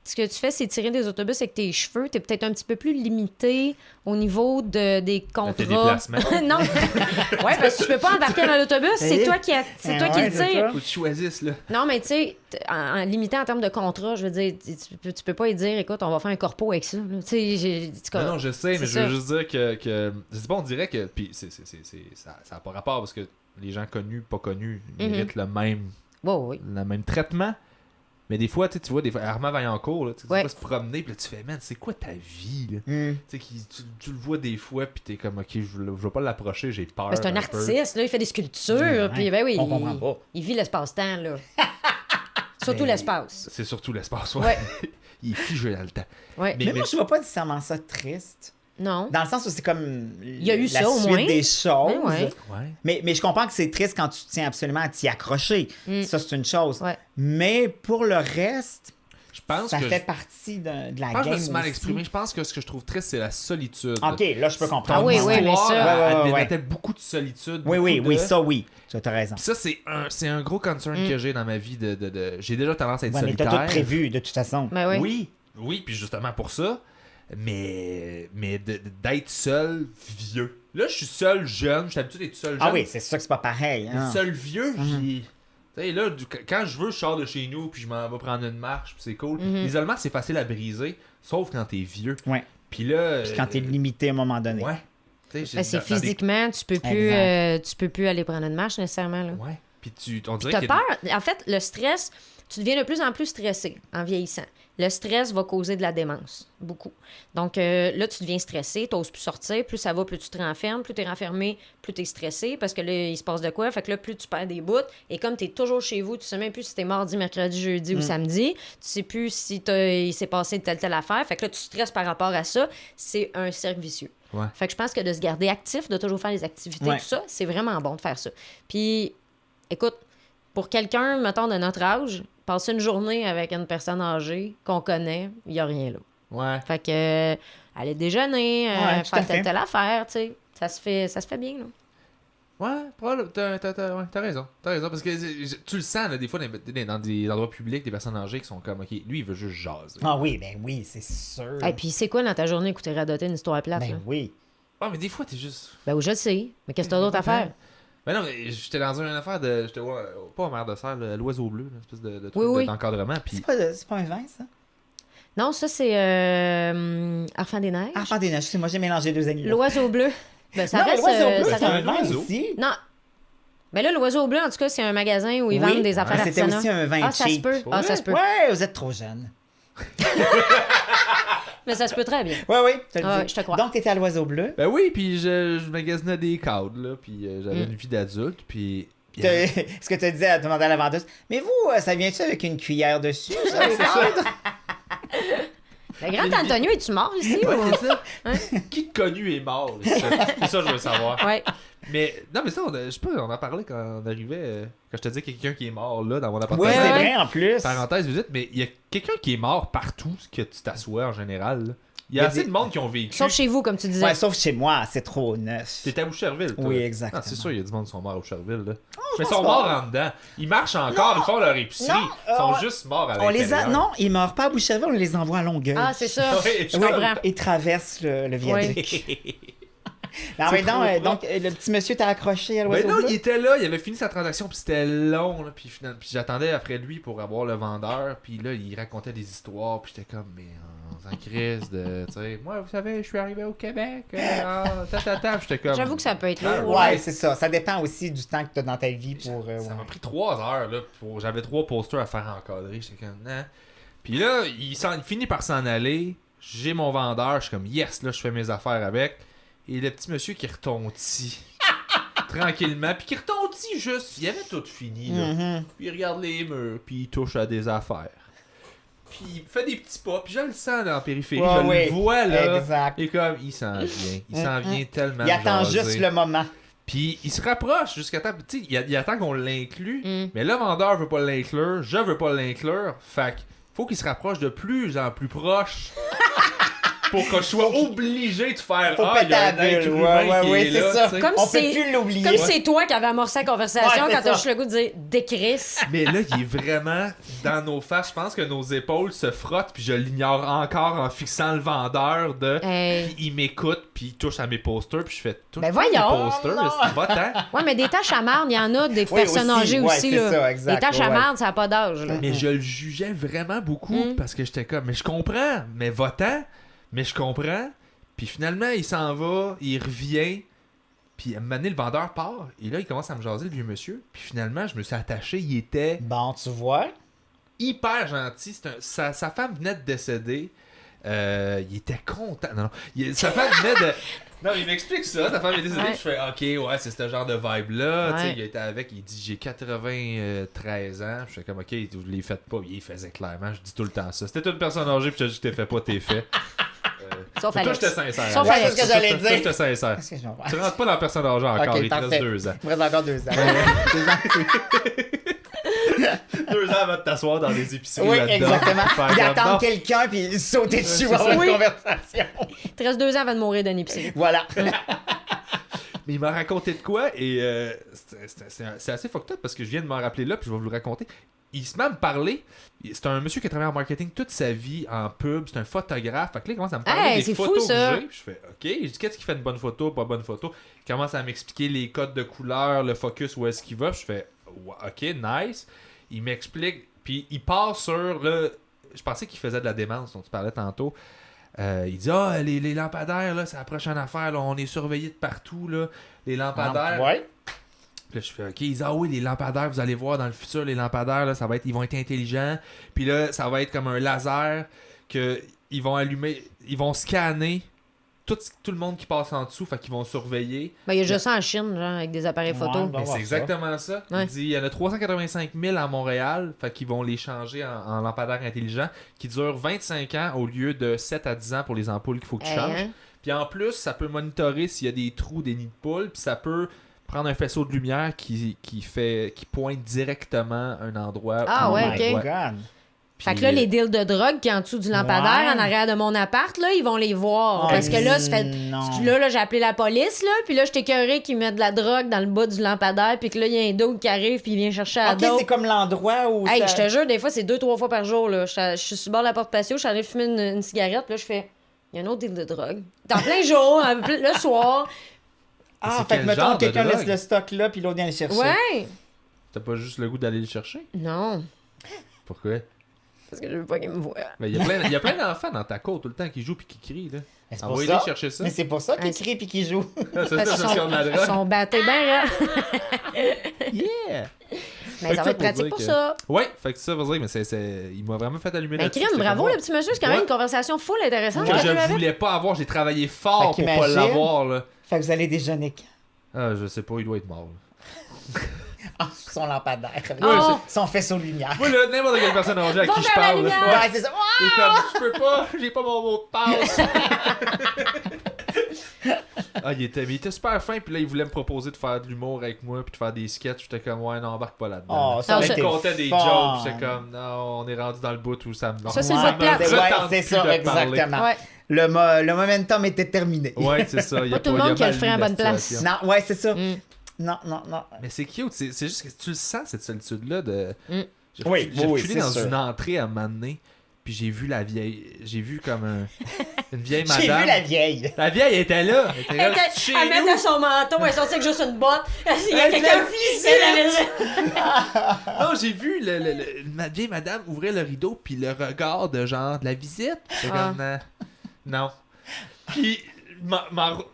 Speaker 2: ce que tu fais, c'est tirer des autobus avec tes cheveux, t'es peut-être un petit peu plus limité au niveau des contrats.
Speaker 3: déplacements.
Speaker 2: Non. Ouais, parce que tu peux pas embarquer dans l'autobus, c'est toi qui le tire.
Speaker 3: Faut que tu choisisses, là.
Speaker 2: Non, mais tu sais, en limité en termes de contrat, je veux dire, tu peux pas y dire, écoute, on va faire un corpo avec ça. Tu sais,
Speaker 3: Non, je sais, mais je
Speaker 2: ça.
Speaker 3: veux juste dire que je sais pas, on dirait que. Puis ça n'a pas rapport parce que les gens connus, pas connus, méritent le même traitement. Mais des fois, tu vois, Armand Vaillancourt, là, tu vas se promener, puis là, tu fais, man, c'est quoi ta vie, là? Tu sais, tu le vois des fois, puis t'es comme, ok, je veux pas l'approcher, j'ai peur.
Speaker 2: Ben, c'est un artiste, là, il fait des sculptures, puis ben oui,
Speaker 4: on comprend pas.
Speaker 2: il vit l'espace-temps, là. Surtout l'espace.
Speaker 3: C'est surtout l'espace,
Speaker 2: Ouais.
Speaker 3: Il est figé dans le temps.
Speaker 2: Ouais.
Speaker 4: Mais moi, je vois pas nécessairement ça triste.
Speaker 2: Non.
Speaker 4: Dans le sens où c'est comme
Speaker 2: y a eu
Speaker 4: la
Speaker 2: ça, au
Speaker 4: suite
Speaker 2: moins.
Speaker 4: des choses.
Speaker 2: Ouais.
Speaker 4: Mais je comprends que c'est triste quand tu tiens absolument à t'y accrocher. Ça, c'est une chose.
Speaker 2: Ouais.
Speaker 4: Mais pour le reste,
Speaker 3: Je pense
Speaker 4: ça
Speaker 3: que
Speaker 4: fait partie de la
Speaker 3: je pense
Speaker 4: game
Speaker 3: que je me suis mal
Speaker 4: aussi.
Speaker 3: exprimé. Je pense que ce que je trouve triste, c'est la solitude.
Speaker 4: OK, là, je peux comprendre.
Speaker 2: Ah oui, oui, mais ça-
Speaker 3: Elle
Speaker 4: Ouais.
Speaker 3: mettait beaucoup de solitude.
Speaker 4: Oui,
Speaker 3: beaucoup de-
Speaker 4: ça, oui. Tu as raison.
Speaker 3: Puis ça, c'est un gros concern que j'ai dans ma vie. J'ai déjà tendance à être
Speaker 4: Ouais, mais
Speaker 3: solitaire.
Speaker 4: t'as tout prévu, de toute façon.
Speaker 2: Ben oui.
Speaker 3: Oui, puis justement pour ça. Mais d'être seul, vieux. Là, je suis seul jeune. Je suis habitué d'être seul jeune.
Speaker 4: Ah oui, c'est sûr que c'est pas pareil. Hein.
Speaker 3: D'être seul vieux, j'ai... Tu sais, là, quand je veux, je sors de chez nous, puis je m'en vais prendre une marche, puis c'est cool. L'isolement, c'est facile à briser, sauf quand t'es vieux.
Speaker 4: Ouais.
Speaker 3: Puis là...
Speaker 4: Puis quand t'es limité à un moment donné.
Speaker 3: Ouais. Tu sais,
Speaker 2: Ben, c'est
Speaker 3: dans des-
Speaker 2: physiquement, tu peux plus aller prendre une marche nécessairement, là.
Speaker 3: Ouais. Puis on dirait
Speaker 2: T'as
Speaker 3: que...
Speaker 2: peur. En fait, le stress, tu deviens de plus en plus stressé en vieillissant. Le stress va causer de la démence, beaucoup. Donc là, tu deviens stressé, t'oses plus sortir, plus ça va, plus tu te renfermes, plus t'es renfermé, plus t'es stressé, parce que là, il se passe de quoi? Fait que là, plus tu perds des bouts, et comme t'es toujours chez vous, tu sais même plus si t'es mardi, mercredi, jeudi ou samedi, tu sais plus si il s'est passé telle affaire, fait que là, tu stresses par rapport à ça, c'est un cercle vicieux.
Speaker 3: Ouais.
Speaker 2: Fait que je pense que de se garder actif, de toujours faire des activités,
Speaker 4: Ouais.
Speaker 2: tout ça, c'est vraiment bon de faire ça. Puis, écoute, pour quelqu'un, mettons, de notre âge, passer une journée avec une personne âgée qu'on connaît, il n'y a rien là.
Speaker 3: Ouais.
Speaker 2: Fait que aller déjeuner,
Speaker 4: Ouais, tout à
Speaker 2: faire
Speaker 4: fait.
Speaker 2: telle affaire, tu sais, ça se fait bien, là.
Speaker 3: Ouais, t'as raison. T'as raison, parce que tu le sens, là, des fois, dans des endroits publics, des personnes âgées qui sont comme, OK, lui, il veut juste jaser.
Speaker 4: Ah oui, ben oui, c'est sûr.
Speaker 2: Et puis, c'est quoi dans ta journée écouter radoter une histoire plate, là?
Speaker 4: Ben oui.
Speaker 3: Ah, mais des fois, t'es juste...
Speaker 2: Ben oui, je le sais. Mais qu'est-ce que t'as d'autre à faire?
Speaker 3: Ben non, mais j'étais dans une affaire de... J'étais pas au maire de serre, l'oiseau bleu, une espèce de truc
Speaker 2: Oui.
Speaker 3: d'encadrement, puis...
Speaker 4: C'est pas un vin, ça?
Speaker 2: Non, ça, c'est Enfant des Neiges.
Speaker 4: Enfant des neiges, moi j'ai mélangé deux animaux.
Speaker 2: L'oiseau bleu. Ben, ça
Speaker 4: Non, mais
Speaker 2: reste...
Speaker 4: l'oiseau bleu,
Speaker 2: ça
Speaker 4: c'est un
Speaker 2: reste-
Speaker 4: vin
Speaker 3: oiseau.
Speaker 4: aussi.
Speaker 2: Non. Ben là, l'oiseau bleu, en tout cas, c'est un magasin où ils
Speaker 4: Oui,
Speaker 2: vendent des affaires
Speaker 4: c'était
Speaker 2: artisanales.
Speaker 4: aussi un vin
Speaker 2: Ah, ça se
Speaker 4: cheap.
Speaker 2: peut. Ah, ça se peut.
Speaker 4: Ouais, vous êtes trop jeune.
Speaker 2: Mais ça se peut très bien.
Speaker 4: Ouais, oui, je te le
Speaker 2: Ouais,
Speaker 4: dis.
Speaker 2: je te crois.
Speaker 4: Donc, t'étais à l'oiseau bleu.
Speaker 3: Ben oui, puis je magasinais des cadres, là, puis j'avais une vie d'adulte, puis...
Speaker 4: Ce que tu disais à demander à la vendeuse. Mais vous, ça vient-tu avec une cuillère dessus? Ça, c'est ça?
Speaker 2: Le grand Antonio, es-tu mort ici?
Speaker 3: Ouais,
Speaker 2: ou...
Speaker 3: c'est ça.
Speaker 2: Hein?
Speaker 3: Qui de connu est mort? C'est ça que je veux savoir.
Speaker 2: Ouais.
Speaker 3: Mais, non, mais ça, je sais pas, on en parlait quand on arrivait, quand je te disais quelqu'un qui est mort, là, dans mon appartement.
Speaker 4: Oui, c'est
Speaker 2: ouais.
Speaker 4: vrai en plus.
Speaker 3: Parenthèse visite, mais il y a quelqu'un qui est mort partout, que tu t'assois en général, là. Il y
Speaker 4: Il y
Speaker 3: a
Speaker 4: a
Speaker 3: assez
Speaker 4: des-
Speaker 3: de monde qui ont vécu.
Speaker 2: Sauf chez vous, comme tu disais.
Speaker 4: Ouais, sauf chez moi, c'est trop neuf.
Speaker 3: T'es à Boucherville, toi.
Speaker 4: Oui, exactement.
Speaker 3: Ah, c'est sûr, il y a du monde qui sont morts à Boucherville, là. Mais ils
Speaker 4: pense
Speaker 3: sont
Speaker 4: pas.
Speaker 3: morts en dedans. Ils marchent encore, ils font leur épicerie.
Speaker 4: Non,
Speaker 3: Ils sont
Speaker 4: on-
Speaker 3: juste morts à
Speaker 4: On les a...
Speaker 3: l'intérieur.
Speaker 4: Non, ils meurent pas à Boucherville, on les envoie à Longueuil.
Speaker 2: Ah, c'est ça.
Speaker 3: Ouais,
Speaker 2: Je
Speaker 4: Oui,
Speaker 2: comprends.
Speaker 4: ils traversent le viaduc. Non,
Speaker 3: C'est
Speaker 4: mais non,
Speaker 3: trop
Speaker 4: donc le petit monsieur t'a accroché à
Speaker 3: Ben
Speaker 4: l'oiseau
Speaker 3: non,
Speaker 4: bleu?
Speaker 3: il était là, il avait fini sa transaction, puis c'était long, là, puis j'attendais après lui pour avoir le vendeur, puis là, il racontait des histoires, puis j'étais comme, mais en crise de, tu sais, moi, vous savez, je suis arrivé au Québec, j'étais comme...
Speaker 2: J'avoue que ça peut être
Speaker 3: Ah,
Speaker 2: lourd.
Speaker 4: Ouais, c'est ça. Ça dépend aussi du temps que tu as dans ta vie pour.
Speaker 3: Ça
Speaker 4: ouais.
Speaker 3: m'a pris 3 heures, là, j'avais 3 posters à faire encadrer, j'étais comme, non. Puis là, il finit par s'en aller, j'ai mon vendeur, je suis comme, yes, là, je fais mes affaires avec, et le petit monsieur qui retontit. Tranquillement, puis qui retontit juste, il avait tout fini, là.
Speaker 4: Mhm.
Speaker 3: Puis il regarde les murs, puis il touche à des affaires. Puis il fait des petits pas, puis je le sens dans la périphérie,
Speaker 4: Ouais,
Speaker 3: je
Speaker 4: ouais.
Speaker 3: le vois là.
Speaker 4: Exact.
Speaker 3: Et comme, il s'en vient. Il s'en vient tellement
Speaker 4: Il attend
Speaker 3: jaser.
Speaker 4: juste le moment.
Speaker 3: Puis il se rapproche jusqu'à temps, tu sais, il attend qu'on l'inclue,
Speaker 2: Mm.
Speaker 3: mais le vendeur veut pas l'inclure, je veux pas l'inclure, fait que faut qu'il se rapproche de plus en plus proche. pour que je sois obligé de faire
Speaker 4: Faut
Speaker 3: il y a un
Speaker 4: péter la
Speaker 3: être
Speaker 4: bulle.
Speaker 3: humain qui
Speaker 4: Ouais,
Speaker 3: est
Speaker 4: c'est
Speaker 3: là,
Speaker 4: ça.
Speaker 3: tu sais.
Speaker 2: Comme
Speaker 4: On
Speaker 2: c'est-
Speaker 4: peut plus l'oublier.
Speaker 2: Comme c'est toi qui avais amorcé la conversation
Speaker 4: Ouais, c'est
Speaker 2: quand t'as
Speaker 4: ça.
Speaker 2: juste le goût de dire décris.
Speaker 3: Mais là, il est vraiment dans nos faces. Je pense que nos épaules se frottent, puis je l'ignore encore en fixant le vendeur de.
Speaker 2: Hey.
Speaker 3: Puis il m'écoute, puis il touche à mes posters, puis je fais touche
Speaker 2: Ben
Speaker 3: pas à mes
Speaker 2: voyons!
Speaker 3: posters,
Speaker 4: Non.
Speaker 3: c'est va-t'en.
Speaker 2: Ouais, mais des tâches à marde, il y en a des
Speaker 4: Oui,
Speaker 2: personnes
Speaker 4: aussi,
Speaker 2: âgées
Speaker 4: ouais,
Speaker 2: aussi.
Speaker 4: c'est
Speaker 2: Là.
Speaker 4: ça, exact,
Speaker 2: Des tâches à
Speaker 4: ouais.
Speaker 2: marde, ça n'a pas d'âge. là.
Speaker 3: Mais je le jugeais vraiment beaucoup parce que j'étais comme, mais je comprends, mais va-t'en, mais je comprends. Puis finalement, il s'en va, il revient, puis à un moment donné, le vendeur part, et là, il commence à me jaser, le vieux monsieur. Puis finalement, je me suis attaché, il était
Speaker 4: Bon, tu vois.
Speaker 3: hyper gentil. Sa femme venait de décéder. Il était content. Non, sa femme venait de. Non, il m'explique ça. Sa femme est décédée.
Speaker 2: Ouais.
Speaker 3: Je fais OK, ouais, c'est ce genre de vibe-là. Tu sais,
Speaker 2: Ouais.
Speaker 3: il était avec, il dit j'ai 93 ans. Je fais comme OK, vous les faites pas. Il les faisait clairement. Je dis tout le temps ça. C'était une personne âgée, puis je te dis que t'es fait pas tes faits.
Speaker 2: Sauf
Speaker 3: Toi,
Speaker 2: Alex.
Speaker 3: j'étais sincère.
Speaker 2: Sauf
Speaker 3: Alex.
Speaker 2: Alex.
Speaker 4: C'est ce que j'allais
Speaker 3: Toi,
Speaker 4: dire.
Speaker 3: j'étais sincère.
Speaker 4: Est-ce que je vais voir?
Speaker 3: Tu rentres pas dans la personne âgée encore.
Speaker 4: Ok,
Speaker 3: Il te reste
Speaker 4: parfait.
Speaker 3: 2 ans.
Speaker 4: Il me reste encore 2 ans. C'est gentil.
Speaker 3: 2 ans avant de t'asseoir dans des épiceries
Speaker 4: Oui,
Speaker 3: là-dedans.
Speaker 4: exactement.
Speaker 3: Faire
Speaker 4: Il
Speaker 3: comme,
Speaker 4: attend
Speaker 3: non.
Speaker 4: quelqu'un puis sauter dessus
Speaker 3: c'est
Speaker 4: pour avoir
Speaker 2: ça.
Speaker 4: une
Speaker 2: Oui.
Speaker 4: conversation.
Speaker 2: Il te reste 2 ans avant de mourir d'une épicerie.
Speaker 4: Voilà.
Speaker 3: Mais il m'a raconté de quoi et c'est assez fucked up parce que je viens de m'en rappeler là puis je vais vous le raconter. Il se met à me parler. C'est un monsieur qui a travaillé en marketing toute sa vie, en pub. C'est un photographe. Fait que là, il commence à me parler
Speaker 2: Hey,
Speaker 3: des
Speaker 2: c'est fou,
Speaker 3: photos
Speaker 2: ça.
Speaker 3: que j'ai. Puis je fais OK. Je dis qu'est-ce qui fait une bonne photo, pas bonne photo. Il commence à m'expliquer les codes de couleur, le focus, où est-ce qu'il va. Puis je fais OK, nice. Il m'explique. Puis il part sur le. Je pensais qu'il faisait de la démence dont tu parlais tantôt. Il dit les lampadaires, là, c'est la prochaine affaire. Là, on est surveillés de partout. Là. Les lampadaires.
Speaker 4: Ouais.
Speaker 3: Puis là, je fais OK, ils disent oui, les lampadaires, vous allez voir dans le futur, les lampadaires, là, ils vont être intelligents. Puis là, ça va être comme un laser que ils vont allumer, ils vont scanner tout le monde qui passe en dessous, fait qu'ils vont surveiller.
Speaker 2: Ben, il y a juste ça en Chine, genre, avec des appareils
Speaker 4: Ouais,
Speaker 2: photo.
Speaker 4: ben,
Speaker 3: Mais
Speaker 4: voir
Speaker 3: c'est exactement ça.
Speaker 2: Ouais.
Speaker 3: Il dit il y en a 385 000 à Montréal, fait qu'ils vont les changer en lampadaires intelligents qui durent 25 ans au lieu de 7 à 10 ans pour les ampoules qu'il faut que tu
Speaker 2: Hey,
Speaker 3: changes.
Speaker 2: hein?
Speaker 3: Puis en plus, ça peut monitorer s'il y a des trous, des nids de poules, puis ça peut prendre un faisceau de lumière qui pointe directement un endroit.
Speaker 2: Ah
Speaker 3: où
Speaker 2: ouais,
Speaker 3: on
Speaker 2: ok.
Speaker 3: le voit.
Speaker 4: God.
Speaker 2: Fait
Speaker 3: Puis,
Speaker 2: que là, les deals de drogue qui est en dessous du lampadaire,
Speaker 4: Ouais.
Speaker 2: en arrière de mon appart, là, ils vont les voir.
Speaker 4: Oh,
Speaker 2: parce que là, ça fait.
Speaker 4: non.
Speaker 2: Là, j'ai appelé la police, là, puis là, j'étais écœurée qu'ils mettent de la drogue dans le bas du lampadaire, puis que là, il y a un dog qui arrive, puis il vient chercher à
Speaker 4: Ok,
Speaker 2: dos.
Speaker 4: c'est comme l'endroit où.
Speaker 2: Hey,
Speaker 4: ça-
Speaker 2: je te jure, des fois, c'est 2-3 fois par jour, là. Je suis sur le bord de la porte patio, je suis allée fumer une cigarette, puis là, je fais. Il y a un autre deal de drogue. Dans plein jour, le soir.
Speaker 4: Ah,
Speaker 3: C'est
Speaker 4: fait
Speaker 3: quel
Speaker 4: que mettons,
Speaker 3: genre de
Speaker 4: quelqu'un laisse
Speaker 3: drogue?
Speaker 4: le stock là, puis l'autre vient le chercher.
Speaker 2: Ouais.
Speaker 3: T'as pas juste le goût d'aller le chercher?
Speaker 2: Non.
Speaker 3: Pourquoi?
Speaker 2: Parce que je veux pas qu'ils me voient.
Speaker 3: Mais il y a plein d'enfants dans ta cour tout le temps qui jouent puis qui crient. Là.
Speaker 4: Mais c'est pour
Speaker 3: Envoyez-les
Speaker 4: ça.
Speaker 3: chercher ça.
Speaker 4: Mais c'est pour ça qu'il
Speaker 2: Ouais,
Speaker 4: crie puis qu'il joue.
Speaker 3: C'est
Speaker 2: Parce
Speaker 3: ça,
Speaker 2: qu'ils
Speaker 3: parce qu'ils ont de la
Speaker 2: ils
Speaker 3: drogue.
Speaker 2: sont battés bien, là.
Speaker 3: Yeah!
Speaker 2: Mais
Speaker 3: Fait
Speaker 2: ça
Speaker 3: que
Speaker 2: va être
Speaker 3: pour
Speaker 2: pratique
Speaker 3: dire
Speaker 2: pour
Speaker 3: que-
Speaker 2: ça.
Speaker 3: Ouais, fait que ça veut dire, mais il m'a vraiment fait allumer
Speaker 2: Ben,
Speaker 3: là-dessus.
Speaker 2: crime,
Speaker 3: J'étais
Speaker 2: bravo,
Speaker 3: comme,
Speaker 2: le petit monsieur. C'est quand même
Speaker 3: Ouais.
Speaker 2: une conversation full intéressante.
Speaker 3: Que
Speaker 2: que tu
Speaker 3: je
Speaker 2: avais.
Speaker 3: voulais pas avoir, j'ai travaillé fort
Speaker 4: Fait
Speaker 3: pour pas
Speaker 4: qu'imagine.
Speaker 3: l'avoir. Là.
Speaker 4: Fait que vous allez déjeuner quand?
Speaker 3: Ah, je sais pas, il doit être mort. Là.
Speaker 4: Ah, sous son lampadaire.
Speaker 2: Oh.
Speaker 4: Son faisceau de lumière.
Speaker 3: Moi, là, n'importe quelle personne âgée à
Speaker 2: Va
Speaker 3: qui je
Speaker 2: vers la
Speaker 3: parle.
Speaker 2: lumière.
Speaker 3: là,
Speaker 4: Ouais, c'est ça.
Speaker 3: il est comme, je peux pas, j'ai pas mon mot de passe. Ah, il était super fin, puis là, il voulait me proposer de faire de l'humour avec moi, puis de faire des sketchs. J'étais comme, ouais, non, embarque pas là-dedans.
Speaker 4: Oh, ça
Speaker 2: Non,
Speaker 4: aurait
Speaker 2: ça-
Speaker 4: été
Speaker 3: Il comptait des
Speaker 4: fun.
Speaker 3: jokes, j'étais comme, non, on est rendu dans le bout où ça me
Speaker 2: Ça, c'est le
Speaker 4: Ouais,
Speaker 2: bout de plate.
Speaker 4: ouais,
Speaker 3: retente
Speaker 4: c'est
Speaker 3: plus
Speaker 4: ça,
Speaker 3: de parler.
Speaker 4: exactement.
Speaker 2: Ouais.
Speaker 4: Le momentum était terminé.
Speaker 3: Ouais, c'est ça. Il y a
Speaker 2: Pas tout le monde qui a le frein à bonne place.
Speaker 4: Non, ouais, c'est ça.
Speaker 2: Mm.
Speaker 4: Non, non, non.
Speaker 3: Mais c'est cute, c'est juste que tu le sens, cette solitude-là.
Speaker 2: Mm.
Speaker 3: J'ai
Speaker 4: Oui,
Speaker 3: j'ai
Speaker 4: oui,
Speaker 3: reculé
Speaker 4: c'est
Speaker 3: dans
Speaker 4: sûr.
Speaker 3: une entrée à un moment donné, puis j'ai vu la vieille. J'ai vu comme une vieille
Speaker 4: J'ai
Speaker 3: madame.
Speaker 4: vu la vieille.
Speaker 3: La vieille était là. Elle était là. Chez
Speaker 2: Elle
Speaker 3: nous.
Speaker 2: mettait son manteau, elle sortait avec juste une botte. Il y a
Speaker 3: Elle
Speaker 2: quelqu'un
Speaker 3: la Non, j'ai vu ma vieille madame ouvrir le rideau, puis le regard de genre de la visite. J'étais
Speaker 2: Ah.
Speaker 3: comme, non. Puis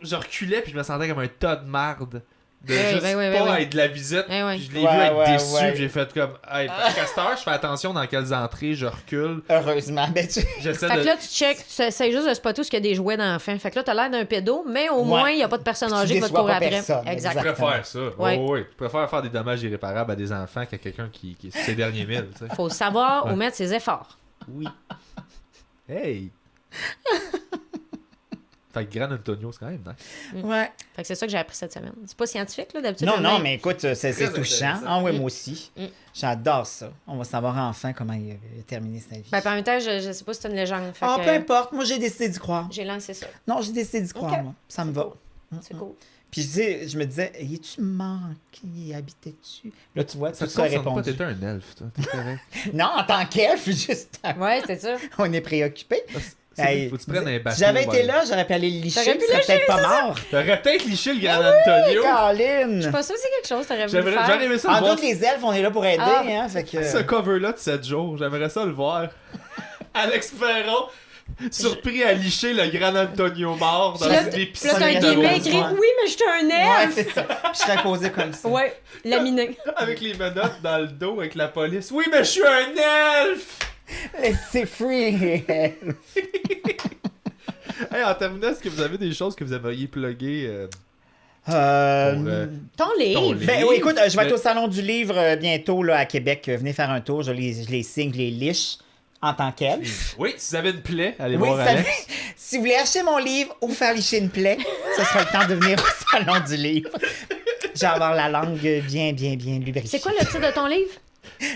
Speaker 3: je reculais, puis je me sentais comme un tas de marde. De
Speaker 2: Ouais,
Speaker 3: juste
Speaker 2: ouais,
Speaker 3: pas
Speaker 2: ouais.
Speaker 3: être de la visite.
Speaker 2: Ouais, ouais.
Speaker 3: Puis je l'ai
Speaker 4: Ouais,
Speaker 3: vu être
Speaker 4: ouais,
Speaker 3: déçu,
Speaker 4: ouais.
Speaker 3: puis j'ai fait comme, hey, parce qu'à cette heure, je fais attention dans quelles entrées je recule.
Speaker 4: Heureusement. Ben,
Speaker 3: J'essaie
Speaker 2: Fait
Speaker 3: de.
Speaker 2: que là, tu check, tu essaies juste de spotter où il y a des jouets d'enfants. Fait que là, t'as l'air d'un pédo, mais au moins, il n'y a pas de personne
Speaker 4: Tu
Speaker 2: âgée qui va te
Speaker 4: déçois
Speaker 2: courir
Speaker 4: pas
Speaker 2: après.
Speaker 4: personne,
Speaker 2: Exact.
Speaker 3: Je préfère ça.
Speaker 2: Ouais.
Speaker 3: Ouais. Je préfère faire des dommages irréparables à des enfants qu'à quelqu'un qui est sur ses derniers milles. Tu sais.
Speaker 2: Faut savoir où
Speaker 3: Ouais.
Speaker 2: mettre ses efforts.
Speaker 3: Oui. Hey! Fait que Gran Antonio, c'est quand même nice.
Speaker 4: Ouais.
Speaker 2: Fait que c'est ça que j'ai appris cette semaine. C'est pas scientifique, là, d'habitude.
Speaker 4: Non,
Speaker 2: le
Speaker 4: non,
Speaker 2: même.
Speaker 4: mais écoute, c'est touchant.
Speaker 3: intéressant.
Speaker 4: Ah oui, moi aussi.
Speaker 2: Mm.
Speaker 4: J'adore ça. On va savoir enfin comment il a terminé sa vie.
Speaker 2: Ben, puis en même temps, je sais pas si c'est une légende. Fait
Speaker 4: Ah,
Speaker 2: que,
Speaker 4: peu importe. Moi, j'ai décidé d'y croire.
Speaker 2: j'ai lancé ça.
Speaker 4: Non, j'ai décidé d'y croire,
Speaker 2: Ok.
Speaker 4: moi. Ça me va.
Speaker 2: C'est cool.
Speaker 4: Puis je me disais, y es-tu mort? Qui habitais-tu? Là, tu vois,
Speaker 3: Ça
Speaker 4: tout
Speaker 3: te
Speaker 4: ça a
Speaker 3: concerne pas,
Speaker 4: répondu.
Speaker 3: t'étais un elfe, toi. T'es correct.
Speaker 4: Non, en tant qu'elfe, juste,
Speaker 2: Ouais, c'était ça.
Speaker 4: on est préoccupé.
Speaker 3: C'est- Faut que tu prennes un bateau.
Speaker 4: Si j'avais été
Speaker 3: ouais.
Speaker 4: là, j'aurais pu aller le licher,
Speaker 2: T'aurais pu
Speaker 4: il serait peut-être pas mort.
Speaker 3: T'aurais peut-être liché le Gran Antonio.
Speaker 4: Caroline!
Speaker 2: Je suis pas sûre que c'est quelque chose que t'aurais voulu
Speaker 3: J'aurais
Speaker 2: faire.
Speaker 3: aimé ça le
Speaker 4: En
Speaker 3: voir.
Speaker 4: doute, les elfes, on est là pour aider,
Speaker 2: Ah.
Speaker 4: hein, fait que...
Speaker 3: Ce cover-là de 7 jours, j'aimerais ça le voir. Alex Perron, surpris à licher le Gran Antonio mort dans
Speaker 2: Puis là,
Speaker 3: une
Speaker 2: puis là,
Speaker 3: épicerie
Speaker 2: t'as un
Speaker 3: de
Speaker 2: guillemet
Speaker 3: Rosemont.
Speaker 2: écrit
Speaker 4: Rosemont.
Speaker 2: « Oui, mais je suis un
Speaker 4: Ouais,
Speaker 2: elfe!
Speaker 4: c'est ça. Je serais posé comme ça.
Speaker 2: Ouais, laminé.
Speaker 3: Avec les menottes dans le dos avec la police. Oui, mais je suis un elfe!
Speaker 4: Laissez free!
Speaker 3: Hey, en terminant, est-ce que vous avez des choses que vous aimeriez plugger pour,
Speaker 2: Ton livre.
Speaker 3: Ton livre.
Speaker 4: Ben oui, écoute, je vais
Speaker 3: Mais-
Speaker 4: être au Salon du Livre bientôt là, à Québec. Venez faire un tour, je les signe, je les liche en tant qu'elfe.
Speaker 3: Oui, si vous avez une plaie, allez
Speaker 4: Oui,
Speaker 3: voir
Speaker 4: ça-
Speaker 3: Alex.
Speaker 4: si vous voulez acheter mon livre ou faire licher une plaie, ce sera le temps de venir au Salon du Livre. Je vais avoir la langue bien lubrifiée.
Speaker 2: C'est quoi le titre de ton livre?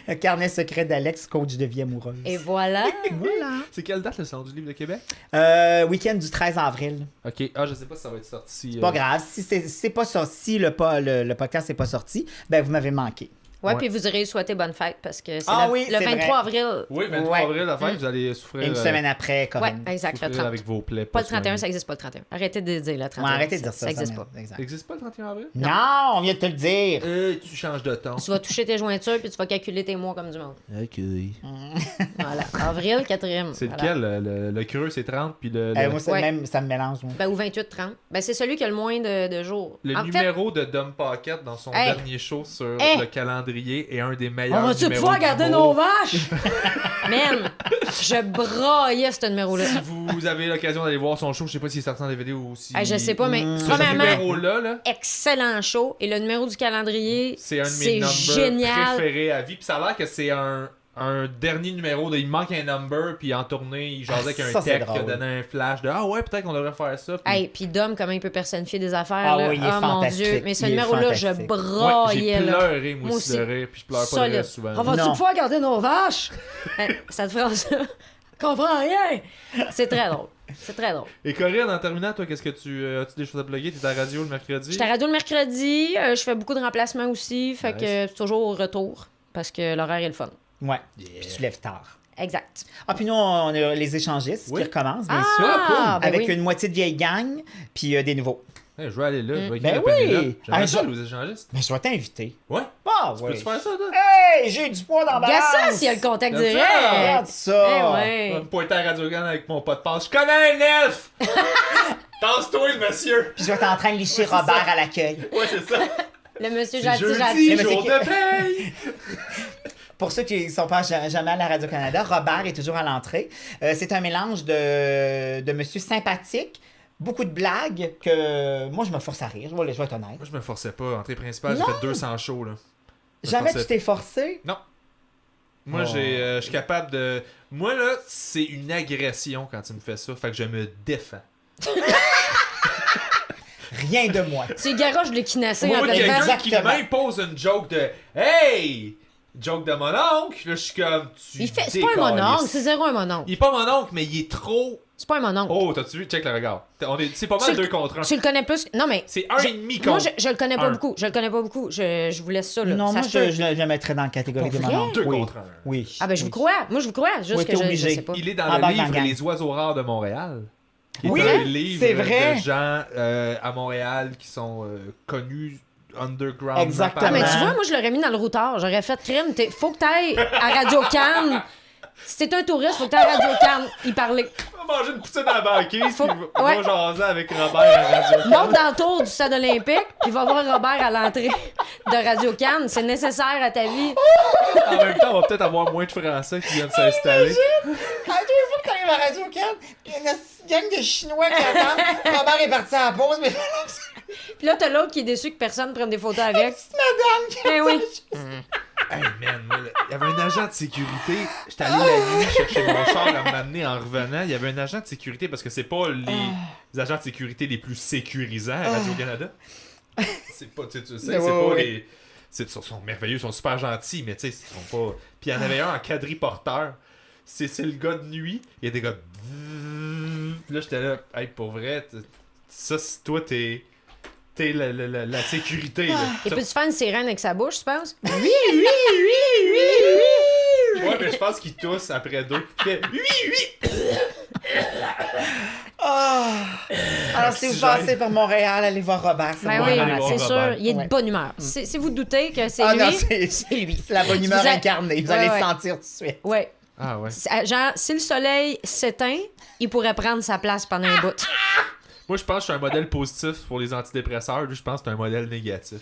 Speaker 4: Le carnet secret d'Alex, coach de vie amoureuse.
Speaker 2: Et voilà.
Speaker 4: Voilà.
Speaker 3: C'est quelle date le Salon du Livre de Québec?
Speaker 4: Week-end du 13 avril.
Speaker 3: Ok, je sais pas si ça va être sorti.
Speaker 4: C'est pas grave. Si c'est pas sorti, le podcast n'est pas sorti, ben vous m'avez manqué.
Speaker 2: Ouais,
Speaker 3: Ouais.
Speaker 2: puis vous irez souhaiter bonne fête parce que c'est
Speaker 4: Ah
Speaker 2: le,
Speaker 4: oui,
Speaker 2: le
Speaker 4: c'est
Speaker 2: 23
Speaker 4: vrai.
Speaker 2: avril.
Speaker 3: Oui, 23
Speaker 4: Ouais.
Speaker 3: avril, la fête, vous allez souffrir.
Speaker 4: Une semaine après, quand
Speaker 2: Ouais,
Speaker 4: même.
Speaker 2: exact, le
Speaker 3: souffrir
Speaker 2: 30.
Speaker 3: avec vos plaies.
Speaker 2: Pas le 31,
Speaker 3: soignées.
Speaker 2: ça existe pas le 31. Arrêtez de dire le 31.
Speaker 4: Ouais, arrêtez de dire ça.
Speaker 2: Ça existe pas.
Speaker 4: m'énerve. Exact.
Speaker 3: Ça existe pas le 31 avril?
Speaker 4: Non, on vient de te le dire.
Speaker 3: Tu changes de ton.
Speaker 2: Tu vas toucher tes jointures puis tu vas calculer tes mois comme du monde.
Speaker 3: Ok.
Speaker 2: Voilà. Avril, 4e.
Speaker 3: C'est
Speaker 2: Voilà.
Speaker 3: lequel? Le creux, c'est 30, puis le
Speaker 4: Moi,
Speaker 2: Ouais.
Speaker 4: même, ça me mélange. Moi.
Speaker 2: Ben, ou 28-30. Ben, c'est celui qui a le moins de jours. En fait,
Speaker 3: numéro de Dom Pocket dans son
Speaker 2: Hey.
Speaker 3: dernier show sur
Speaker 2: Hey.
Speaker 3: le calendrier est un des meilleurs
Speaker 2: on va-tu
Speaker 3: numéros
Speaker 2: pouvoir garder nos
Speaker 3: d'humour.
Speaker 2: vaches? Man, je braillais ce numéro-là.
Speaker 3: Si vous avez l'occasion d'aller voir son show, je sais pas s'il est sorti en DVD ou si...
Speaker 2: Hey, je sais pas, mais
Speaker 3: Ce
Speaker 2: premièrement,
Speaker 3: numéro-là, là,
Speaker 2: excellent show. Et le numéro du calendrier,
Speaker 3: c'est un de mes
Speaker 2: c'est
Speaker 3: numbers
Speaker 2: génial.
Speaker 3: préférés à vie. Puis ça a l'air que c'est un dernier numéro, il manque un number, puis en tournée, il jasait avec un
Speaker 4: ça, c'est
Speaker 3: tech qui a
Speaker 4: drôle.
Speaker 3: donné un flash de « Ah ouais, peut-être qu'on devrait faire ça. » Puis-
Speaker 2: Hey, puis Dom, comment il peut personnifier des affaires,
Speaker 4: Ah
Speaker 2: là.
Speaker 4: oui, il est
Speaker 2: Oh mon
Speaker 4: fantastique.
Speaker 2: Dieu. Mais ce
Speaker 4: Il est
Speaker 2: numéro-là, je
Speaker 4: fantastique.
Speaker 3: Ouais,
Speaker 2: braillais,
Speaker 3: j'ai
Speaker 2: là.
Speaker 3: pleuré, moi
Speaker 2: Moi
Speaker 3: aussi, de
Speaker 2: aussi.
Speaker 3: rire, puis je pleure pas de
Speaker 2: Solide.
Speaker 3: rire souvent.
Speaker 2: On va-tu
Speaker 4: Non.
Speaker 2: pouvoir garder nos vaches? Hein, cette phrase-là, comprends rien. C'est très drôle. C'est très drôle.
Speaker 3: Et Corinne, en terminant, toi, qu'est-ce que as-tu des choses à plugger? T'es à la radio le mercredi?
Speaker 2: J'étais à radio le mercredi. Je fais beaucoup de remplacements aussi. Fait
Speaker 3: Nice.
Speaker 2: que c'est toujours au retour. Parce que l'horaire est le fun.
Speaker 4: Ouais. Puis tu lèves tard.
Speaker 2: Exact.
Speaker 4: Ah, puis nous, on a les échangistes
Speaker 3: Oui.
Speaker 4: qui recommencent, bien sûr.
Speaker 2: Ah, ben
Speaker 4: Avec
Speaker 2: oui.
Speaker 4: une moitié de vieille gang, puis des nouveaux.
Speaker 3: Hey, je vais aller là, je vais
Speaker 4: Ben
Speaker 3: écrire
Speaker 4: oui.
Speaker 3: le Pénélope. J'aimerais
Speaker 4: Un
Speaker 3: ça,
Speaker 4: jour-
Speaker 3: les échangistes.
Speaker 4: Mais je vais t'inviter.
Speaker 3: Ouais?
Speaker 4: Ah,
Speaker 3: Tu
Speaker 4: oui.
Speaker 3: peux-tu faire ça, toi?
Speaker 4: Hey, j'ai du poids dans la
Speaker 2: Regarde ça
Speaker 4: balance.
Speaker 2: s'il y a le contact
Speaker 3: Comme ça.
Speaker 2: direct.
Speaker 4: Regarde
Speaker 2: Eh
Speaker 4: ça.
Speaker 3: Je vais
Speaker 2: ouais.
Speaker 3: me pointer à Radio-Can avec mon pas de passe. Je connais un elfe! Tasse-toi, le monsieur!
Speaker 4: Puis je vais être en train de licher Robert à l'accueil.
Speaker 3: Ouais, c'est ça.
Speaker 2: Le monsieur
Speaker 3: C'est
Speaker 2: gentil,
Speaker 3: jeudi,
Speaker 2: gentil.
Speaker 4: Mais
Speaker 3: jour
Speaker 4: c'est
Speaker 3: de paye!
Speaker 4: Pour ceux qui ne sont pas jamais à la Radio-Canada, Robert est toujours à l'entrée. C'est un mélange de monsieur sympathique, beaucoup de blagues que moi, je me force à rire. Je vais être honnête.
Speaker 3: Moi, je me forçais pas. Entrée principale, j'ai
Speaker 4: Non.
Speaker 3: fait 200 shows, là. Je me
Speaker 4: Jamais
Speaker 3: forçais
Speaker 4: tu t'es forcé.
Speaker 3: Non. Moi,
Speaker 4: Oh.
Speaker 3: je suis capable de... Moi, là, c'est une agression quand tu me fais ça. Fait que je me défends.
Speaker 4: Rien de moi.
Speaker 2: Tu garoches le kinassé en
Speaker 3: Moi,
Speaker 2: pleine
Speaker 3: quelqu'un
Speaker 2: face.
Speaker 3: qui
Speaker 4: Exactement.
Speaker 3: m'impose une joke de « Hey! » Joke de mon oncle, là, je suis comme... Tu
Speaker 2: C'est pas un
Speaker 3: décalisses.
Speaker 2: mononcle, c'est zéro un mononcle.
Speaker 3: Il est pas mon oncle, mais il est trop...
Speaker 2: C'est pas un mononcle.
Speaker 3: Oh, t'as-tu vu? Check le regard. C'est pas mal
Speaker 2: Tu le-
Speaker 3: 2 contre 1.
Speaker 2: Tu le connais plus. Non, mais.
Speaker 3: C'est un et demi
Speaker 2: Moi,
Speaker 3: contre
Speaker 2: je le connais pas
Speaker 3: un.
Speaker 2: beaucoup. Je le connais pas beaucoup. Je vous laisse ça, là.
Speaker 4: Non,
Speaker 2: Ça
Speaker 4: moi,
Speaker 2: se peut.
Speaker 4: je le mettrais dans la catégorie
Speaker 2: Pour
Speaker 4: des
Speaker 2: vrai?
Speaker 4: moments.
Speaker 3: 2
Speaker 4: Oui.
Speaker 3: contre 1.
Speaker 4: Oui.
Speaker 2: Ah, ben, je vous crois. Moi, je vous crois. Juste
Speaker 4: Oui,
Speaker 2: que
Speaker 4: t'es
Speaker 2: je
Speaker 4: obligé.
Speaker 2: sais pas.
Speaker 3: Il est dans
Speaker 4: Embarque
Speaker 3: le
Speaker 4: dans
Speaker 3: livre
Speaker 4: le gang.
Speaker 3: Les oiseaux rares de Montréal. Qui est
Speaker 4: Oui,
Speaker 3: un livre
Speaker 4: c'est vrai.
Speaker 3: de gens à Montréal qui sont connus underground.
Speaker 4: Exactement.
Speaker 2: Ah, mais tu
Speaker 3: apparemment.
Speaker 2: vois, moi, je l'aurais mis dans le routard. J'aurais fait crime. Faut que t'ailles à Radio-Can. Si t'es un touriste, faut que t'ailles à Radio-Can y parler.
Speaker 3: On va manger une poutine à la banquise,
Speaker 2: Faut-
Speaker 3: puis on
Speaker 2: ouais.
Speaker 3: va jaser avec Robert à Radio.
Speaker 2: Monte dans le tour du stade olympique, puis va voir Robert à l'entrée de Radio-Can. C'est nécessaire à ta vie.
Speaker 3: En même temps, on va peut-être avoir moins de Français qui viennent s'installer.
Speaker 4: À deux fois que t'arrives à Radio-Can, il y a une gang de Chinois qui attendent. Robert est parti à la pause, mais
Speaker 2: Puis là, t'as l'autre qui est déçu que personne prenne des photos avec.
Speaker 4: madame qui
Speaker 2: Eh oui.
Speaker 3: Hey man, moi, là, il y avait un agent de sécurité. J'étais allé la nuit chercher mon char à m'amener en revenant. Il y avait un agent de sécurité parce que c'est pas agents de sécurité les plus sécurisants à Radio-Canada. C'est pas, tu sais, c'est
Speaker 4: Ouais,
Speaker 3: pas
Speaker 4: ouais.
Speaker 3: les... Ils sont merveilleux, ils sont super gentils, mais tu sais, ils sont pas... Puis il y en avait un en quadriporteur. C'est le gars de nuit. Il y a des gars... Puis là, j'étais là, hey, pour vrai, ça, toi, t'es la sécurité, là.
Speaker 2: Et peux-tu faire une sirène avec sa bouche, tu penses?
Speaker 3: Ouais, mais je pense qu'il tousse après 2. Il fait
Speaker 4: Alors, si vous passez par Montréal, allez voir Robert. ça
Speaker 2: Ben
Speaker 4: va
Speaker 2: oui,
Speaker 4: vraiment
Speaker 3: aller voir
Speaker 2: c'est sûr.
Speaker 3: Robert.
Speaker 2: Il est de
Speaker 4: Ouais.
Speaker 2: bonne humeur. Si vous doutez que c'est
Speaker 4: Ah
Speaker 2: lui,
Speaker 4: non,
Speaker 2: c'est lui.
Speaker 4: c'est la bonne humeur
Speaker 2: Vous a-
Speaker 4: incarnée. Vous
Speaker 2: Ouais,
Speaker 4: allez
Speaker 2: ouais.
Speaker 4: le sentir tout de suite.
Speaker 2: Ouais.
Speaker 3: Ah ouais.
Speaker 2: Genre, si le soleil s'éteint, il pourrait prendre sa place pendant un bout.
Speaker 3: Moi, je pense que je suis un modèle positif pour les antidépresseurs. Lui, je pense que c'est un modèle négatif.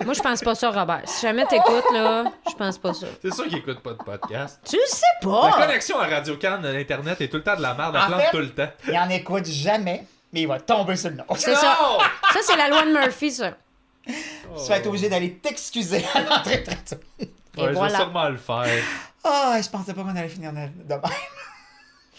Speaker 2: Moi, je pense pas ça, Robert. Si jamais t'écoutes, là, je pense pas ça.
Speaker 3: C'est sûr qu'il écoute pas de podcast.
Speaker 2: Tu le sais
Speaker 3: La
Speaker 2: pas!
Speaker 3: connexion à Radio-Can de l'Internet est tout le temps de la merde. Elle
Speaker 4: En
Speaker 3: plante
Speaker 4: fait-
Speaker 3: tout le temps.
Speaker 4: Il en écoute jamais, mais il va tomber sur le nom.
Speaker 2: C'est ça. Ça, c'est la loi de Murphy, ça.
Speaker 4: Tu vas être obligé d'aller t'excuser à l'entrée de radio.
Speaker 2: Et
Speaker 3: Ouais, je
Speaker 2: voilà.
Speaker 3: vais sûrement le faire.
Speaker 4: Ah, je pensais pas qu'on allait finir de même.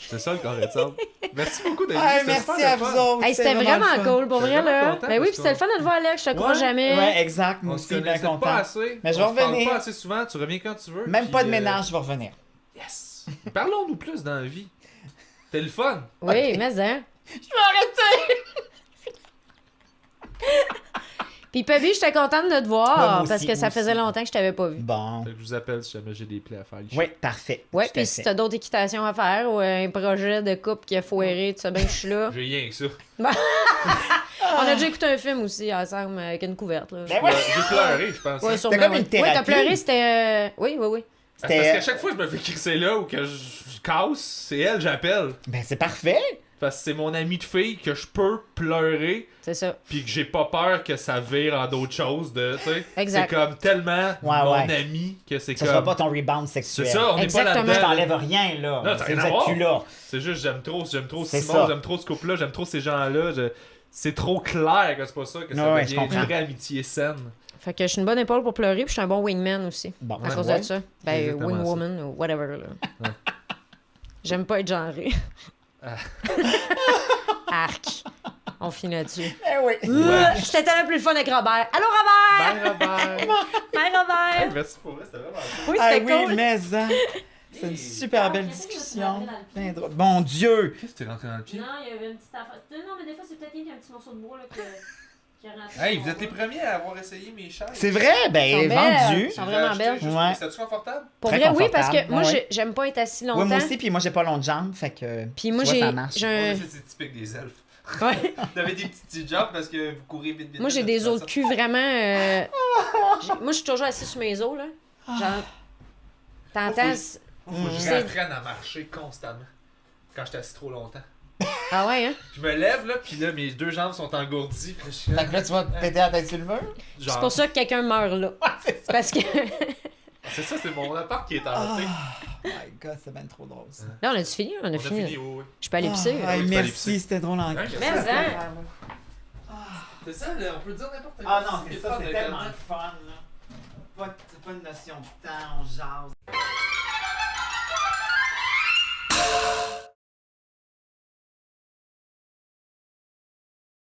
Speaker 3: C'est ça le carré de sable. Merci beaucoup d'être
Speaker 4: Ah,
Speaker 3: venu.
Speaker 4: merci
Speaker 3: super
Speaker 4: à
Speaker 3: le fun.
Speaker 4: vous autres.
Speaker 2: Hey, c'était vraiment
Speaker 4: le fun.
Speaker 2: cool, pour
Speaker 3: J'étais
Speaker 2: vrai,
Speaker 3: vraiment
Speaker 2: là.
Speaker 3: content
Speaker 2: Ben oui,
Speaker 3: parce
Speaker 2: puis c'était le fun de te voir, Alex. Je te crois
Speaker 3: Ouais.
Speaker 2: jamais.
Speaker 4: Ouais, exact. Moi
Speaker 3: On se
Speaker 4: aussi, bien
Speaker 3: connaissait
Speaker 4: content.
Speaker 3: pas assez.
Speaker 4: Mais je vais
Speaker 3: On se parle
Speaker 4: revenir.
Speaker 3: pas assez souvent. Tu reviens quand tu veux.
Speaker 4: Même
Speaker 3: puis,
Speaker 4: pas de ménage, je vais revenir.
Speaker 3: Yes. Parlons-nous plus dans la vie. T'es le fun.
Speaker 2: Oui,
Speaker 4: Ok.
Speaker 2: mais hein.
Speaker 4: Je vais arrêter!
Speaker 2: Puis, Pubby, j'étais contente de te voir
Speaker 4: Ouais, moi aussi,
Speaker 2: parce que ça
Speaker 4: moi
Speaker 2: faisait
Speaker 4: aussi.
Speaker 2: longtemps que je t'avais pas vu.
Speaker 4: Bon.
Speaker 3: Fait que je vous appelle si jamais j'ai des plaies à faire.
Speaker 4: Oui, parfait.
Speaker 2: Ouais,
Speaker 4: Tout à
Speaker 2: puis si
Speaker 4: fait.
Speaker 2: t'as d'autres équitations à faire ou un projet de couple qui a foiré, tu sais bien que je suis là.
Speaker 3: J'ai rien que ça.
Speaker 2: On a déjà écouté un film aussi ensemble avec une couverte. Là.
Speaker 4: Ben ouais.
Speaker 3: J'ai pleuré, je pense.
Speaker 2: Ouais,
Speaker 3: hein.
Speaker 2: sûrement,
Speaker 4: comme
Speaker 2: ouais.
Speaker 4: une
Speaker 2: Ouais,
Speaker 4: thérapie.
Speaker 2: t'as pleuré, c'était. Oui, oui, oui.
Speaker 3: Parce qu'à chaque fois que je me fais crisser là ou que je casse, c'est elle que j'appelle.
Speaker 4: Ben, c'est parfait.
Speaker 3: Parce que c'est mon ami de fille que je peux pleurer
Speaker 2: C'est ça.
Speaker 3: pis que j'ai pas peur que ça vire en d'autres choses de, tu sais.
Speaker 2: Exact.
Speaker 3: C'est comme tellement
Speaker 4: Ouais,
Speaker 3: mon
Speaker 4: ouais.
Speaker 3: ami que c'est
Speaker 4: Ça
Speaker 3: comme...
Speaker 4: sera pas ton rebound sexuel.
Speaker 3: C'est ça, on n'est pas
Speaker 2: Exactement.
Speaker 4: Je
Speaker 3: là-dedans.
Speaker 4: t'enlève rien, là.
Speaker 3: Non, t'as
Speaker 4: Si
Speaker 3: rien
Speaker 4: vous
Speaker 3: à
Speaker 4: êtes
Speaker 3: voir.
Speaker 4: plus là.
Speaker 3: C'est juste, j'aime trop
Speaker 4: C'est
Speaker 3: Simon,
Speaker 4: ça.
Speaker 3: j'aime trop ce couple-là, j'aime trop ces gens-là. C'est trop clair que c'est pas ça, que ça
Speaker 4: Ouais,
Speaker 3: devient
Speaker 4: je comprends.
Speaker 3: une vraie amitié saine.
Speaker 2: Fait que je suis une bonne épaule pour pleurer, puis je suis un bon wingman aussi.
Speaker 4: Bon,
Speaker 2: À
Speaker 4: ben,
Speaker 2: cause
Speaker 4: ouais.
Speaker 2: de ça. Ben,
Speaker 3: exactement ça.
Speaker 2: wingwoman ou whatever, là. J'aime pas être genré. Arc. On finit là-dessus.
Speaker 4: Eh oui.
Speaker 2: C'était tellement plus le fun avec Robert. Allô, Robert!
Speaker 3: Bye, Robert!
Speaker 2: Bye, Robert!
Speaker 3: Merci pour vrai, c'était vraiment
Speaker 2: Oui,
Speaker 4: Ah
Speaker 2: c'était
Speaker 4: oui,
Speaker 2: cool.
Speaker 4: mais hein, c'est une super belle discussion. Ben drôle. Bon Dieu!
Speaker 3: Qu'est-ce que t'es rentré dans le pied?
Speaker 2: Non, il y avait une petite affaire. Non, mais des fois, c'est peut-être qu'il y a un petit morceau de bois là, qui rentre.
Speaker 3: Hey, vous êtes les premiers à avoir essayé mes chaises.
Speaker 4: C'est vrai, ben
Speaker 2: Ils sont belles.
Speaker 4: vendu.
Speaker 2: Ils sont vraiment belles.
Speaker 4: Ouais.
Speaker 3: C'était-tu confortable?
Speaker 2: Pour
Speaker 4: Très
Speaker 2: vrai, oui, parce que
Speaker 4: confortable.
Speaker 2: moi,
Speaker 4: Ouais.
Speaker 2: j'aime pas être assis
Speaker 4: Oui,
Speaker 2: longtemps.
Speaker 4: moi aussi, puis moi j'ai pas long de jambes, fait que.
Speaker 2: Puis moi,
Speaker 4: tu vois,
Speaker 2: j'ai
Speaker 4: ça marche.
Speaker 2: un...
Speaker 3: C'est typique des elfes.
Speaker 2: Ouais.
Speaker 3: Vous avez des petits jumps parce que vous courez vite.
Speaker 2: Moi, j'ai des os de cul vraiment. Moi, je suis toujours assis sur mes os, là. Genre. T'entends?
Speaker 3: Faut que je
Speaker 2: C'est-
Speaker 3: réapprenne à marcher constamment. Quand je suis assis trop longtemps.
Speaker 2: Ah ouais, hein?
Speaker 3: Je me lève, là, pis là, mes deux jambes sont engourdies. Pis là, je suis
Speaker 4: Fait que là, tu vas te péter la tête sur le mur.
Speaker 2: C'est pour ça que quelqu'un meurt là.
Speaker 4: c'est ça.
Speaker 2: Parce que.
Speaker 3: C'est ça, c'est mon appart qui est hanté.
Speaker 4: Oh my god, c'est bien trop drôle ça.
Speaker 2: Là, on a-tu fini? On a
Speaker 3: On a
Speaker 2: fini.
Speaker 3: fini, oui, oui.
Speaker 2: Je peux aller pisser.
Speaker 4: Ah,
Speaker 3: tu peux aller
Speaker 4: merci,
Speaker 3: pisser.
Speaker 4: c'était drôle en
Speaker 3: Hein,
Speaker 2: Mais, hein?
Speaker 3: C'est ça, là, on peut dire n'importe quoi.
Speaker 4: Ah non, c'est
Speaker 3: le
Speaker 4: ça,
Speaker 3: fun
Speaker 4: c'est
Speaker 3: de
Speaker 4: tellement
Speaker 3: Internet.
Speaker 4: le fun, là. Pas de notion de temps, on jase.